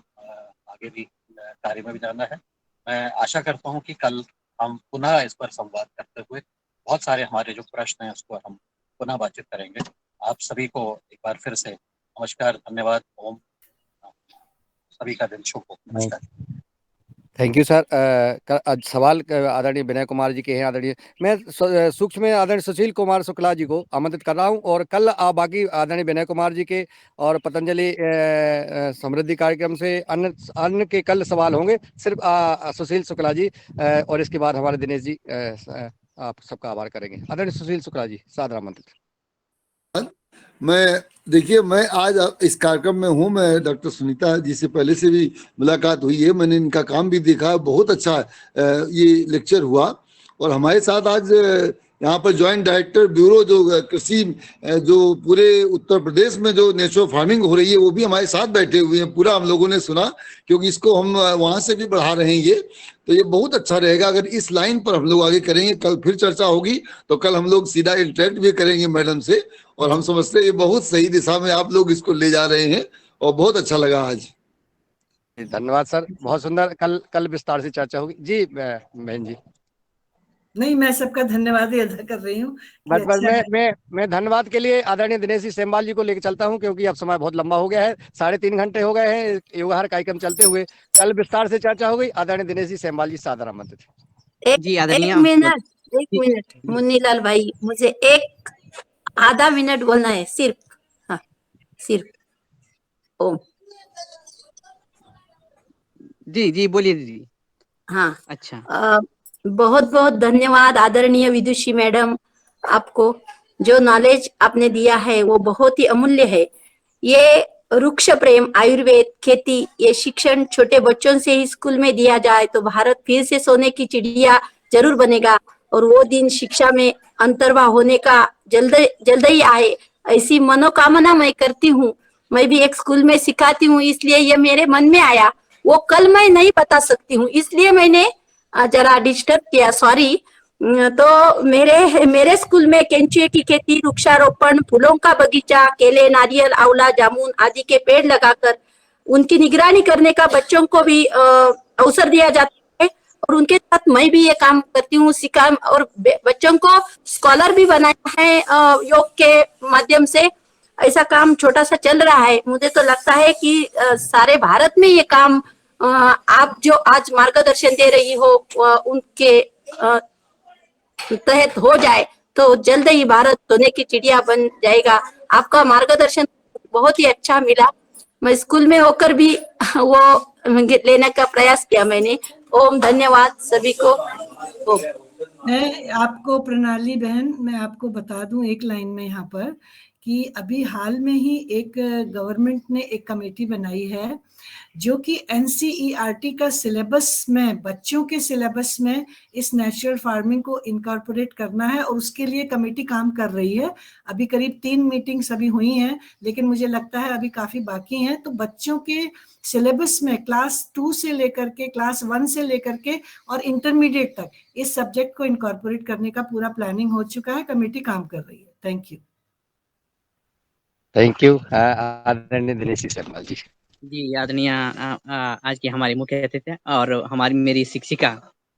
आगे भी कार्य में भी जाना है। मैं आशा करता हूँ कि कल हम पुनः इस पर संवाद करते हुए बहुत सारे हमारे जो प्रश्न हैं उसको हम पुनः बातचीत करेंगे। आप सभी को एक बार फिर से नमस्कार, धन्यवाद, ओम। सभी का दिन शुभ हो। नमस्कार। Thank you sir. सवाल आदरणीय विनय कुमार जी के हैं। आदरणीय, मैं सूक्ष्म में आदरणीय सुशील कुमार शुक्ला जी को आमंत्रित कर रहा हूं, और कल बाकी आदरणीय विनय कुमार जी के और पतंजलि समृद्धि कार्यक्रम से अन्य के कल सवाल होंगे। सिर्फ सुशील शुक्ला जी, और इसके बाद हमारे दिनेश जी आप सबका आभार करेंगे। आदरणीय सुशील शुक्ला जी, सादर आमंत्रित। मैं देखिए, मैं आज इस कार्यक्रम में हूँ। मैं डॉक्टर सुनीता जी से पहले से भी मुलाकात हुई है, मैंने इनका काम भी देखा, बहुत अच्छा ये लेक्चर हुआ। और हमारे साथ आज यहाँ पर ज्वाइंट डायरेक्टर ब्यूरो जो कृषि जो पूरे उत्तर प्रदेश में जो नेचुरल फार्मिंग हो रही है वो भी हमारे साथ बैठे हुए हैं। पूरा हम लोगों ने सुना, क्योंकि इसको हम वहां से भी बढ़ा रहे हैं। ये तो ये बहुत अच्छा रहेगा अगर इस लाइन पर हम लोग आगे करेंगे। कल फिर चर्चा होगी तो कल हम लोग सीधा इंटरेक्ट भी करेंगे मैडम से, और हम समझते हैं ये बहुत सही दिशा में आप लोग इसको ले जा रहे हैं, और बहुत अच्छा लगा आज। धन्यवाद सर, बहुत सुंदर। कल विस्तार से चर्चा होगी। जी बहन जी। नहीं, मैं सबका धन्यवाद ही अदा कर रही हूँ कि बस अच्छा है। मैं धन्यवाद के लिए आदरणीय दिनेश जी सेमवाल जी को लेकर चलता हूं, क्योंकि अब समय बहुत लंबा हो गया है, 3.5 घंटे हो गए हैं योगाहार कार्यक्रम चलते हुए। कल विस्तार से चर्चा हो गई। आदरणीय दिनेश जी सेमवाल जी सादर आमंत्रित है। जी एक आदरणीय मिनट, एक जी, मिनट मुन्नीलाल भाई, मुझे एक आधा मिनट बोलना है सिर्फ। हाँ, सिर्फ। ओम। जी जी बोलिए दीदी। हाँ, अच्छा बहुत बहुत धन्यवाद आदरणीय विदुषी मैडम, आपको जो नॉलेज आपने दिया है वो बहुत ही अमूल्य है। ये वृक्ष प्रेम, आयुर्वेद, खेती, ये शिक्षण छोटे बच्चों से ही स्कूल में दिया जाए तो भारत फिर से सोने की चिड़िया जरूर बनेगा, और वो दिन शिक्षा में अंतर्वाह होने का जल्द जल्द ही आए, ऐसी मनोकामना मैं करती हूँ। मैं भी एक स्कूल में सिखाती हूँ, इसलिए ये मेरे मन में आया। वो कल मैं नहीं बता सकती हूँ, इसलिए मैंने जरा डिस्टर्ब किया, सॉरी। तो मेरे स्कूल में केंचुए की खेती, वृक्षारोपण, फूलों का बगीचा, केले, नारियल, आंवला, जामुन आदि के पेड़ लगाकर उनकी निगरानी करने का बच्चों को भी अवसर दिया जाता है, और उनके साथ मैं भी ये काम करती हूँ, सिखा, और बच्चों को स्कॉलर भी बनाया है योग के माध्यम से। ऐसा काम छोटा सा चल रहा है। मुझे तो लगता है कि सारे भारत में ये काम आप जो आज मार्गदर्शन दे रही हो उनके तहत हो जाए तो जल्द ही भारत सोने की चिड़िया बन जाएगा। आपका मार्गदर्शन बहुत ही अच्छा मिला। मैं स्कूल में होकर भी वो लेने का प्रयास किया मैंने। ओम, धन्यवाद सभी को। ओम। मैं आपको, प्रणाली बहन, मैं आपको बता दूं एक लाइन में यहाँ पर कि अभी हाल में ही एक गवर्नमेंट ने एक कमेटी बनाई है जो कि एनसीईआरटी का सिलेबस में, बच्चों के सिलेबस में इस नेचुरल फार्मिंग को इनकॉर्पोरेट करना है, और उसके लिए कमेटी काम कर रही है। अभी करीब 3 मीटिंग्स अभी हुई हैं, लेकिन मुझे लगता है अभी काफी बाकी हैं। तो बच्चों के सिलेबस में क्लास 2 से लेकर के क्लास 1 से लेकर के और इंटरमीडिएट तक इस सब्जेक्ट को इनकॉर्पोरेट करने का पूरा प्लानिंग हो चुका है। कमेटी काम कर रही है। Thank you. थैंक यू आदरणीय दिनेश जी सेमवाल जी। जी आदरणीय आज की हमारी मुख्य अतिथि और हमारी मेरी शिक्षिका,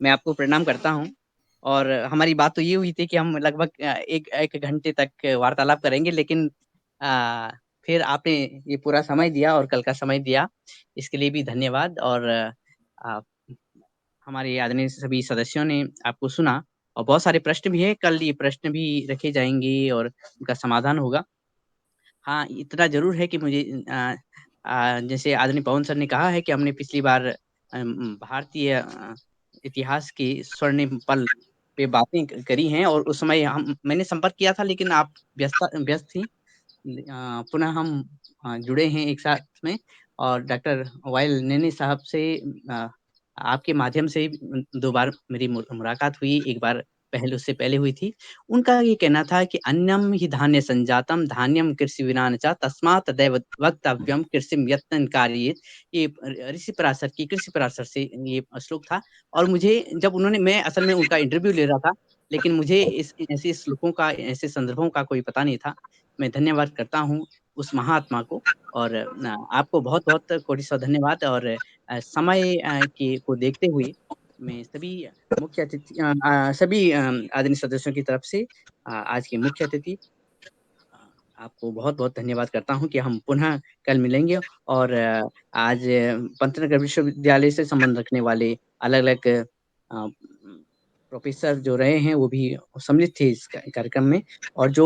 मैं आपको प्रणाम करता हूँ। और हमारी बात तो ये हुई थी कि हम लगभग एक घंटे तक वार्तालाप करेंगे, लेकिन आ, फिर आपने ये पूरा समय दिया और कल का समय दिया, इसके लिए भी धन्यवाद। और हमारे आदरणीय सभी सदस्यों ने आपको सुना, और बहुत सारे प्रश्न भी है, कल ये प्रश्न भी रखे जाएंगे और उनका समाधान होगा। हाँ, इतना जरूर है कि मुझे जैसे आदरणीय पवन सर ने कहा है कि हमने पिछली बार भारतीय इतिहास के स्वर्णिम पल पे बातें करी हैं, और उस समय मैंने संपर्क किया था, लेकिन आप व्यस्त थी। पुनः हम जुड़े हैं एक साथ में, और डॉक्टर वाइल नेने साहब से आपके माध्यम से 2 बार मेरी मुलाकात हुई। एक बार पहले, उससे पहले हुई थी। उनका ये कहना था कि अन्यम ही धान्य संजातम धान्यम कृषि विना न चा तस्मात् तदैव वक्तव्यम कृषिम यत्न कार्ये। ये ऋषि पराशर की कृषि पराशर से ये श्लोक था। और मुझे जब उन्होंने, मैं असल में उनका इंटरव्यू ले रहा था, लेकिन मुझे इस ऐसे श्लोकों का, ऐसे संदर्भों का कोई पता नहीं था। मैं धन्यवाद करता हूँ उस महात्मा को, और आपको बहुत बहुत कोटि सौ धन्यवाद। और समय के को देखते हुए मैं सभी मुख्य अतिथि सभी आदरणीय सदस्यों की तरफ से आज के मुख्य अतिथि आपको बहुत बहुत धन्यवाद करता हूं कि हम पुनः कल मिलेंगे। और आज पंतनगर विश्वविद्यालय से संबंध रखने वाले अलग अलग प्रोफेसर जो रहे हैं वो भी सम्मिलित थे इस कार्यक्रम में, और जो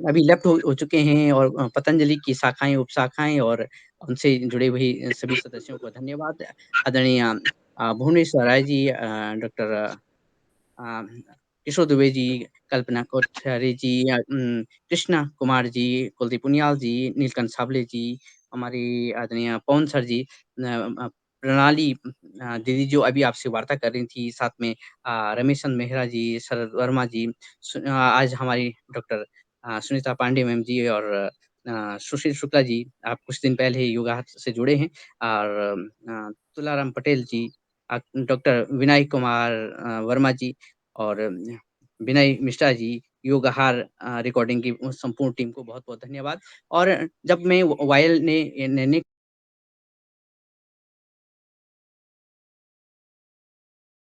अभी लेफ्ट हो चुके हैं, और पतंजलि की शाखाएं, उपशाखाएं और उनसे जुड़े हुए सभी सदस्यों को धन्यवाद। आदरणीय भुवनेश्वर राय जी, डॉक्टर किशोर दुबे जी, कल्पना कोठारी जी, कृष्णा कुमार जी, कुलदीप उनियाल जी, नीलकंठ साबले जी, हमारी आदरणीय पवन सर जी, प्रणाली दीदी जो अभी आपसे वार्ता कर रही थी, साथ में रमेश चंद मेहरा जी, शरद वर्मा जी, आज हमारी डॉक्टर सुनीता पांडे मैम जी और सुशील शुक्ला जी, आप कुछ दिन पहले ही योगा से जुड़े हैं, और तुलाराम पटेल जी, डॉक्टर विनय कुमार वर्मा जी और विनय मिश्रा जी, योगहार रिकॉर्डिंग की संपूर्ण टीम को बहुत-बहुत धन्यवाद। और जब मैं वायल ने